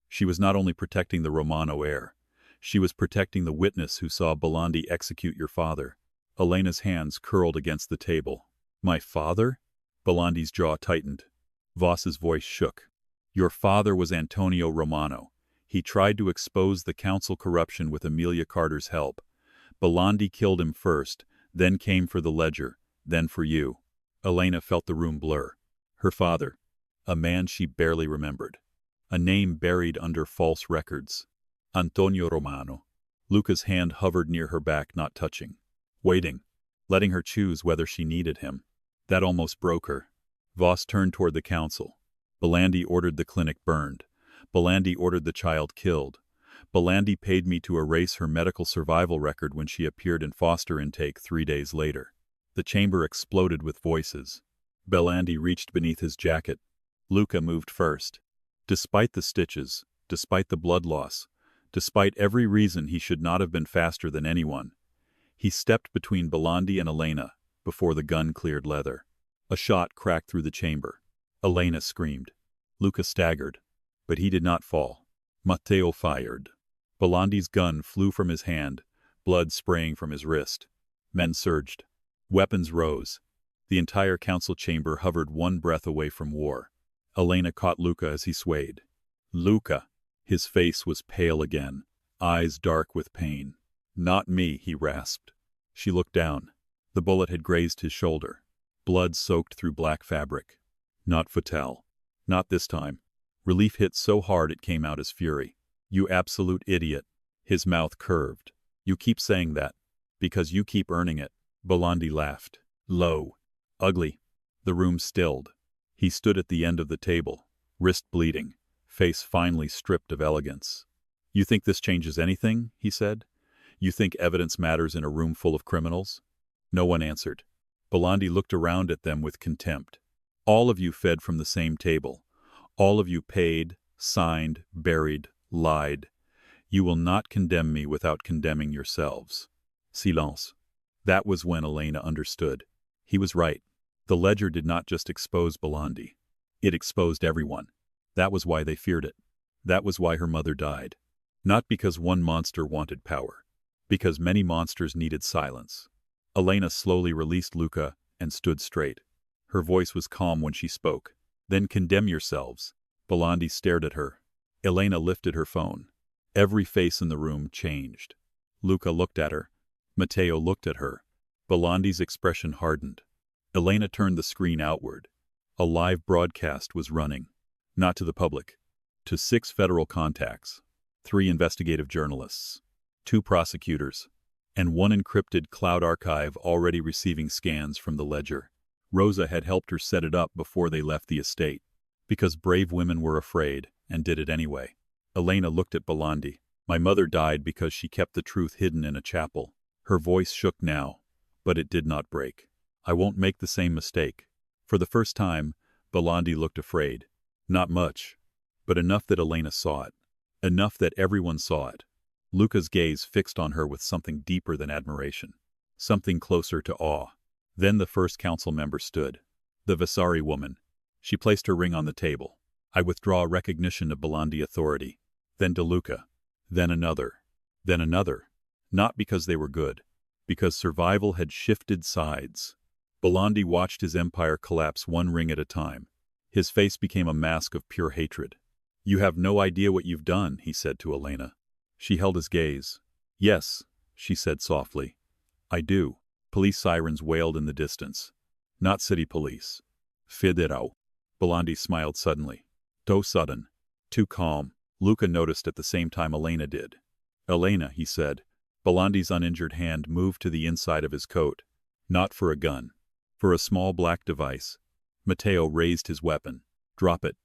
[SPEAKER 1] She was not only protecting the Romano heir. She was protecting the witness who saw Belandi execute your father. Elena's hands curled against the table. My father? Belandi's jaw tightened. Voss's voice shook. Your father was Antonio Romano. He tried to expose the council corruption with Amelia Carter's help. Belandi killed him first, then came for the ledger, then for you. Elena felt the room blur. Her father. A man she barely remembered. A name buried under false records. Antonio Romano. Luca's hand hovered near her back, not touching. Waiting. Letting her choose whether she needed him. That almost broke her. Voss turned toward the council. Belandi ordered the clinic burned. Belandi ordered the child killed. Belandi paid me to erase her medical survival record when she appeared in foster intake 3 days later. The chamber exploded with voices. Belandi reached beneath his jacket. Luca moved first. Despite the stitches, despite the blood loss, despite every reason he should not have been faster than anyone, he stepped between Belandi and Elena before the gun cleared leather. A shot cracked through the chamber. Elena screamed. Luca staggered, but he did not fall. Matteo fired. Belandi's gun flew from his hand, blood spraying from his wrist. Men surged. Weapons rose. The entire council chamber hovered one breath away from war. Elena caught Luca as he swayed. Luca. His face was pale again, eyes dark with pain. Not me, he rasped. She looked down. The bullet had grazed his shoulder. Blood soaked through black fabric. Not Fatale. Not this time. Relief hit so hard it came out as fury. You absolute idiot. His mouth curved. You keep saying that. Because you keep earning it. Belandi laughed. Low. Ugly. The room stilled. He stood at the end of the table, wrist bleeding, face finely stripped of elegance. You think this changes anything? He said. You think evidence matters in a room full of criminals? No one answered. Belandi looked around at them with contempt. All of you fed from the same table. All of you paid, signed, buried, lied. You will not condemn me without condemning yourselves. Silence. That was when Elena understood. He was right. The ledger did not just expose Belandi. It exposed everyone. That was why they feared it. That was why her mother died. Not because one monster wanted power. Because many monsters needed silence. Elena slowly released Luca and stood straight. Her voice was calm when she spoke. Then condemn yourselves. Belandi stared at her. Elena lifted her phone. Every face in the room changed. Luca looked at her. Matteo looked at her. Belandi's expression hardened. Elena turned the screen outward. A live broadcast was running. Not to the public. To 6 federal contacts. 3 investigative journalists. 2 prosecutors. And 1 encrypted cloud archive already receiving scans from the ledger. Rosa had helped her set it up before they left the estate. Because brave women were afraid, and did it anyway. Elena looked at Belandi. My mother died because she kept the truth hidden in a chapel. Her voice shook now, but it did not break. I won't make the same mistake. For the first time, Belandi looked afraid. Not much, but enough that Elena saw it. Enough that everyone saw it. Luca's gaze fixed on her with something deeper than admiration. Something closer to awe. Then the first council member stood. The Vasari woman. She placed her ring on the table. I withdraw recognition of Belandi authority. Then to Luca. Then another. Then another. Not because they were good. Because survival had shifted sides. Belandi watched his empire collapse one ring at a time. His face became a mask of pure hatred. You have no idea what you've done, he said to Elena. She held his gaze. Yes, she said softly. I do. Police sirens wailed in the distance. Not city police. Federal. Belandi smiled suddenly. Too sudden. Too calm. Luca noticed at the same time Elena did. Elena, he said. Belandi's uninjured hand moved to the inside of his coat. Not for a gun. For a small black device. Matteo raised his weapon. Drop it.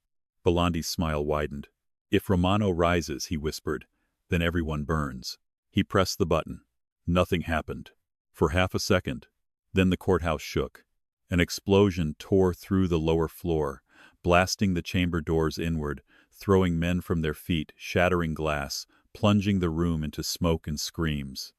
[SPEAKER 1] Belandi's smile widened. If Romano rises, he whispered, then everyone burns. He pressed the button. Nothing happened. For half a second. Then the courthouse shook. An explosion tore through the lower floor, blasting the chamber doors inward, throwing men from their feet, shattering glass, plunging the room into smoke and screams.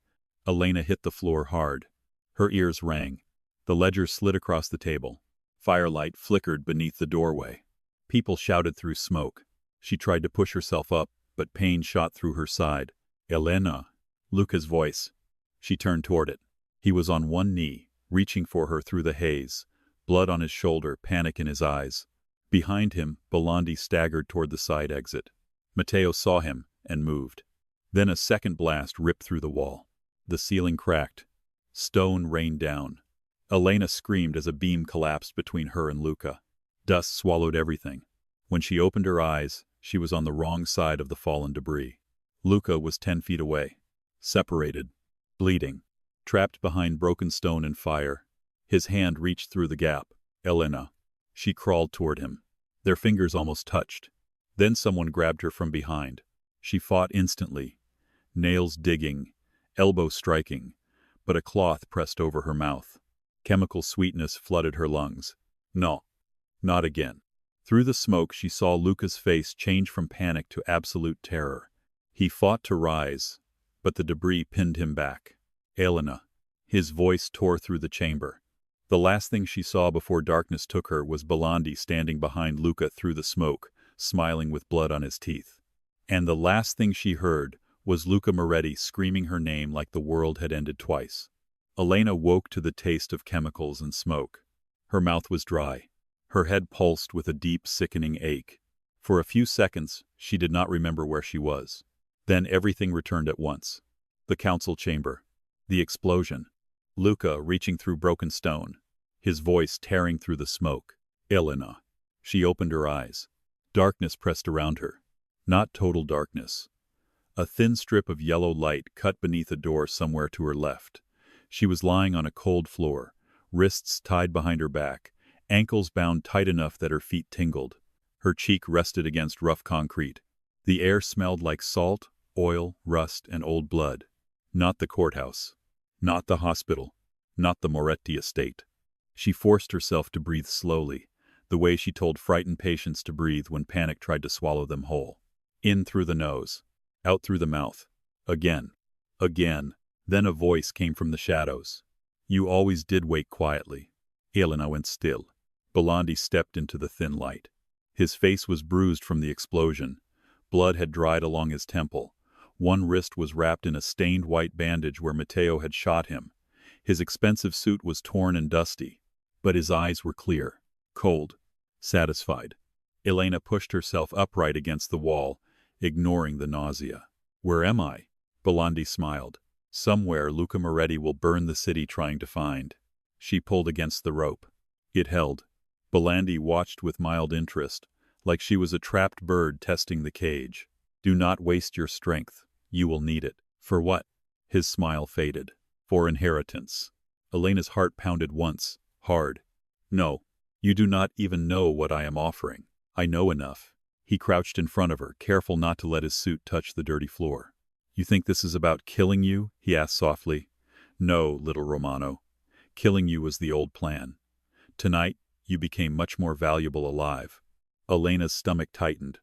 [SPEAKER 1] Elena hit the floor hard. Her ears rang. The ledger slid across the table. Firelight flickered beneath the doorway. People shouted through smoke. She tried to push herself up, but pain shot through her side. Elena. Luca's voice. She turned toward it. He was on one knee, reaching for her through the haze, blood on his shoulder, panic in his eyes. Behind him, Belandi staggered toward the side exit. Matteo saw him and moved. Then a second blast ripped through the wall. The ceiling cracked. Stone rained down. Elena screamed as a beam collapsed between her and Luca. Dust swallowed everything. When she opened her eyes, she was on the wrong side of the fallen debris. Luca was 10 feet away. Separated. Bleeding. Trapped behind broken stone and fire. His hand reached through the gap. Elena. She crawled toward him. Their fingers almost touched. Then someone grabbed her from behind. She fought instantly. Nails digging, elbow striking, but a cloth pressed over her mouth. Chemical sweetness flooded her lungs. No. Not again. Through the smoke she saw Luca's face change from panic to absolute terror. He fought to rise, but the debris pinned him back. Elena. His voice tore through the chamber. The last thing she saw before darkness took her was Belandi standing behind Luca through the smoke, smiling with blood on his teeth. And the last thing she heard was Luca Moretti screaming her name like the world had ended twice. Elena woke to the taste of chemicals and smoke. Her mouth was dry. Her head pulsed with a deep, sickening ache. For a few seconds, she did not remember where she was. Then everything returned at once. The council chamber. The explosion. Luca reaching through broken stone. His voice tearing through the smoke. Elena. She opened her eyes. Darkness pressed around her. Not total darkness. A thin strip of yellow light cut beneath a door somewhere to her left. She was lying on a cold floor, wrists tied behind her back, ankles bound tight enough that her feet tingled. Her cheek rested against rough concrete. The air smelled like salt, oil, rust, and old blood. Not the courthouse. Not the hospital. Not the Moretti estate. She forced herself to breathe slowly, the way she told frightened patients to breathe when panic tried to swallow them whole. In through the nose. Out through the mouth. Again. Again. Then a voice came from the shadows. You always did wake quietly. Elena went still. Belandi stepped into the thin light. His face was bruised from the explosion. Blood had dried along his temple. One wrist was wrapped in a stained white bandage where Matteo had shot him. His expensive suit was torn and dusty. But his eyes were clear, cold, satisfied. Elena pushed herself upright against the wall, ignoring the nausea. Where am I? Belandi smiled. Somewhere Luca Moretti will burn the city trying to find. She pulled against the rope. It held. Belandi watched with mild interest, like she was a trapped bird testing the cage. Do not waste your strength. You will need it. For what? His smile faded. For inheritance. Elena's heart pounded once, hard. No, you do not even know what I am offering. I know enough. He crouched in front of her, careful not to let his suit touch the dirty floor. You think this is about killing you? He asked softly. No, little Romano. Killing you was the old plan. Tonight, you became much more valuable alive. Elena's stomach tightened.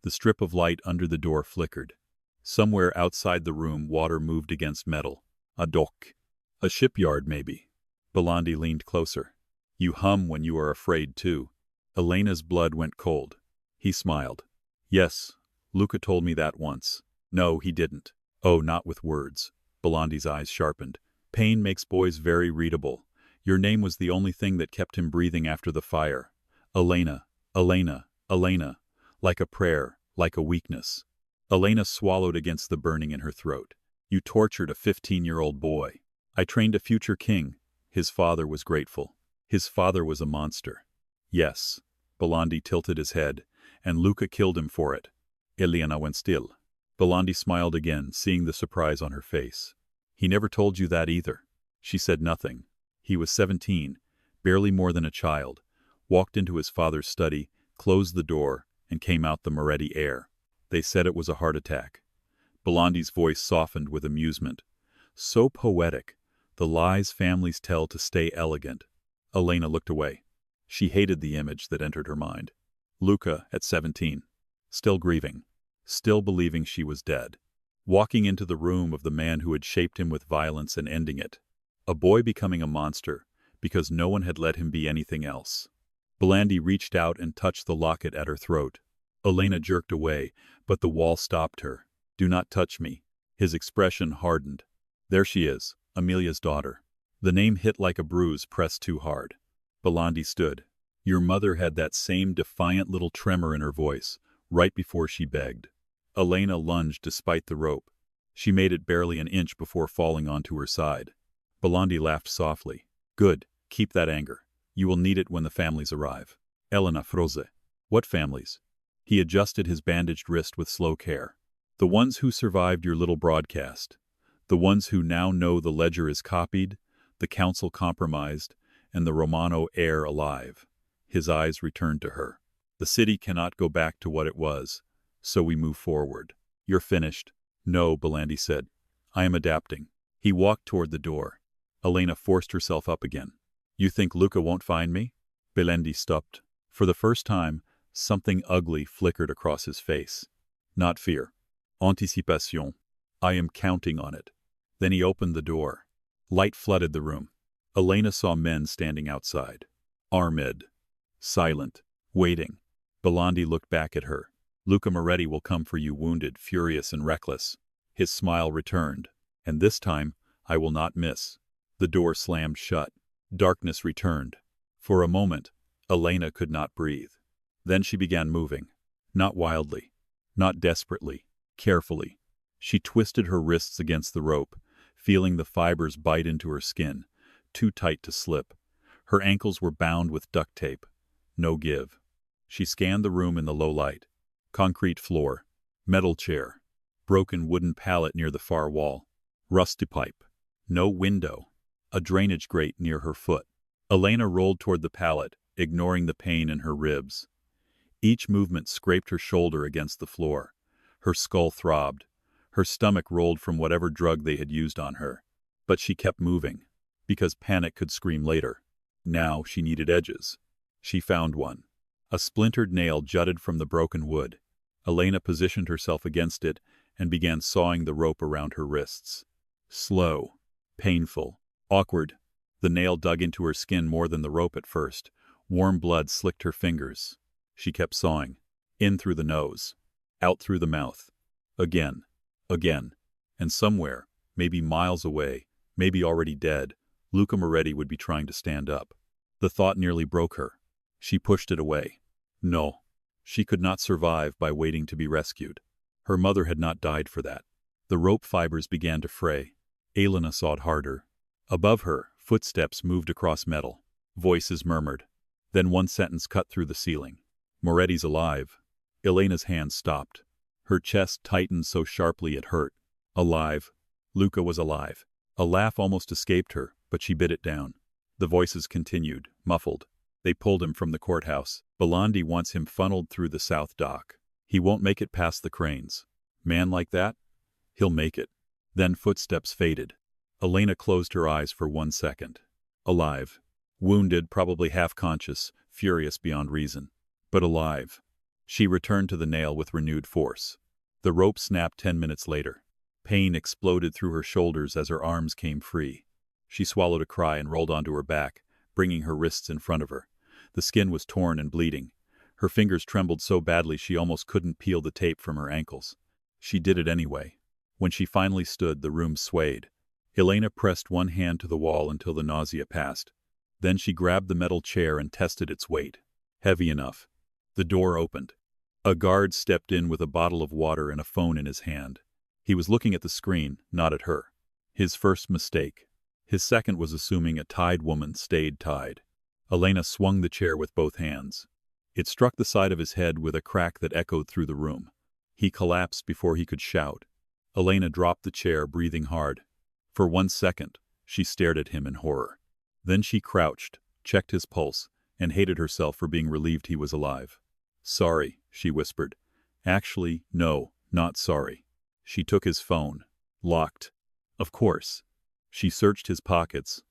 [SPEAKER 1] The strip of light under the door flickered. Somewhere outside the room, water moved against metal. A dock. A shipyard, maybe. Belandi leaned closer. You hum when you are afraid, too. Elena's blood went cold. He smiled. Yes, Luca told me that once. No, he didn't. Oh, not with words. Belandi's eyes sharpened. Pain makes boys very readable. Your name was the only thing that kept him breathing after the fire. Elena, Elena, Elena. Like a prayer, like a weakness. Elena swallowed against the burning in her throat. You tortured a 15-year-old boy. I trained a future king. His father was grateful. His father was a monster. Yes. Belandi tilted his head, and Luca killed him for it. Elena went still. Belandi smiled again, seeing the surprise on her face. He never told you that either. She said nothing. He was 17, barely more than a child, walked into his father's study, closed the door, and came out the Moretti air. They said it was a heart attack. Belandi's voice softened with amusement. So poetic, the lies families tell to stay elegant. Elena looked away. She hated the image that entered her mind. Luca, at 17, still grieving, still believing she was dead, walking into the room of the man who had shaped him with violence and ending it. A boy becoming a monster because no one had let him be anything else. Belandi reached out and touched the locket at her throat. Elena jerked away, but the wall stopped her. Do not touch me. His expression hardened. There she is, Amelia's daughter. The name hit like a bruise pressed too hard. Belandi stood. Your mother had that same defiant little tremor in her voice, right before she begged. Elena lunged despite the rope. She made it barely an inch before falling onto her side. Belandi laughed softly. Good, keep that anger. You will need it when the families arrive. Elena froze. What families? He adjusted his bandaged wrist with slow care. The ones who survived your little broadcast. The ones who now know the ledger is copied, the council compromised, and the Romano heir alive. His eyes returned to her. The city cannot go back to what it was, so we move forward. You're finished. No, Belandi said. I am adapting. He walked toward the door. Elena forced herself up again. You think Luca won't find me? Belandi stopped. For the first time, something ugly flickered across his face. Not fear. Anticipation. I am counting on it. Then he opened the door. Light flooded the room. Elena saw men standing outside. Armed. Silent. Waiting. Belandi looked back at her. Luca Moretti will come for you, wounded, furious, and reckless. His smile returned. And this time, I will not miss. The door slammed shut. Darkness returned. For a moment, Elena could not breathe. Then she began moving. Not wildly. Not desperately. Carefully. She twisted her wrists against the rope, feeling the fibers bite into her skin, too tight to slip. Her ankles were bound with duct tape. No give. She scanned the room in the low light. Concrete floor. Metal chair. Broken wooden pallet near the far wall. Rusty pipe. No window. A drainage grate near her foot. Elena rolled toward the pallet, ignoring the pain in her ribs. Each movement scraped her shoulder against the floor. Her skull throbbed. Her stomach rolled from whatever drug they had used on her. But she kept moving, because panic could scream later. Now she needed edges. She found one. A splintered nail jutted from the broken wood. Elena positioned herself against it and began sawing the rope around her wrists. Slow. Painful. Awkward. The nail dug into her skin more than the rope at first. Warm blood slicked her fingers. She kept sawing. In through the nose. Out through the mouth. Again. Again. And somewhere, maybe miles away, maybe already dead, Luca Moretti would be trying to stand up. The thought nearly broke her. She pushed it away. No. She could not survive by waiting to be rescued. Her mother had not died for that. The rope fibers began to fray. Elena sawed harder. Above her, footsteps moved across metal. Voices murmured. Then one sentence cut through the ceiling. Moretti's alive. Elena's hand stopped. Her chest tightened so sharply it hurt. Alive. Luca was alive. A laugh almost escaped her, but she bit it down. The voices continued, muffled. They pulled him from the courthouse. Belandi wants him funneled through the south dock. He won't make it past the cranes. Man like that? He'll make it. Then footsteps faded. Elena closed her eyes for 1 second. Alive. Wounded, probably half-conscious, furious beyond reason. But alive. She returned to the nail with renewed force. The rope snapped 10 minutes later. Pain exploded through her shoulders as her arms came free. She swallowed a cry and rolled onto her back, bringing her wrists in front of her. The skin was torn and bleeding. Her fingers trembled so badly she almost couldn't peel the tape from her ankles. She did it anyway. When she finally stood, the room swayed. Elena pressed one hand to the wall until the nausea passed. Then she grabbed the metal chair and tested its weight. Heavy enough. The door opened. A guard stepped in with a bottle of water and a phone in his hand. He was looking at the screen, not at her. His first mistake. His second was assuming a tied woman stayed tied. Elena swung the chair with both hands. It struck the side of his head with a crack that echoed through the room. He collapsed before he could shout. Elena dropped the chair, breathing hard. For 1 second, she stared at him in horror. Then she crouched, checked his pulse, and hated herself for being relieved he was alive. "Sorry," she whispered. "Actually, no, not sorry." She took his phone. Locked. Of course. She searched his pockets.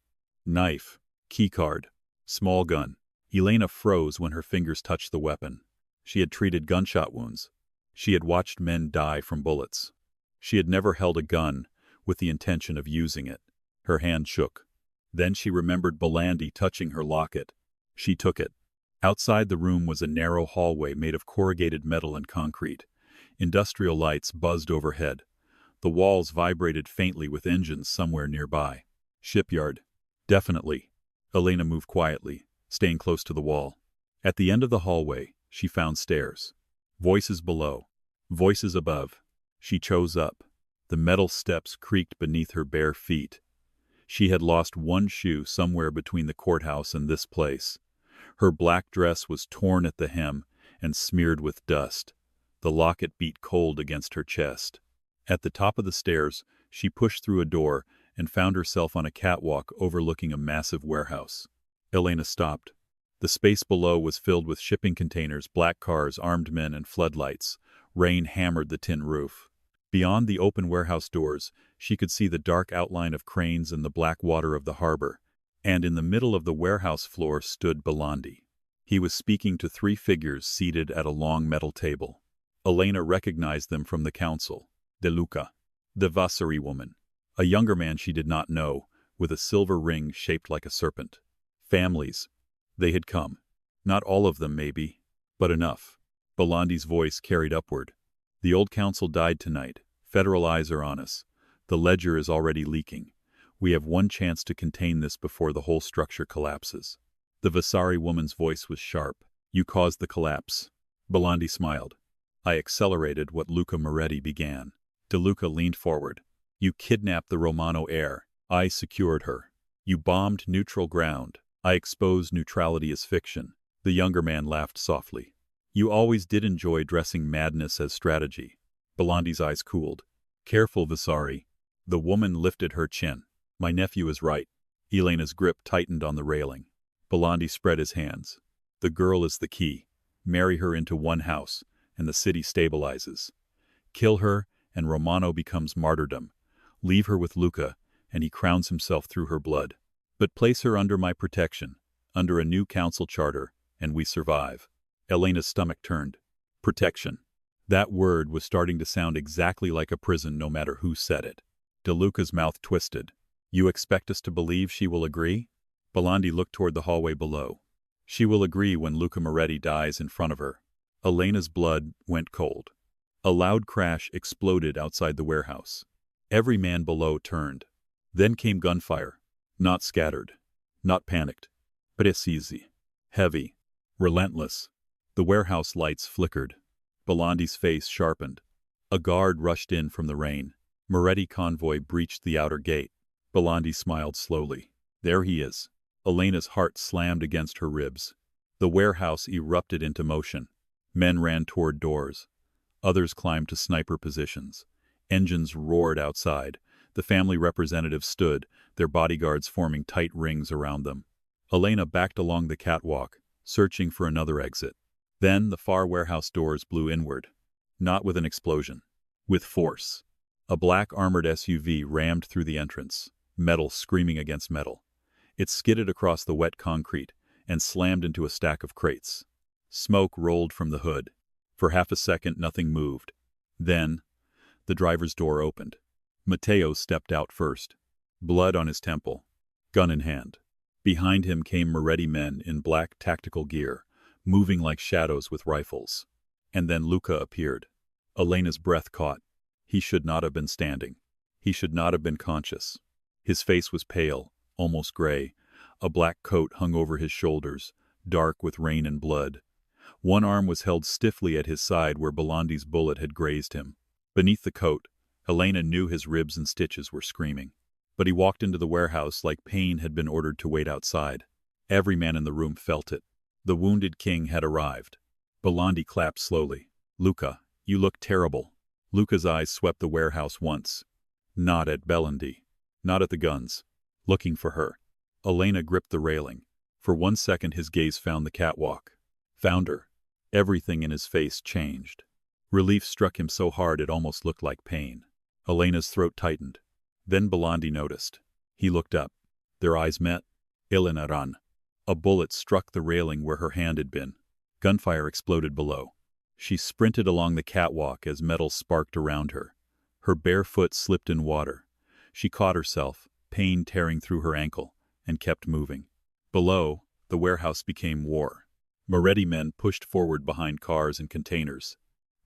[SPEAKER 1] Knife, keycard, small gun. Elena froze when her fingers touched the weapon. She had treated gunshot wounds. She had watched men die from bullets. She had never held a gun with the intention of using it. Her hand shook. Then she remembered Belandi touching her locket. She took it. Outside the room was a narrow hallway made of corrugated metal and concrete. Industrial lights buzzed overhead. The walls vibrated faintly with engines somewhere nearby. Shipyard. Definitely. Elena moved quietly, staying close to the wall. At the end of the hallway, she found stairs. Voices below. Voices above. She chose up. The metal steps creaked beneath her bare feet. She had lost one shoe somewhere between the courthouse and this place. Her black dress was torn at the hem and smeared with dust. The locket beat cold against her chest. At the top of the stairs, she pushed through a door and found herself on a catwalk overlooking a massive warehouse. Elena stopped. The space below was filled with shipping containers, black cars, armed men, and floodlights. Rain hammered the tin roof. Beyond the open warehouse doors, she could see the dark outline of cranes and the black water of the harbor. And in the middle of the warehouse floor stood Belandi. He was speaking to 3 figures seated at a long metal table. Elena recognized them from the council. De Luca, the Vasari woman, a younger man she did not know, with a silver ring shaped like a serpent. Families. They had come. Not all of them, maybe, but enough. Belandi's voice carried upward. The old council died tonight. Federal eyes are on us. The ledger is already leaking. We have one chance to contain this before the whole structure collapses. The Vasari woman's voice was sharp. You caused the collapse. Belandi smiled. I accelerated what Luca Moretti began. De Luca leaned forward. You kidnapped the Romano heir. I secured her. You bombed neutral ground. I exposed neutrality as fiction. The younger man laughed softly. You always did enjoy dressing madness as strategy. Belandi's eyes cooled. Careful, Vasari. The woman lifted her chin. My nephew is right. Elena's grip tightened on the railing. Belandi spread his hands. The girl is the key. Marry her into one house, and the city stabilizes. Kill her, and Romano becomes martyrdom. Leave her with Luca, and he crowns himself through her blood. But place her under my protection, under a new council charter, and we survive. Elena's stomach turned. Protection. That word was starting to sound exactly like a prison no matter who said it. De Luca's mouth twisted. You expect us to believe she will agree? Belandi looked toward the hallway below. She will agree when Luca Moretti dies in front of her. Elena's blood went cold. A loud crash exploded outside the warehouse. Every man below turned. Then came gunfire. Not scattered. Not panicked. Precisi. Heavy. Relentless. The warehouse lights flickered. Belandi's face sharpened. A guard rushed in from the rain. Moretti convoy breached the outer gate. Belandi smiled slowly. There he is. Elena's heart slammed against her ribs. The warehouse erupted into motion. Men ran toward doors. Others climbed to sniper positions. Engines roared outside. The family representatives stood, their bodyguards forming tight rings around them. Elena backed along the catwalk, searching for another exit. Then the far warehouse doors blew inward. Not with an explosion. With force. A black armored SUV rammed through the entrance, metal screaming against metal. It skidded across the wet concrete and slammed into a stack of crates. Smoke rolled from the hood. For half a second, nothing moved. Then, the driver's door opened. Matteo stepped out first, blood on his temple, gun in hand. Behind him came Moretti men in black tactical gear, moving like shadows with rifles. And then Luca appeared. Elena's breath caught. He should not have been standing. He should not have been conscious. His face was pale, almost gray. A black coat hung over his shoulders, dark with rain and blood. One arm was held stiffly at his side where Belandi's bullet had grazed him. Beneath the coat, Elena knew his ribs and stitches were screaming. But he walked into the warehouse like pain had been ordered to wait outside. Every man in the room felt it. The wounded king had arrived. Belandi clapped slowly. "Luca, you look terrible." Luca's eyes swept the warehouse once. Not at Belandi. Not at the guns. Looking for her. Elena gripped the railing. For 1 second his gaze found the catwalk. Found her. Everything in his face changed. Relief struck him so hard it almost looked like pain. Elena's throat tightened. Then Belandi noticed. He looked up. Their eyes met. Elena ran. A bullet struck the railing where her hand had been. Gunfire exploded below. She sprinted along the catwalk as metal sparked around her. Her bare foot slipped in water. She caught herself, pain tearing through her ankle, and kept moving. Below, the warehouse became war. Moretti men pushed forward behind cars and containers.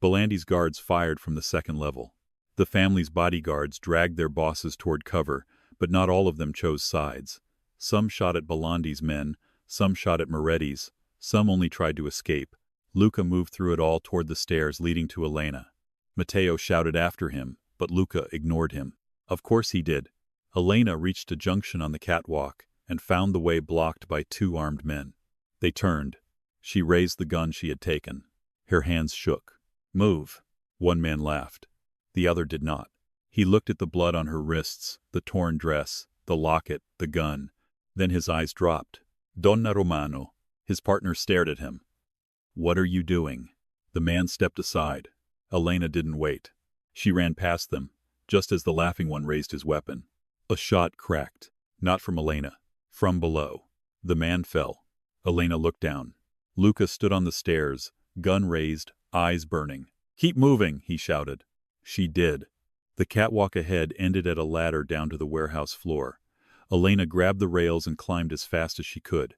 [SPEAKER 1] Belandi's guards fired from the second level. The family's bodyguards dragged their bosses toward cover, but not all of them chose sides. Some shot at Belandi's men, some shot at Moretti's, some only tried to escape. Luca moved through it all toward the stairs leading to Elena. Matteo shouted after him, but Luca ignored him. Of course he did. Elena reached a junction on the catwalk and found the way blocked by 2 armed men. They turned. She raised the gun she had taken. Her hands shook. "Move." One man laughed. The other did not. He looked at the blood on her wrists, the torn dress, the locket, the gun. Then his eyes dropped. "Donna Romano." His partner stared at him. "What are you doing?" The man stepped aside. Elena didn't wait. She ran past them, just as the laughing one raised his weapon. A shot cracked. Not from Elena. From below. The man fell. Elena looked down. Luca stood on the stairs, gun raised, eyes burning. "Keep moving," he shouted. She did. The catwalk ahead ended at a ladder down to the warehouse floor. Elena grabbed the rails and climbed as fast as she could.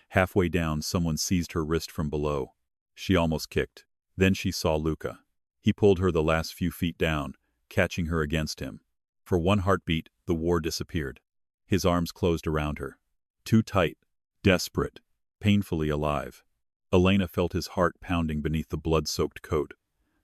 [SPEAKER 1] Halfway down, someone seized her wrist from below. She almost kicked. Then she saw Luca. He pulled her the last few feet down, catching her against him. For one heartbeat, the war disappeared. His arms closed around her. Too tight, desperate, painfully alive. Elena felt his heart pounding beneath the blood-soaked coat,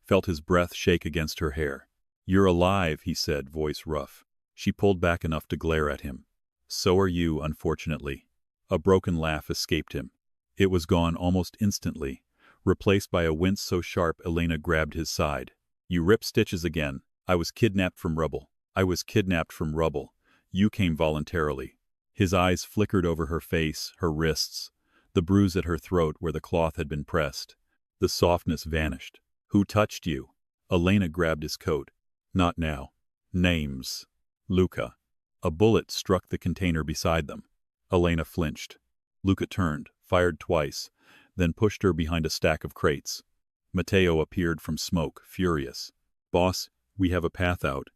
[SPEAKER 1] felt his breath shake against her hair. "You're alive," he said, voice rough. She pulled back enough to glare at him. "So are you, unfortunately." A broken laugh escaped him. It was gone almost instantly, replaced by a wince so sharp Elena grabbed his side. "You ripped stitches again. I was kidnapped from rubble. I was kidnapped from rubble. You came voluntarily." His eyes flickered over her face, her wrists, the bruise at her throat where the cloth had been pressed. The softness vanished. "Who touched you?" Elena grabbed his coat. "Not now." "Names." "Luca." A bullet struck the container beside them. Elena flinched. Luca turned, fired twice, then pushed her behind a stack of crates. Matteo appeared from smoke, furious. "Boss, we have a path out."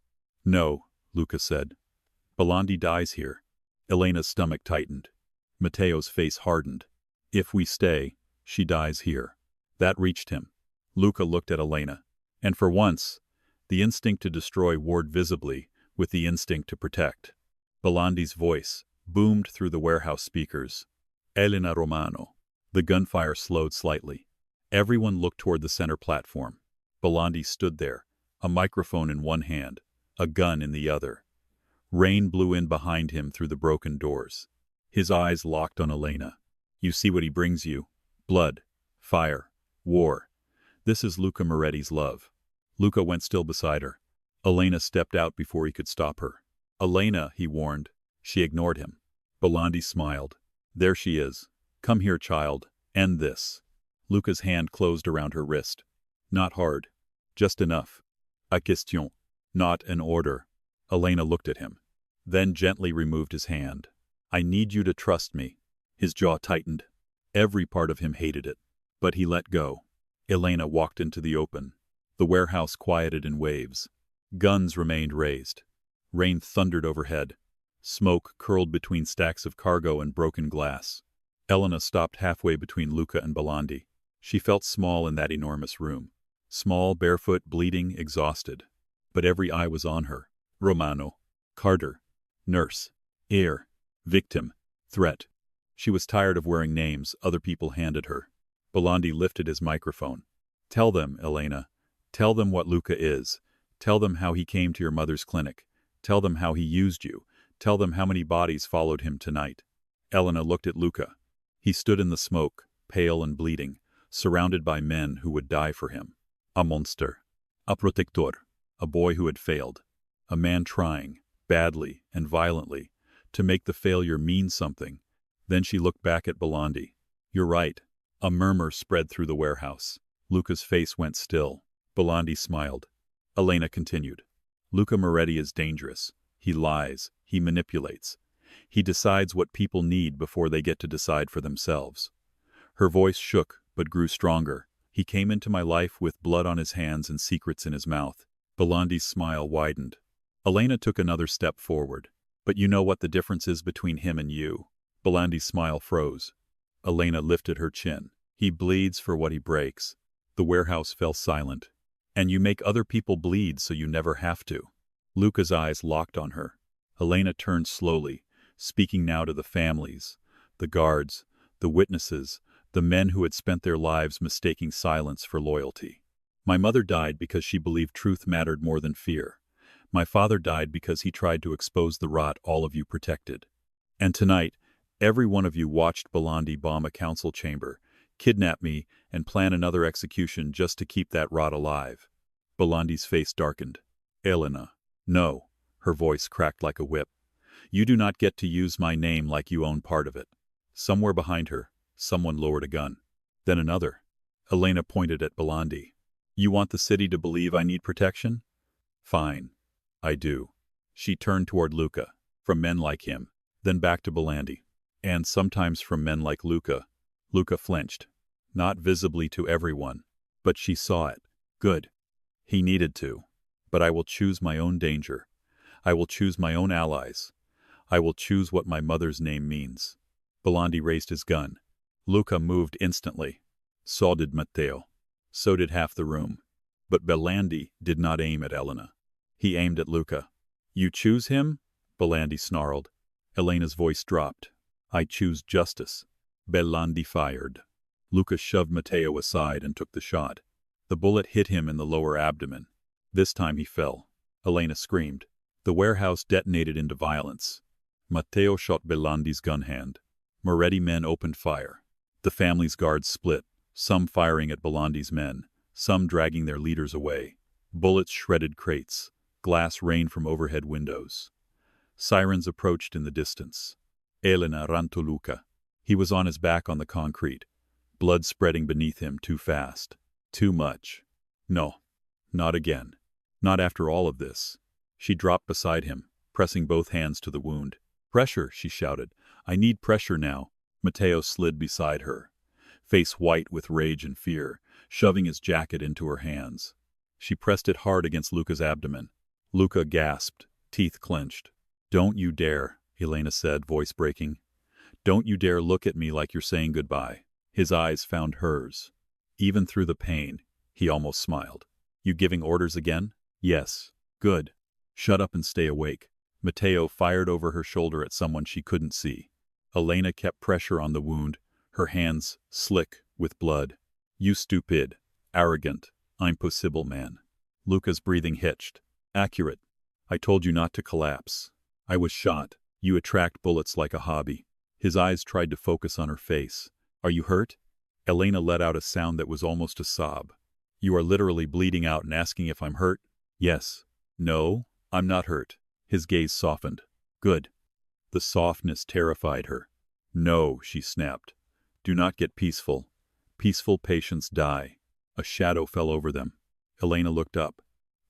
[SPEAKER 1] "No," Luca said. "Belandi dies here." Elena's stomach tightened. Matteo's face hardened. "If we stay, she dies here." That reached him. Luca looked at Elena. And for once, the instinct to destroy warred visibly with the instinct to protect. Belandi's voice boomed through the warehouse speakers. "Elena Romano." The gunfire slowed slightly. Everyone looked toward the center platform. Belandi stood there, a microphone in one hand, a gun in the other. Rain blew in behind him through the broken doors. His eyes locked on Elena. "You see what he brings you? Blood, fire, war. This is Luca Moretti's love." Luca went still beside her. Elena stepped out before he could stop her. "Elena," he warned. She ignored him. Belandi smiled. "There she is. Come here, child. End this." Luca's hand closed around her wrist. Not hard. Just enough. A question. Not an order. Elena looked at him. Then gently removed his hand. "I need you to trust me." His jaw tightened. Every part of him hated it. But he let go. Elena walked into the open. The warehouse quieted in waves. Guns remained raised. Rain thundered overhead. Smoke curled between stacks of cargo and broken glass. Elena stopped halfway between Luca and Belandi. She felt small in that enormous room. Small, barefoot, bleeding, exhausted. But every eye was on her. Romano. Carter. Nurse. Heir. Victim. Threat. She was tired of wearing names other people handed her. Belandi lifted his microphone. "Tell them, Elena. Tell them what Luca is. Tell them how he came to your mother's clinic. Tell them how he used you. Tell them how many bodies followed him tonight." Elena looked at Luca. He stood in the smoke, pale and bleeding, surrounded by men who would die for him. A monster. A protector. A boy who had failed. A man trying, badly and violently, to make the failure mean something. Then she looked back at Belandi. "You're right." A murmur spread through the warehouse. Luca's face went still. Belandi smiled. Elena continued. "Luca Moretti is dangerous. He lies. He manipulates. He decides what people need before they get to decide for themselves." Her voice shook, but grew stronger. "He came into my life with blood on his hands and secrets in his mouth." Belandi's smile widened. Elena took another step forward. "But you know what the difference is between him and you?" Belandi's smile froze. Elena lifted her chin. "He bleeds for what he breaks." The warehouse fell silent. "And you make other people bleed so you never have to." Luca's eyes locked on her. Elena turned slowly, speaking now to the families, the guards, the witnesses, the men who had spent their lives mistaking silence for loyalty. "My mother died because she believed truth mattered more than fear. My father died because he tried to expose the rot all of you protected. And tonight, every one of you watched Belandi bomb a council chamber, kidnap me, and plan another execution just to keep that rot alive." Belandi's face darkened. "Elena." "No." Her voice cracked like a whip. "You do not get to use my name like you own part of it." Somewhere behind her, someone lowered a gun. Then another. Elena pointed at Belandi. "You want the city to believe I need protection? Fine. I do." She turned toward Luca. "From men like him." Then back to Belandi. "And sometimes from men like Luca." Luca flinched. Not visibly to everyone, but she saw it. "Good. He needed to. But I will choose my own danger. I will choose my own allies. I will choose what my mother's name means." Belandi raised his gun. Luca moved instantly. So did Matteo. So did half the room. But Belandi did not aim at Elena. He aimed at Luca. "You choose him?" Belandi snarled. Elena's voice dropped. "I choose justice." Belandi fired. Luca shoved Matteo aside and took the shot. The bullet hit him in the lower abdomen. This time he fell. Elena screamed. The warehouse detonated into violence. Matteo shot Belandi's gun hand. Moretti men opened fire. The family's guards split, some firing at Belandi's men, some dragging their leaders away. Bullets shredded crates. Glass rained from overhead windows. Sirens approached in the distance. Elena ran to Luca. He was on his back on the concrete, blood spreading beneath him too fast. Too much. No, not again. Not after all of this. She dropped beside him, pressing both hands to the wound. "Pressure," she shouted. "I need pressure now." Matteo slid beside her, face white with rage and fear, shoving his jacket into her hands. She pressed it hard against Luca's abdomen. Luca gasped, teeth clenched. "Don't you dare," Elena said, voice breaking. "Don't you dare look at me like you're saying goodbye." His eyes found hers. Even through the pain, he almost smiled. "You giving orders again?" "Yes." "Good. Shut up and stay awake." Matteo fired over her shoulder at someone she couldn't see. Elena kept pressure on the wound, her hands slick with blood. "You stupid, arrogant, impossible man." Luca's breathing hitched. "Accurate. I told you not to collapse. I was shot. You attract bullets like a hobby." His eyes tried to focus on her face. "Are you hurt?" Elena let out a sound that was almost a sob. "You are literally bleeding out and asking if I'm hurt?" "Yes." "No, I'm not hurt." His gaze softened. "Good." The softness terrified her. "No," she snapped. "Do not get peaceful. Peaceful patients die." A shadow fell over them. Elena looked up.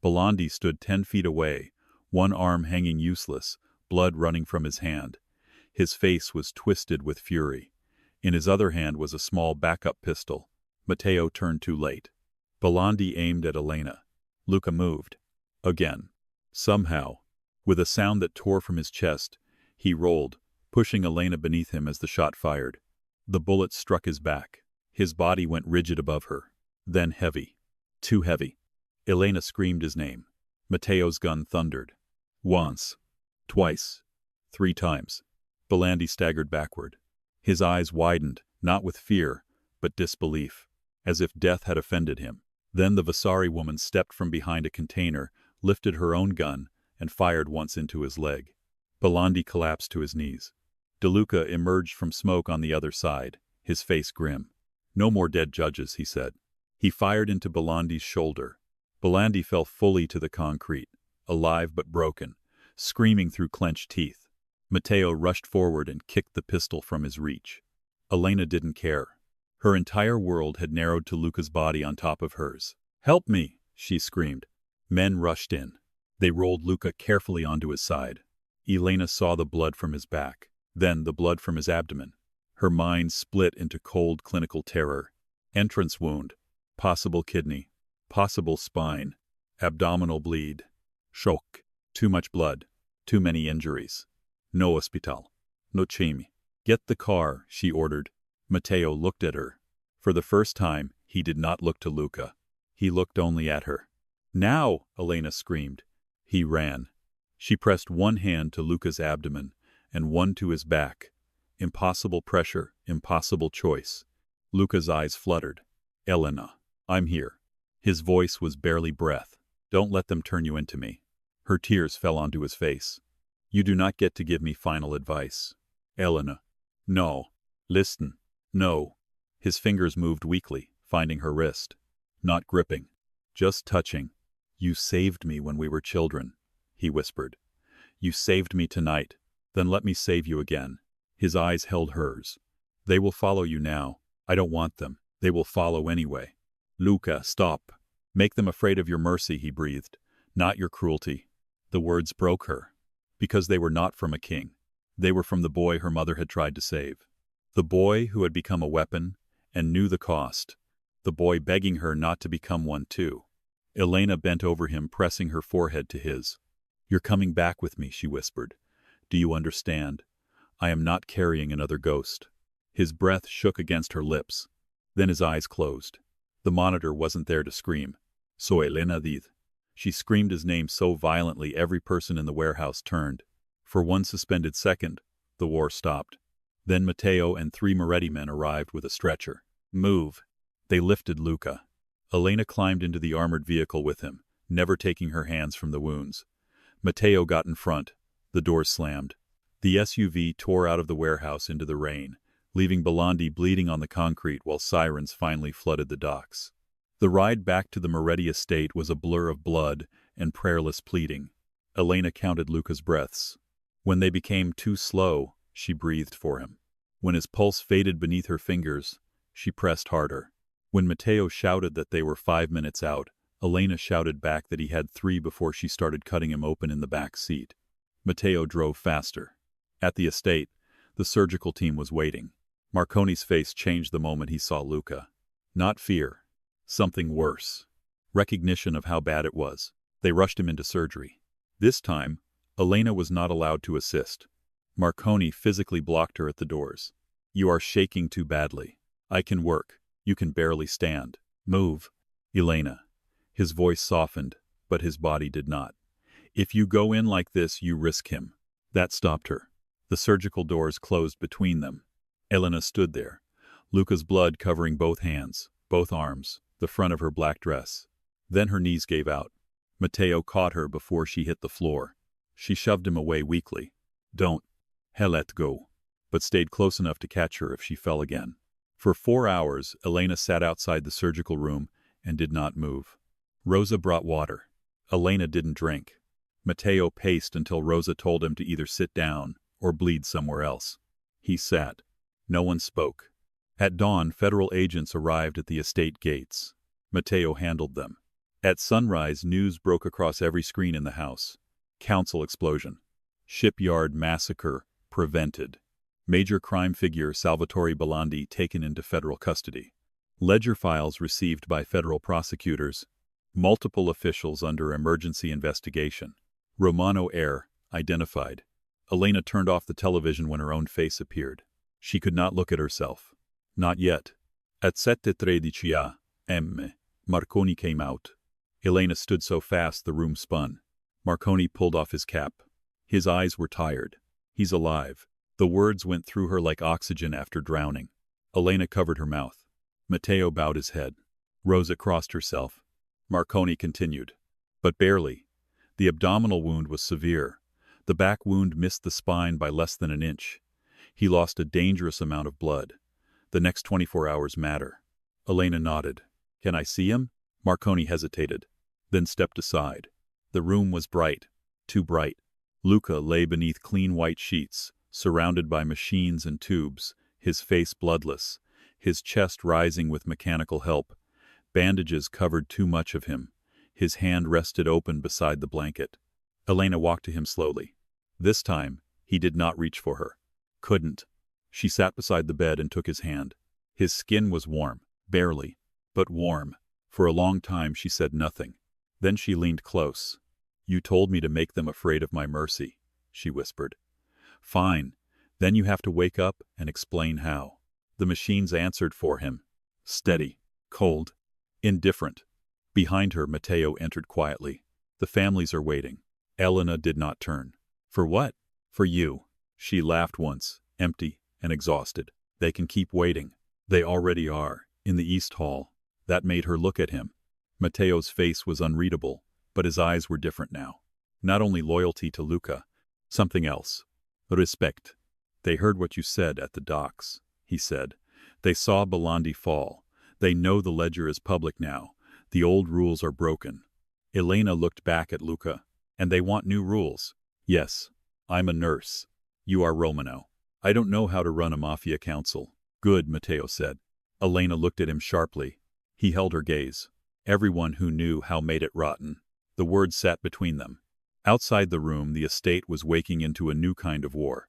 [SPEAKER 1] Belandi stood 10 feet away, one arm hanging useless, blood running from his hand. His face was twisted with fury. In his other hand was a small backup pistol. Matteo turned too late. Belandi aimed at Elena. Luca moved. Again. Somehow. With a sound that tore from his chest, he rolled, pushing Elena beneath him as the shot fired. The bullet struck his back. His body went rigid above her. Then heavy. Too heavy. Elena screamed his name. Matteo's gun thundered. Once. Twice. 3 times. Belandi staggered backward. His eyes widened, not with fear, but disbelief, as if death had offended him. Then the Vasari woman stepped from behind a container, lifted her own gun, and fired once into his leg. Belandi collapsed to his knees. De Luca emerged from smoke on the other side, his face grim. "No more dead judges," he said. He fired into Belandi's shoulder. Belandi fell fully to the concrete, alive but broken, screaming through clenched teeth. Matteo rushed forward and kicked the pistol from his reach. Elena didn't care. Her entire world had narrowed to Luca's body on top of hers. "Help me!" she screamed. Men rushed in. They rolled Luca carefully onto his side. Elena saw the blood from his back, then the blood from his abdomen. Her mind split into cold clinical terror. Entrance wound, possible kidney, possible spine, abdominal bleed. Shock. Too much blood, too many injuries. No hospital. No chimi. "Get the car," she ordered. Matteo looked at her. For the first time, he did not look to Luca. He looked only at her. "Now!" Elena screamed. He ran. She pressed one hand to Luca's abdomen and one to his back. Impossible pressure, impossible choice. Luca's eyes fluttered. "Elena, I'm here." His voice was barely breath. "Don't let them turn you into me." Her tears fell onto his face. "You do not get to give me final advice." "Elena." "No." "Listen." "No." His fingers moved weakly, finding her wrist. Not gripping. Just touching. "You saved me when we were children," he whispered. "You saved me tonight. Then let me save you again." His eyes held hers. "They will follow you now. I don't want them. They will follow anyway." "Luca, stop. Make them afraid of your mercy," he breathed. "Not your cruelty." The words broke her. Because they were not from a king. They were from the boy her mother had tried to save. The boy who had become a weapon and knew the cost. The boy begging her not to become one too. Elena bent over him, pressing her forehead to his. "You're coming back with me," she whispered. "Do you understand? I am not carrying another ghost." His breath shook against her lips. Then his eyes closed. The monitor wasn't there to scream. "So Elena did." She screamed his name so violently every person in the warehouse turned. For one suspended second, the war stopped. Then Matteo and 3 Moretti men arrived with a stretcher. "Move." They lifted Luca. Elena climbed into the armored vehicle with him, never taking her hands from the wounds. Matteo got in front. The doors slammed. The SUV tore out of the warehouse into the rain, leaving Belandi bleeding on the concrete while sirens finally flooded the docks. The ride back to the Moretti estate was a blur of blood and prayerless pleading. Elena counted Luca's breaths. When they became too slow, she breathed for him. When his pulse faded beneath her fingers, she pressed harder. When Matteo shouted that they were 5 minutes out, Elena shouted back that he had 3 before she started cutting him open in the back seat. Matteo drove faster. At the estate, the surgical team was waiting. Marconi's face changed the moment he saw Luca. Not fear. Something worse. Recognition of how bad it was. They rushed him into surgery. This time, Elena was not allowed to assist. Marconi physically blocked her at the doors. "You are shaking too badly. I can work. You can barely stand. Move." "Elena." His voice softened, but his body did not. "If you go in like this, you risk him." That stopped her. The surgical doors closed between them. Elena stood there, Luca's blood covering both hands, both arms, the front of her black dress. Then her knees gave out. Matteo caught her before she hit the floor. She shoved him away weakly. "Don't." He let go, but stayed close enough to catch her if she fell again. For 4 hours, Elena sat outside the surgical room and did not move. Rosa brought water. Elena didn't drink. Matteo paced until Rosa told him to either sit down or bleed somewhere else. He sat. No one spoke. At dawn, federal agents arrived at the estate gates. Matteo handled them. At sunrise, news broke across every screen in the house. Council explosion. Shipyard massacre prevented. Major crime figure Salvatore Belandi taken into federal custody. Ledger files received by federal prosecutors. Multiple officials under emergency investigation. Romano heir, identified. Elena turned off the television when her own face appeared. She could not look at herself. Not yet. At 7:13 a.m., Marconi came out. Elena stood so fast the room spun. Marconi pulled off his cap. His eyes were tired. He's alive. The words went through her like oxygen after drowning. Elena covered her mouth. Matteo bowed his head. Rosa crossed herself. Marconi continued. But barely. The abdominal wound was severe. The back wound missed the spine by less than an inch. He lost a dangerous amount of blood. The next 24 hours matter. Elena nodded. Can I see him? Marconi hesitated, then stepped aside. The room was bright. Too bright. Luca lay beneath clean white sheets, surrounded by machines and tubes, his face bloodless, his chest rising with mechanical help. Bandages covered too much of him. His hand rested open beside the blanket. Elena walked to him slowly. This time, he did not reach for her. Couldn't. She sat beside the bed and took his hand. His skin was warm, barely, but warm. For a long time she said nothing. Then she leaned close. You told me to make them afraid of my mercy, she whispered. Fine. Then you have to wake up and explain how. The machines answered for him. Steady, cold, indifferent. Behind her, Matteo entered quietly. The families are waiting. Elena did not turn. For what? For you. She laughed once, empty and exhausted. They can keep waiting. They already are, in the East Hall. That made her look at him. Matteo's face was unreadable, but his eyes were different now. Not only loyalty to Luca, something else. Respect. They heard what you said at the docks, he said. They saw Belandi fall. They know the ledger is public now. The old rules are broken. Elena looked back at Luca. And they want new rules. Yes. I'm a nurse. You are Romano. I don't know how to run a Mafia council. Good, Matteo said. Elena looked at him sharply. He held her gaze. Everyone who knew how made it rotten. The words sat between them. Outside the room, the estate was waking into a new kind of war.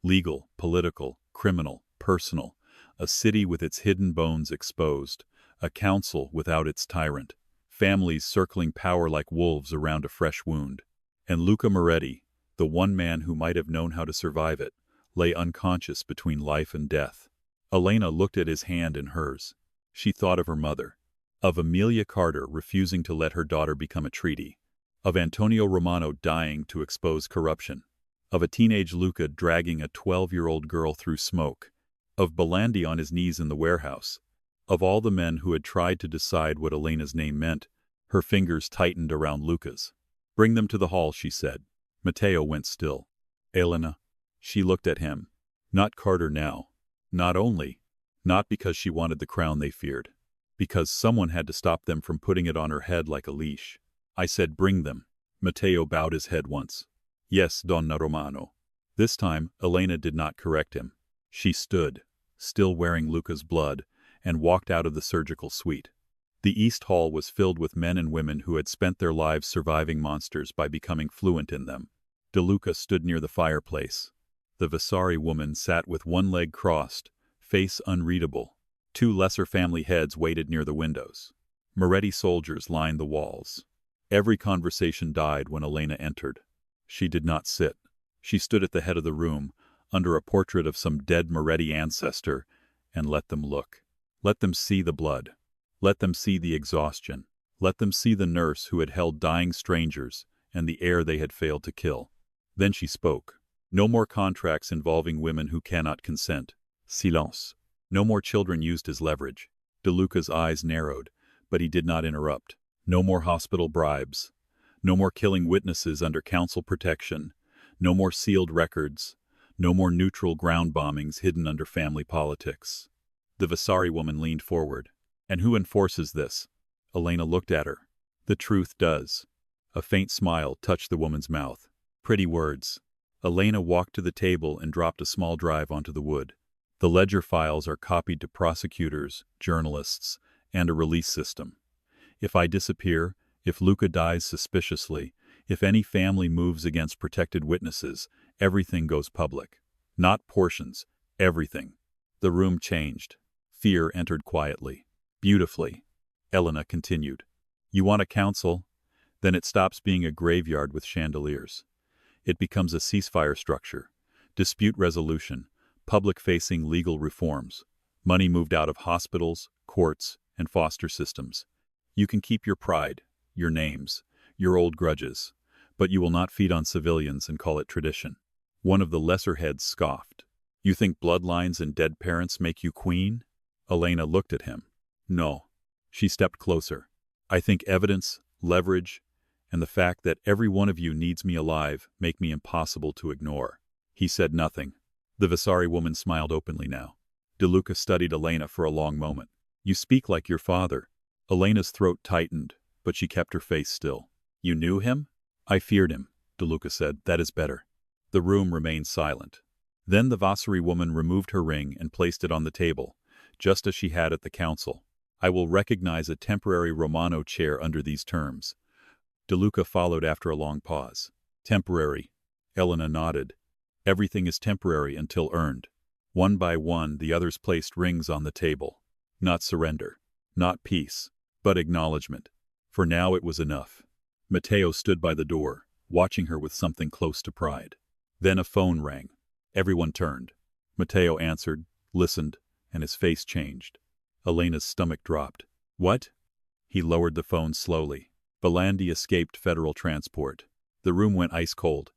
[SPEAKER 1] Legal, political, criminal, personal. A city with its hidden bones exposed. A council without its tyrant. Families circling power like wolves around a fresh wound. And Luca Moretti, the one man who might have known how to survive it, lay unconscious between life and death. Elena looked at his hand in hers. She thought of her mother. Of Amelia Carter refusing to let her daughter become a treaty. Of Antonio Romano dying to expose corruption. Of a teenage Luca dragging a 12-year-old girl through smoke. Of Belandi on his knees in the warehouse. Of all the men who had tried to decide what Elena's name meant, her fingers tightened around Luca's. Bring them to the hall, she said. Matteo went still. Elena. She looked at him. Not Carter now. Not only. Not because she wanted the crown they feared. Because someone had to stop them from putting it on her head like a leash. I said bring them. Matteo bowed his head once. Yes, Donna Romano. This time, Elena did not correct him. She stood, still wearing Luca's blood, and walked out of the surgical suite. The East Hall was filled with men and women who had spent their lives surviving monsters by becoming fluent in them. De Luca stood near the fireplace. The Vasari woman sat with one leg crossed, face unreadable. Two lesser family heads waited near the windows. Moretti soldiers lined the walls. Every conversation died when Elena entered. She did not sit. She stood at the head of the room, under a portrait of some dead Moretti ancestor, and let them look. Let them see the blood. Let them see the exhaustion. Let them see the nurse who had held dying strangers and the heir they had failed to kill. Then she spoke. No more contracts involving women who cannot consent. Silence. No more children used as leverage. De Luca's eyes narrowed, but he did not interrupt. No more hospital bribes. No more killing witnesses under council protection. No more sealed records. No more neutral ground bombings hidden under family politics. The Vasari woman leaned forward. And who enforces this? Elena looked at her. The truth does. A faint smile touched the woman's mouth. Pretty words. Elena walked to the table and dropped a small drive onto the wood. The ledger files are copied to prosecutors, journalists, and a release system. If I disappear, if Luca dies suspiciously, if any family moves against protected witnesses, everything goes public. Not portions, everything. The room changed. Fear entered quietly. Beautifully. Elena continued. You want a council? Then it stops being a graveyard with chandeliers. It becomes a ceasefire structure, dispute resolution, public-facing legal reforms, money moved out of hospitals, courts, and foster systems. You can keep your pride, your names, your old grudges, but you will not feed on civilians and call it tradition. One of the lesser heads scoffed. You think bloodlines and dead parents make you queen? Elena looked at him. No. She stepped closer. I think evidence, leverage, and the fact that every one of you needs me alive make me impossible to ignore. He said nothing. The Vasari woman smiled openly now. De Luca studied Elena for a long moment. You speak like your father. Elena's throat tightened, but she kept her face still. You knew him? I feared him, De Luca said. That is better. The room remained silent. Then the Vasari woman removed her ring and placed it on the table, just as she had at the council. I will recognize a temporary Romano chair under these terms. De Luca followed after a long pause. Temporary. Elena nodded. Everything is temporary until earned. One by one, the others placed rings on the table. Not surrender. Not peace. But acknowledgement. For now it was enough. Matteo stood by the door, watching her with something close to pride. Then a phone rang. Everyone turned. Matteo answered, listened, and his face changed. Elena's stomach dropped. What? He lowered the phone slowly. Belandi escaped federal transport. The room went ice cold.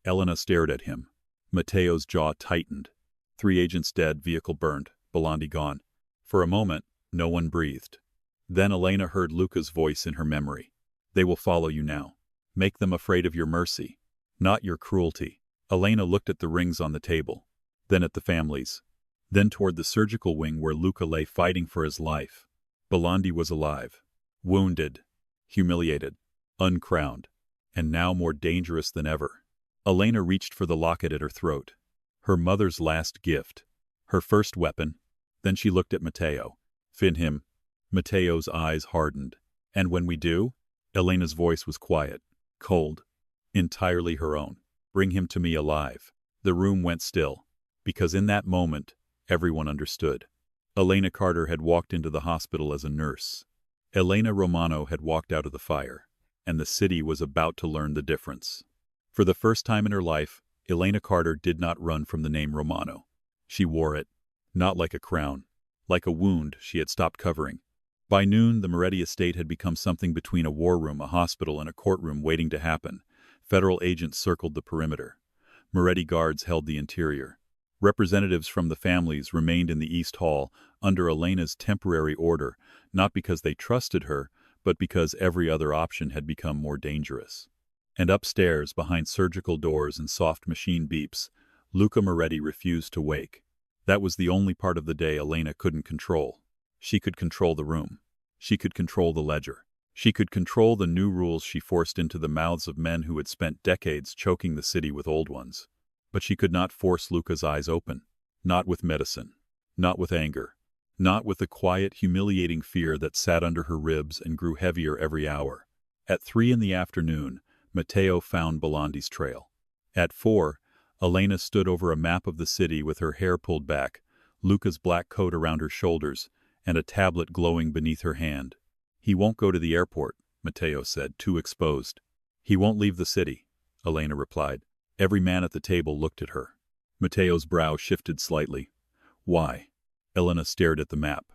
[SPEAKER 1] Elena stared at him. Matteo's jaw tightened. 3 agents dead, vehicle burned, Belandi gone. For a moment, no one breathed. Then Elena heard Luca's voice in her memory. They will follow you now. Make them afraid of your mercy, not your cruelty. Elena looked at the rings on the table, then at the families, then toward the surgical wing where Luca lay fighting for his life. Belandi was alive, wounded, humiliated, uncrowned, and now more dangerous than ever. Elena reached for the locket at her throat, her mother's last gift, her first weapon. Then she looked at Matteo. Fin him. Matteo's eyes hardened. And when we do? Elena's voice was quiet, cold, entirely her own. Bring him to me alive. The room went still, because in that moment, everyone understood. Elena Carter had walked into the hospital as a nurse. Elena Romano had walked out of the fire, and the city was about to learn the difference. For the first time in her life, Elena Carter did not run from the name Romano. She wore it, not like a crown, like a wound she had stopped covering. By noon, the Moretti estate had become something between a war room, a hospital, and a courtroom waiting to happen. Federal agents circled the perimeter. Moretti guards held the interior. Representatives from the families remained in the East Hall under Elena's temporary order, not because they trusted her, but because every other option had become more dangerous. And upstairs, behind surgical doors and soft machine beeps, Luca Moretti refused to wake. That was the only part of the day Elena couldn't control. She could control the room. She could control the ledger. She could control the new rules she forced into the mouths of men who had spent decades choking the city with old ones. But she could not force Luca's eyes open. Not with medicine. Not with anger. Not with the quiet, humiliating fear that sat under her ribs and grew heavier every hour. At 3 in the afternoon, Matteo found Belandi's trail. At 4, Elena stood over a map of the city with her hair pulled back, Luca's black coat around her shoulders, and a tablet glowing beneath her hand. He won't go to the airport, Matteo said, too exposed. He won't leave the city, Elena replied. Every man at the table looked at her. Matteo's brow shifted slightly. Why? Elena stared at the map.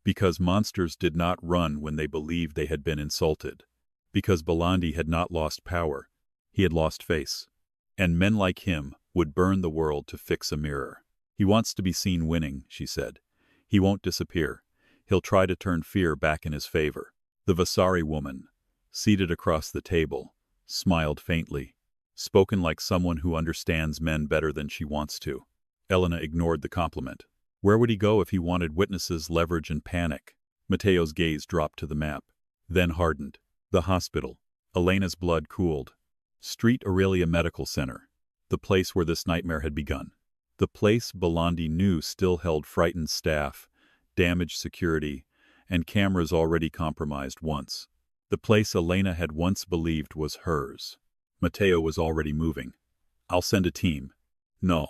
[SPEAKER 1] Because monsters did not run when they believed they had been insulted. Because Belandi had not lost power. He had lost face. And men like him would burn the world to fix a mirror. He wants to be seen winning, she said. He won't disappear. He'll try to turn fear back in his favor. The Vasari woman, seated across the table, smiled faintly, spoken like someone who understands men better than she wants to. Elena ignored the compliment. Where would he go if he wanted witnesses, leverage, and panic? Matteo's gaze dropped to the map, then hardened. The hospital. Elena's blood cooled. Street Aurelia Medical Center. The place where this nightmare had begun. The place Belandi knew still held frightened staff, damaged security, and cameras already compromised once. The place Elena had once believed was hers. Matteo was already moving. I'll send a team. No.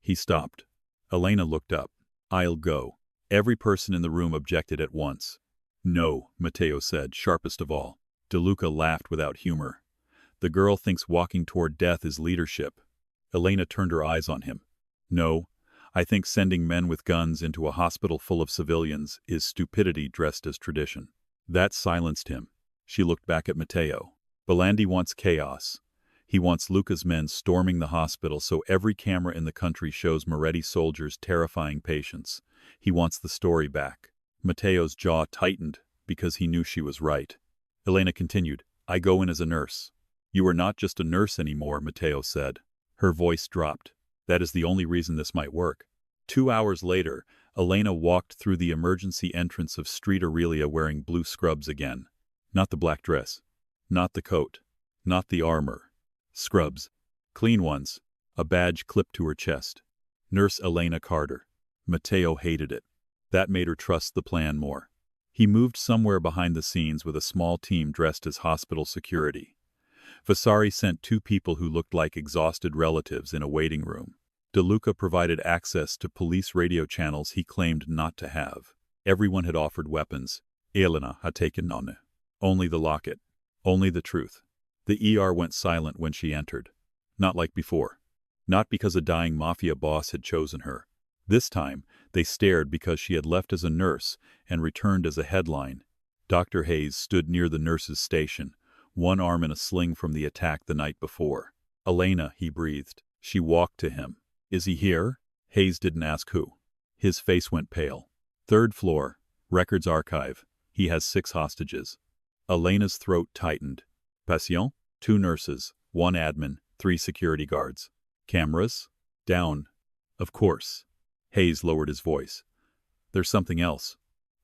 [SPEAKER 1] He stopped. Elena looked up. I'll go. Every person in the room objected at once. No, Matteo said, sharpest of all. De Luca laughed without humor. The girl thinks walking toward death is leadership. Elena turned her eyes on him. No, I think sending men with guns into a hospital full of civilians is stupidity dressed as tradition. That silenced him. She looked back at Matteo. Belandi wants chaos. He wants Luca's men storming the hospital so every camera in the country shows Moretti soldiers terrifying patients. He wants the story back. Matteo's jaw tightened because he knew she was right. Elena continued, I go in as a nurse. You are not just a nurse anymore, Matteo said. Her voice dropped. That is the only reason this might work. 2 hours later, Elena walked through the emergency entrance of Street Aurelia wearing blue scrubs again. Not the black dress. Not the coat. Not the armor. Scrubs. Clean ones. A badge clipped to her chest. Nurse Elena Carter. Matteo hated it. That made her trust the plan more. He moved somewhere behind the scenes with a small team dressed as hospital security. Vasari sent 2 people who looked like exhausted relatives in a waiting room. De Luca provided access to police radio channels he claimed not to have. Everyone had offered weapons. Elena had taken none. Only the locket. Only the truth. The ER went silent when she entered. Not like before. Not because a dying Mafia boss had chosen her. This time, they stared because she had left as a nurse and returned as a headline. Dr. Hayes stood near the nurse's station, one arm in a sling from the attack the night before. Elena, he breathed. She walked to him. Is he here? Hayes didn't ask who. His face went pale. 3rd floor, records archive. He has 6 hostages. Elena's throat tightened. Patient? 2 nurses, 1 admin, 3 security guards. Cameras? Down. Of course. Hayes lowered his voice. There's something else.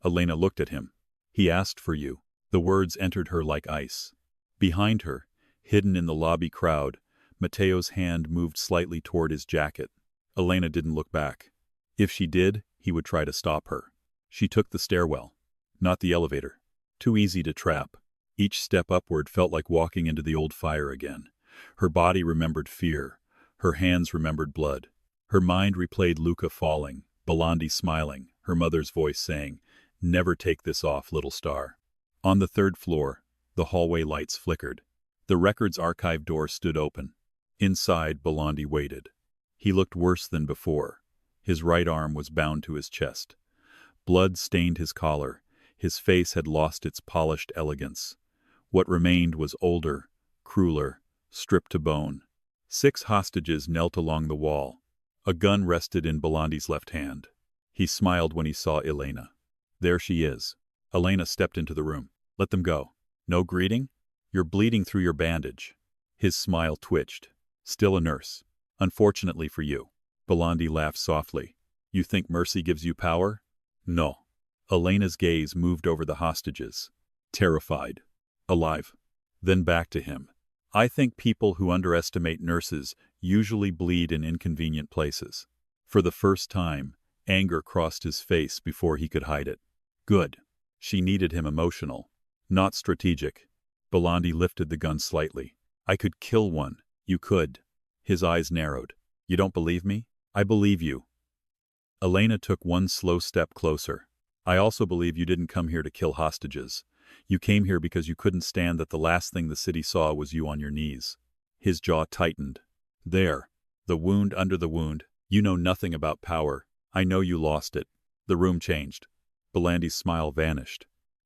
[SPEAKER 1] Elena looked at him. He asked for you. The words entered her like ice. Behind her, hidden in the lobby crowd, Matteo's hand moved slightly toward his jacket. Elena didn't look back. If she did, he would try to stop her. She took the stairwell, not the elevator. Too easy to trap. Each step upward felt like walking into the old fire again. Her body remembered fear. Her hands remembered blood. Her mind replayed Luca falling, Belandi smiling, her mother's voice saying, Never take this off, little star. On the 3rd floor, the hallway lights flickered. The records archive door stood open. Inside, Belandi waited. He looked worse than before. His right arm was bound to his chest. Blood stained his collar. His face had lost its polished elegance. What remained was older, crueler, stripped to bone. 6 hostages knelt along the wall. A gun rested in Belandi's left hand. He smiled when he saw Elena. There she is. Elena stepped into the room. Let them go. No greeting? You're bleeding through your bandage. His smile twitched. Still a nurse. Unfortunately for you. Belandi laughed softly. You think mercy gives you power? No. Elena's gaze moved over the hostages. Terrified. Alive. Then back to him. I think people who underestimate nurses usually bleed in inconvenient places. For the first time, anger crossed his face before he could hide it. Good. She needed him emotional, not strategic. Belandi lifted the gun slightly. I could kill one. You could. His eyes narrowed. You don't believe me? I believe you. Elena took one slow step closer. I also believe you didn't come here to kill hostages. You came here because you couldn't stand that the last thing the city saw was you on your knees. His jaw tightened. There. The wound under the wound. You know nothing about power. I know you lost it. The room changed. Belandi's smile vanished.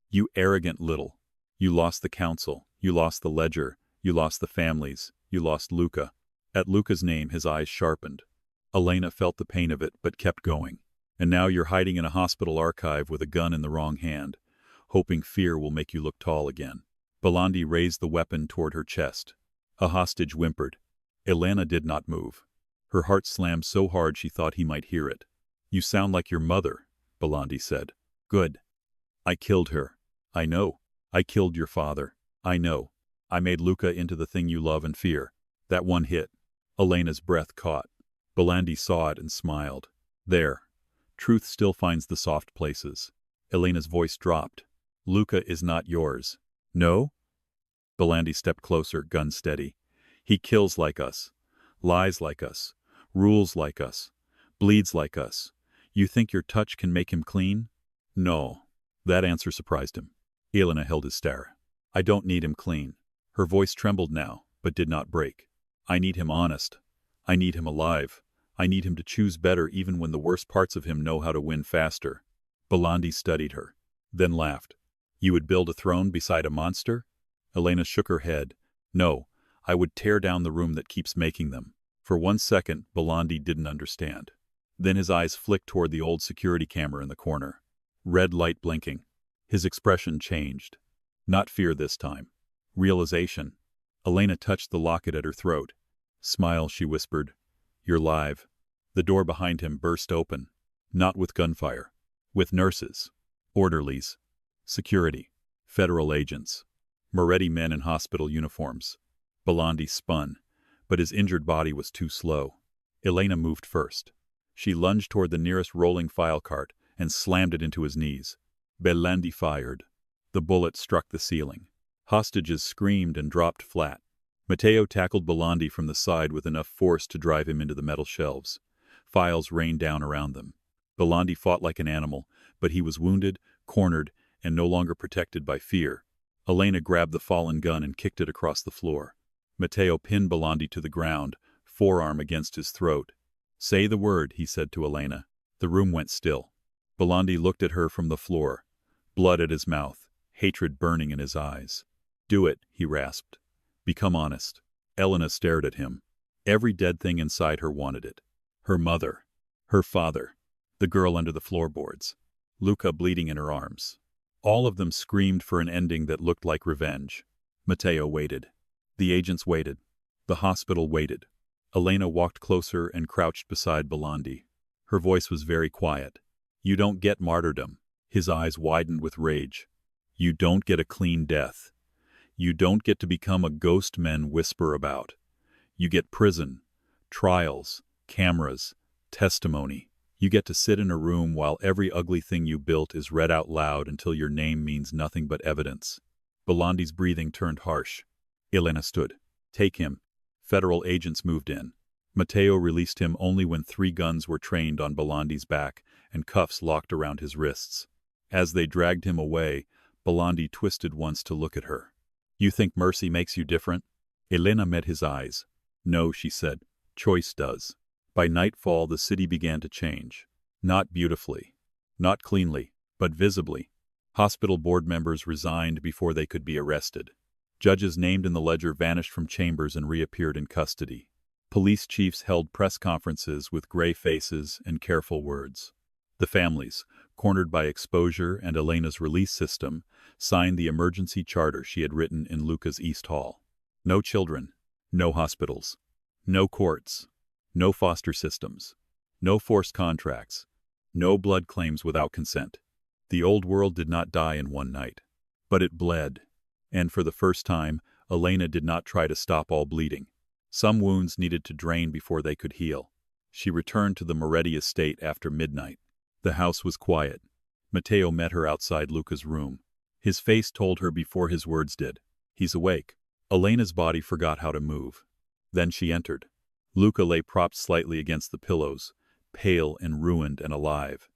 [SPEAKER 1] You arrogant little. You lost the council. You lost the ledger. You lost the families. You lost Luca. At Luca's name, his eyes sharpened. Elena felt the pain of it, but kept going. And now you're hiding in a hospital archive with a gun in the wrong hand, hoping fear will make you look tall again. Belandi raised the weapon toward her chest. A hostage whimpered. Elena did not move. Her heart slammed so hard she thought he might hear it. You sound like your mother, Belandi said. Good. I killed her. I know. I killed your father. I know. I made Luca into the thing you love and fear. That one hit. Elena's breath caught. Belandi saw it and smiled. There. Truth still finds the soft places. Elena's voice dropped. Luca is not yours. No? Belandi stepped closer, gun steady. He kills like us. Lies like us. Rules like us. Bleeds like us. You think your touch can make him clean? No. That answer surprised him. Elena held his stare. I don't need him clean. Her voice trembled now, but did not break. I need him honest. I need him alive. I need him to choose better even when the worst parts of him know how to win faster. Belandi studied her, then laughed. You would build a throne beside a monster? Elena shook her head. No, I would tear down the room that keeps making them. For 1 second, Belandi didn't understand. Then his eyes flicked toward the old security camera in the corner. Red light blinking. His expression changed. Not fear this time. Realization. Elena touched the locket at her throat. Smile, she whispered. You're live. The door behind him burst open. Not with gunfire. With nurses. Orderlies. Security. Federal agents. Moretti men in hospital uniforms. Belandi spun, but his injured body was too slow. Elena moved first. She lunged toward the nearest rolling file cart and slammed it into his knees. Belandi fired. The bullet struck the ceiling. Hostages screamed and dropped flat. Matteo tackled Belandi from the side with enough force to drive him into the metal shelves. Files rained down around them. Belandi fought like an animal, but he was wounded, cornered, and no longer protected by fear. Elena grabbed the fallen gun and kicked it across the floor. Matteo pinned Belandi to the ground, forearm against his throat. Say the word, he said to Elena. The room went still. Belandi looked at her from the floor, blood at his mouth, hatred burning in his eyes. Do it, he rasped. Become honest. Elena stared at him. Every dead thing inside her wanted it. Her mother. Her father. The girl under the floorboards. Luca bleeding in her arms. All of them screamed for an ending that looked like revenge. Matteo waited. The agents waited. The hospital waited. Elena walked closer and crouched beside Belandi. Her voice was very quiet. You don't get martyrdom. His eyes widened with rage. You don't get a clean death. You don't get to become a ghost men whisper about. You get prison, trials, cameras, testimony. You get to sit in a room while every ugly thing you built is read out loud until your name means nothing but evidence. Belandi's breathing turned harsh. Elena stood. Take him. Federal agents moved in. Matteo released him only when 3 guns were trained on Belandi's back and cuffs locked around his wrists. As they dragged him away, Belandi twisted once to look at her. You think mercy makes you different? Elena met his eyes. No, she said. Choice does. By nightfall, the city began to change. Not beautifully. Not cleanly, but visibly. Hospital board members resigned before they could be arrested. Judges named in the ledger vanished from chambers and reappeared in custody. Police chiefs held press conferences with gray faces and careful words. The families, cornered by exposure and Elena's release system, signed the emergency charter she had written in Luca's East Hall. No children, no hospitals, no courts, no foster systems, no forced contracts, no blood claims without consent. The old world did not die in one night, but it bled. And for the first time, Elena did not try to stop all bleeding. Some wounds needed to drain before they could heal. She returned to the Moretti estate after midnight. The house was quiet. Matteo met her outside Luca's room. His face told her before his words did. He's awake. Elena's body forgot how to move. Then she entered. Luca lay propped slightly against the pillows, pale and ruined and alive.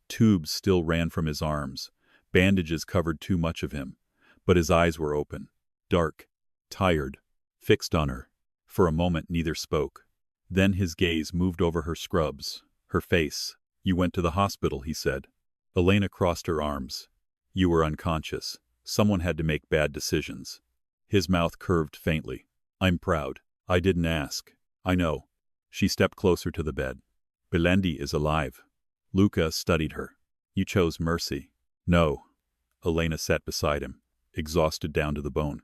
[SPEAKER 1] Tubes still ran from his arms. Bandages covered too much of him. But his eyes were open, dark, tired, fixed on her. For a moment neither spoke. Then his gaze moved over her scrubs, her face. You went to the hospital, he said. Elena crossed her arms. You were unconscious. Someone had to make bad decisions. His mouth curved faintly. I'm proud. I didn't ask. I know. She stepped closer to the bed. Belandi is alive. Luca studied her. You chose mercy. No. Elena sat beside him, exhausted down to the bone.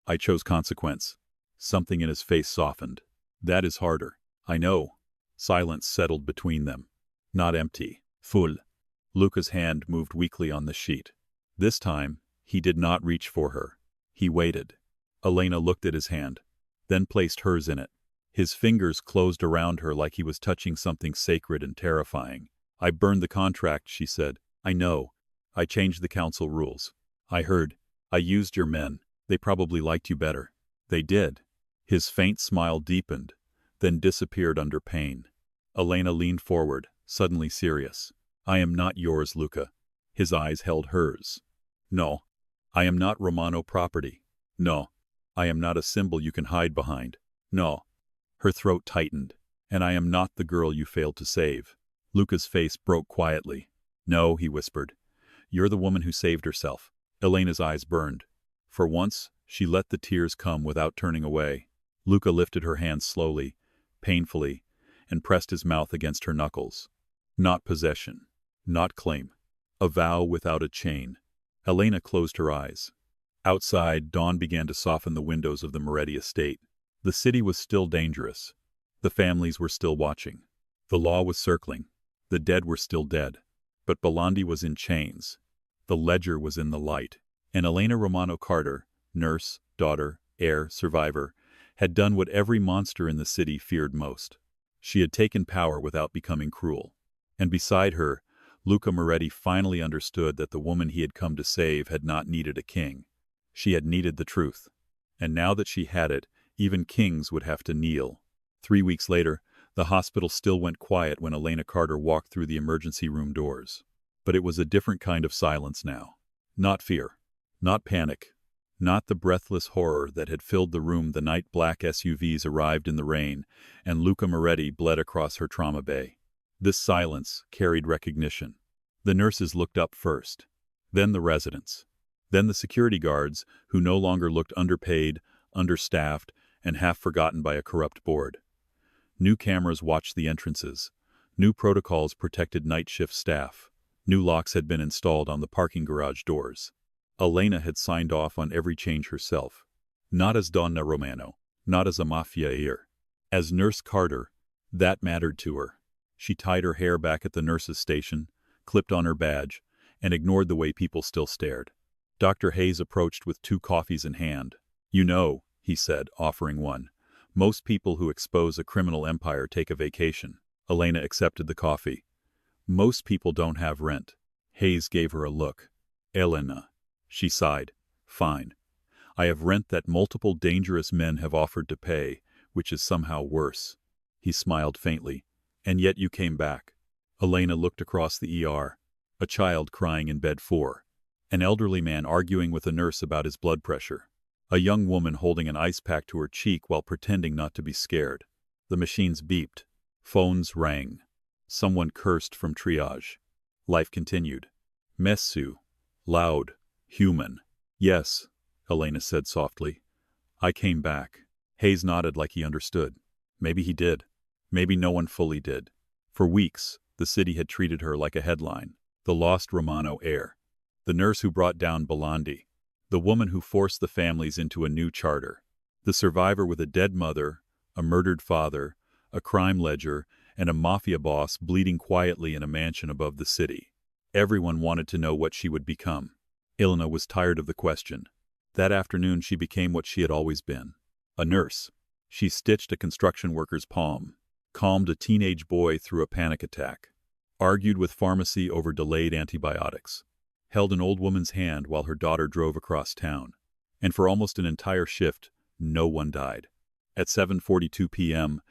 [SPEAKER 1] I chose consequence. Something in his face softened. That is harder. I know. Silence settled between them. Not empty. Full. Luca's hand moved weakly on the sheet. This time, he did not reach for her. He waited. Elena looked at his hand, then placed hers in it. His fingers closed around her like he was touching something sacred and terrifying. I burned the contract, she said. I know. I changed the council rules. I heard. I used your men. They probably liked you better. They did. His faint smile deepened, then disappeared under pain. Elena leaned forward, suddenly serious. I am not yours, Luca. His eyes held hers. No, I am not Romano property. No, I am not a symbol you can hide behind. No. Her throat tightened. And I am not the girl you failed to save. Luca's face broke quietly. No, he whispered. You're the woman who saved herself. Elena's eyes burned. For once, she let the tears come without turning away. Luca lifted her hands slowly, painfully, and pressed his mouth against her knuckles. Not possession. Not claim. A vow without a chain. Elena closed her eyes. Outside, dawn began to soften the windows of the Moretti estate. The city was still dangerous. The families were still watching. The law was circling. The dead were still dead. But Belandi was in chains. The ledger was in the light. And Elena Romano Carter, nurse, daughter, heir, survivor, had done what every monster in the city feared most. She had taken power without becoming cruel. And beside her, Luca Moretti finally understood that the woman he had come to save had not needed a king. She had needed the truth. And now that she had it, even kings would have to kneel. 3 weeks later, the hospital still went quiet when Elena Carter walked through the emergency room doors. But it was a different kind of silence now. Not fear. Not panic. Not the breathless horror that had filled the room the night black SUVs arrived in the rain and Luca Moretti bled across her trauma bay. This silence carried recognition. The nurses looked up first. Then the residents. Then the security guards, who no longer looked underpaid, understaffed, and half forgotten by a corrupt board. New cameras watched the entrances. New protocols protected night shift staff. New locks had been installed on the parking garage doors. Elena had signed off on every change herself. Not as Donna Romano, not as a Mafia heir. As Nurse Carter, that mattered to her. She tied her hair back at the nurse's station, clipped on her badge, and ignored the way people still stared. Dr. Hayes approached with 2 coffees in hand. You know, he said, offering one. Most people who expose a criminal empire take a vacation. Elena accepted the coffee. Most people don't have rent. Hayes gave her a look. Elena. She sighed. Fine. I have rent that multiple dangerous men have offered to pay, which is somehow worse. He smiled faintly. And yet you came back. Elena looked across the ER. A child crying in bed 4. An elderly man arguing with a nurse about his blood pressure. A young woman holding an ice pack to her cheek while pretending not to be scared. The machines beeped. Phones rang. Someone cursed from triage. Life continued. Messu. Loud. Human. Yes, Elena said softly. I came back. Hayes nodded like he understood. Maybe he did. Maybe no one fully did. For weeks, the city had treated her like a headline. The lost Romano heir. The nurse who brought down Belandi. The woman who forced the families into a new charter. The survivor with a dead mother, a murdered father, a crime ledger, and a mafia boss bleeding quietly in a mansion above the city. Everyone wanted to know what she would become. Elena was tired of the question. That afternoon she became what she had always been. A nurse. She stitched a construction worker's palm. Calmed a teenage boy through a panic attack. Argued with pharmacy over delayed antibiotics. Held an old woman's hand while her daughter drove across town. And for almost an entire shift, no one died. At 7:42 p.m.,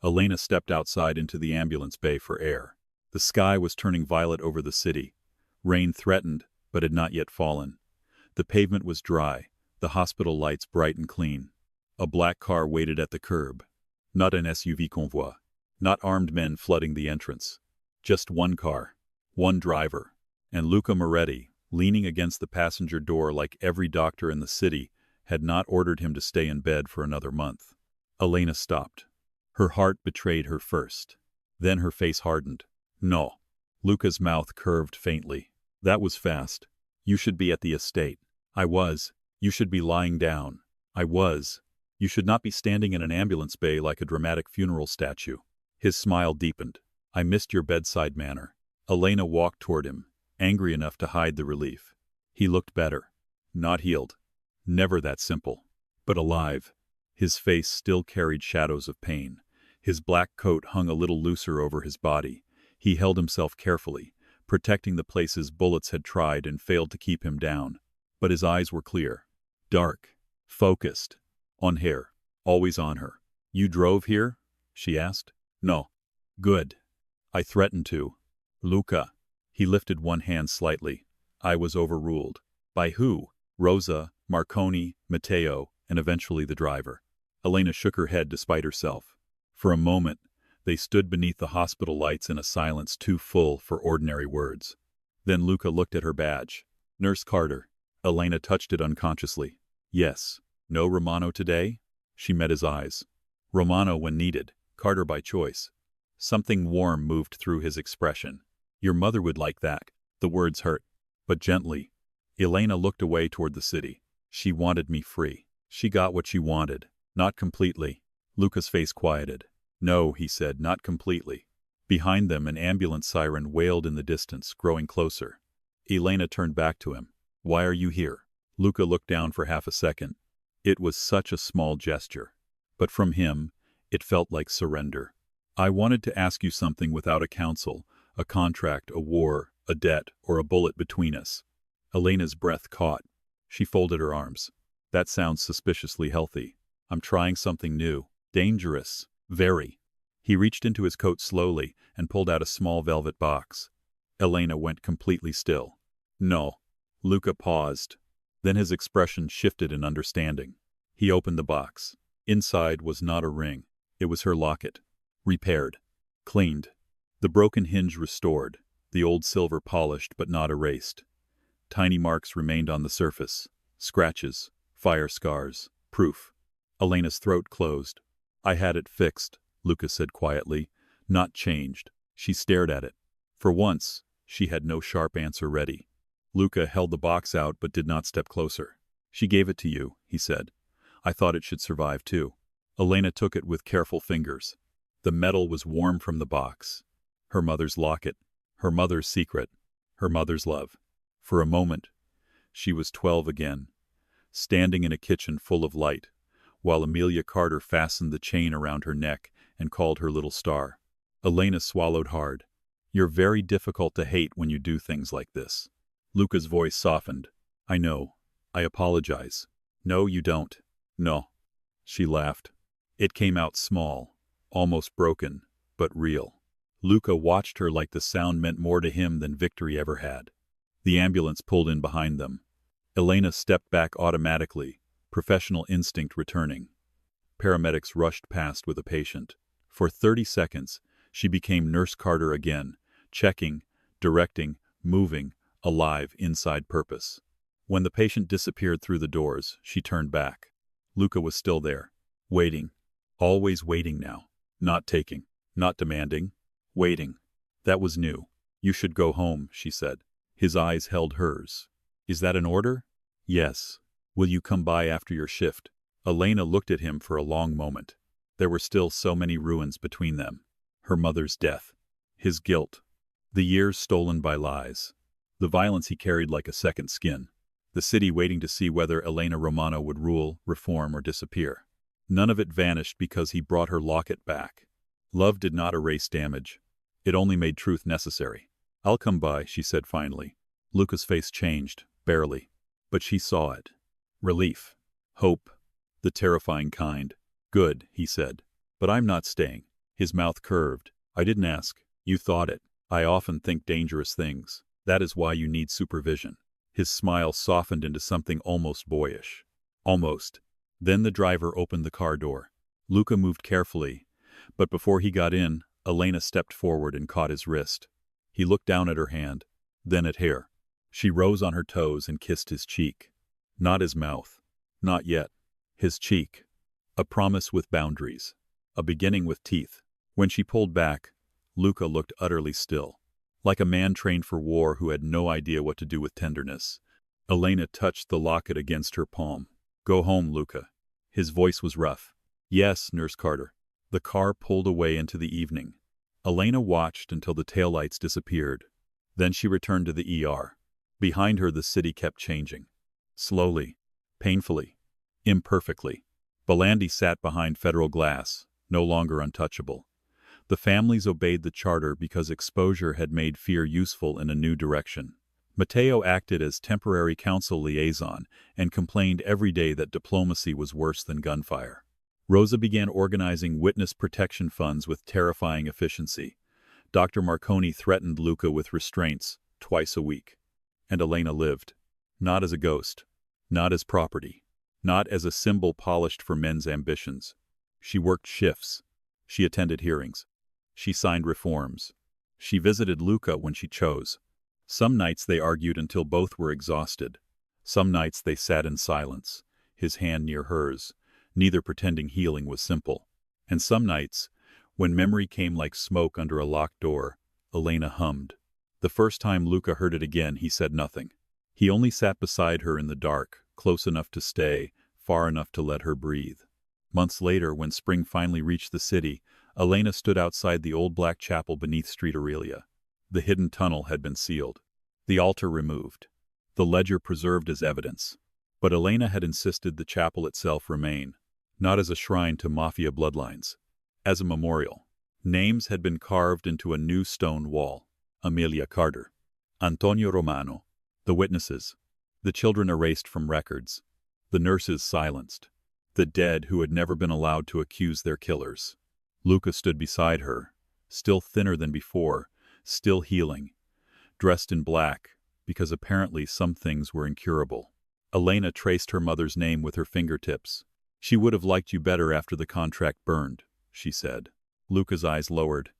[SPEAKER 1] Elena stepped outside into the ambulance bay for air. The sky was turning violet over the city. Rain threatened, but had not yet fallen. The pavement was dry, the hospital lights bright and clean. A black car waited at the curb. Not an SUV convoy. Not armed men flooding the entrance. Just one car. One driver. And Luca Moretti, leaning against the passenger door like every doctor in the city, had not ordered him to stay in bed for another month. Elena stopped. Her heart betrayed her first. Then her face hardened. No. Luca's mouth curved faintly. That was fast. You should be at the estate. I was. You should be lying down. I was. You should not be standing in an ambulance bay like a dramatic funeral statue. His smile deepened. I missed your bedside manner. Elena walked toward him, angry enough to hide the relief. He looked better. Not healed. Never that simple. But alive. His face still carried shadows of pain. His black coat hung a little looser over his body. He held himself carefully, protecting the places bullets had tried and failed to keep him down. But his eyes were clear. Dark. Focused. On her. Always on her. You drove here? She asked. No. Good. I threatened to. Luca. He lifted one hand slightly. I was overruled. By who? Rosa, Marconi, Matteo, and eventually the driver. Elena shook her head despite herself. For a moment, they stood beneath the hospital lights in a silence too full for ordinary words. Then Luca looked at her badge. Nurse Carter. Elena touched it unconsciously. Yes. No Romano today? She met his eyes. Romano when needed, Carter by choice. Something warm moved through his expression. Your mother would like that. The words hurt. But gently. Elena looked away toward the city. She wanted me free. She got what she wanted. Not completely. Luca's face quieted. No, he said, not completely. Behind them, an ambulance siren wailed in the distance, growing closer. Elena turned back to him. Why are you here? Luca looked down for half a second. It was such a small gesture. But from him, it felt like surrender. I wanted to ask you something without a counsel, a contract, a war, a debt, or a bullet between us. Elena's breath caught. She folded her arms. That sounds suspiciously healthy. I'm trying something new. Dangerous. Very. He reached into his coat slowly and pulled out a small velvet box. Elena went completely still. No. Luca paused. Then his expression shifted in understanding. He opened the box. Inside was not a ring. It was her locket. Repaired. Cleaned. The broken hinge restored. The old silver polished but not erased. Tiny marks remained on the surface. Scratches. Fire scars. Proof. Elena's throat closed. I had it fixed, Luca said quietly, not changed. She stared at it. For once, she had no sharp answer ready. Luca held the box out but did not step closer. She gave it to you, he said. I thought it should survive too. Elena took it with careful fingers. The metal was warm from the box. Her mother's locket. Her mother's secret. Her mother's love. For a moment, she was 12 again, standing in a kitchen full of light, while Amelia Carter fastened the chain around her neck and called her little star. Elena swallowed hard. You're very difficult to hate when you do things like this. Luca's voice softened. I know. I apologize. No, you don't. No. She laughed. It came out small, almost broken, but real. Luca watched her like the sound meant more to him than victory ever had. The ambulance pulled in behind them. Elena stepped back automatically, professional instinct returning. Paramedics rushed past with a patient. For 30 seconds, she became Nurse Carter again, checking, directing, moving, alive inside purpose. When the patient disappeared through the doors, she turned back. Luca was still there, waiting. Always waiting now. Not taking, not demanding. Waiting. That was new. You should go home, she said. His eyes held hers. Is that an order? Yes. Will you come by after your shift? Elena looked at him for a long moment. There were still so many ruins between them. Her mother's death. His guilt. The years stolen by lies. The violence he carried like a second skin. The city waiting to see whether Elena Romano would rule, reform, or disappear. None of it vanished because he brought her locket back. Love did not erase damage. It only made truth necessary. I'll come by, she said finally. Luca's face changed, barely. But she saw it. Relief. Hope. The terrifying kind. Good, he said. But I'm not staying. His mouth curved. I didn't ask. You thought it. I often think dangerous things. That is why you need supervision. His smile softened into something almost boyish. Almost. Then the driver opened the car door. Luca moved carefully, but before he got in, Elena stepped forward and caught his wrist. He looked down at her hand, then at her. She rose on her toes and kissed his cheek. Not his mouth. Not yet. His cheek. A promise with boundaries. A beginning with teeth. When she pulled back, Luca looked utterly still. Like a man trained for war who had no idea what to do with tenderness. Elena touched the locket against her palm. Go home, Luca. His voice was rough. Yes, Nurse Carter. The car pulled away into the evening. Elena watched until the taillights disappeared. Then she returned to the ER. Behind her, the city kept changing. Slowly. Painfully. Imperfectly. Belandi sat behind federal glass, no longer untouchable. The families obeyed the charter because exposure had made fear useful in a new direction. Matteo acted as temporary council liaison and complained every day that diplomacy was worse than gunfire. Rosa began organizing witness protection funds with terrifying efficiency. Dr. Marconi threatened Luca with restraints twice a week. And Elena lived. Not as a ghost. Not as property. Not as a symbol polished for men's ambitions. She worked shifts. She attended hearings. She signed reforms. She visited Luca when she chose. Some nights they argued until both were exhausted. Some nights they sat in silence, his hand near hers, neither pretending healing was simple. And some nights, when memory came like smoke under a locked door, Elena hummed. The first time Luca heard it again, he said nothing. He only sat beside her in the dark, close enough to stay, far enough to let her breathe. Months later, when spring finally reached the city, Elena stood outside the old black chapel beneath Street Aurelia. The hidden tunnel had been sealed. The altar removed. The ledger preserved as evidence. But Elena had insisted the chapel itself remain, not as a shrine to Mafia bloodlines, as a memorial. Names had been carved into a new stone wall. Elena Carter. Antonio Romano. The witnesses. The children erased from records. The nurses silenced. The dead who had never been allowed to accuse their killers. Luca stood beside her, still thinner than before, still healing, dressed in black, because apparently some things were incurable. Elena traced her mother's name with her fingertips. "She would have liked you better after the contract burned," she said. Luca's eyes lowered.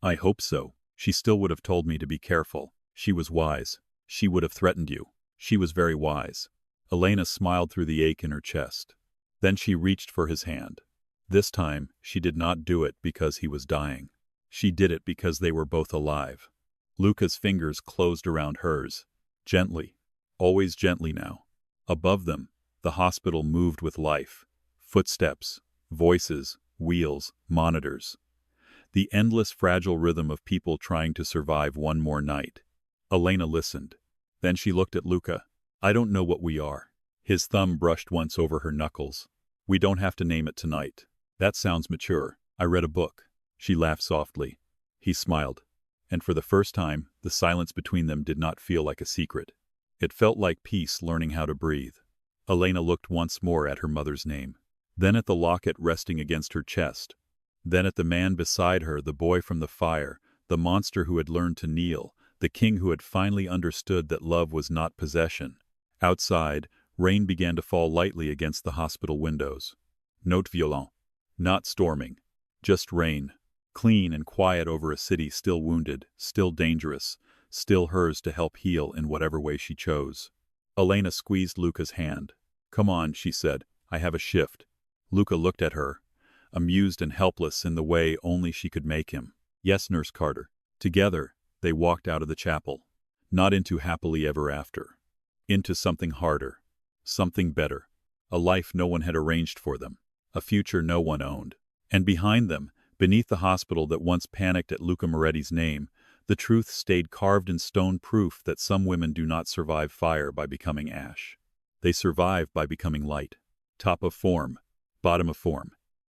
[SPEAKER 1] "I hope so. She still would have told me to be careful. She was wise. She would have threatened you. She was very wise." Elena smiled through the ache in her chest. Then she reached for his hand. This time, she did not do it because he was dying. She did it because they were both alive. Luca's fingers closed around hers. Gently. Always gently now. Above them, the hospital moved with life. Footsteps, voices, wheels, monitors. The endless fragile rhythm of people trying to survive one more night. Elena listened. Then she looked at Luca. "I don't know what we are." His thumb brushed once over her knuckles. "We don't have to name it tonight." "That sounds mature. I read a book." She laughed softly. He smiled. And for the first time, the silence between them did not feel like a secret. It felt like peace learning how to breathe. Elena looked once more at her mother's name. Then at the locket resting against her chest. Then at the man beside her, the boy from the fire, the monster who had learned to kneel, the king who had finally understood that love was not possession. Outside, rain began to fall lightly against the hospital windows. Note violent. Not storming. Just rain. Clean and quiet over a city still wounded, still dangerous, still hers to help heal in whatever way she chose. Elena squeezed Luca's hand. "Come on," she said. "I have a shift." Luca looked at her, amused and helpless in the way only she could make him. "Yes, Nurse Carter." Together, they walked out of the chapel. Not into happily ever after. Into something harder. Something better. A life no one had arranged for them. A future no one owned. And behind them, beneath the hospital that once panicked at Luca Moretti's name, the truth stayed carved in stone, proof that some women do not survive fire by becoming ash. They survive by becoming light. Top of form. Bottom of form.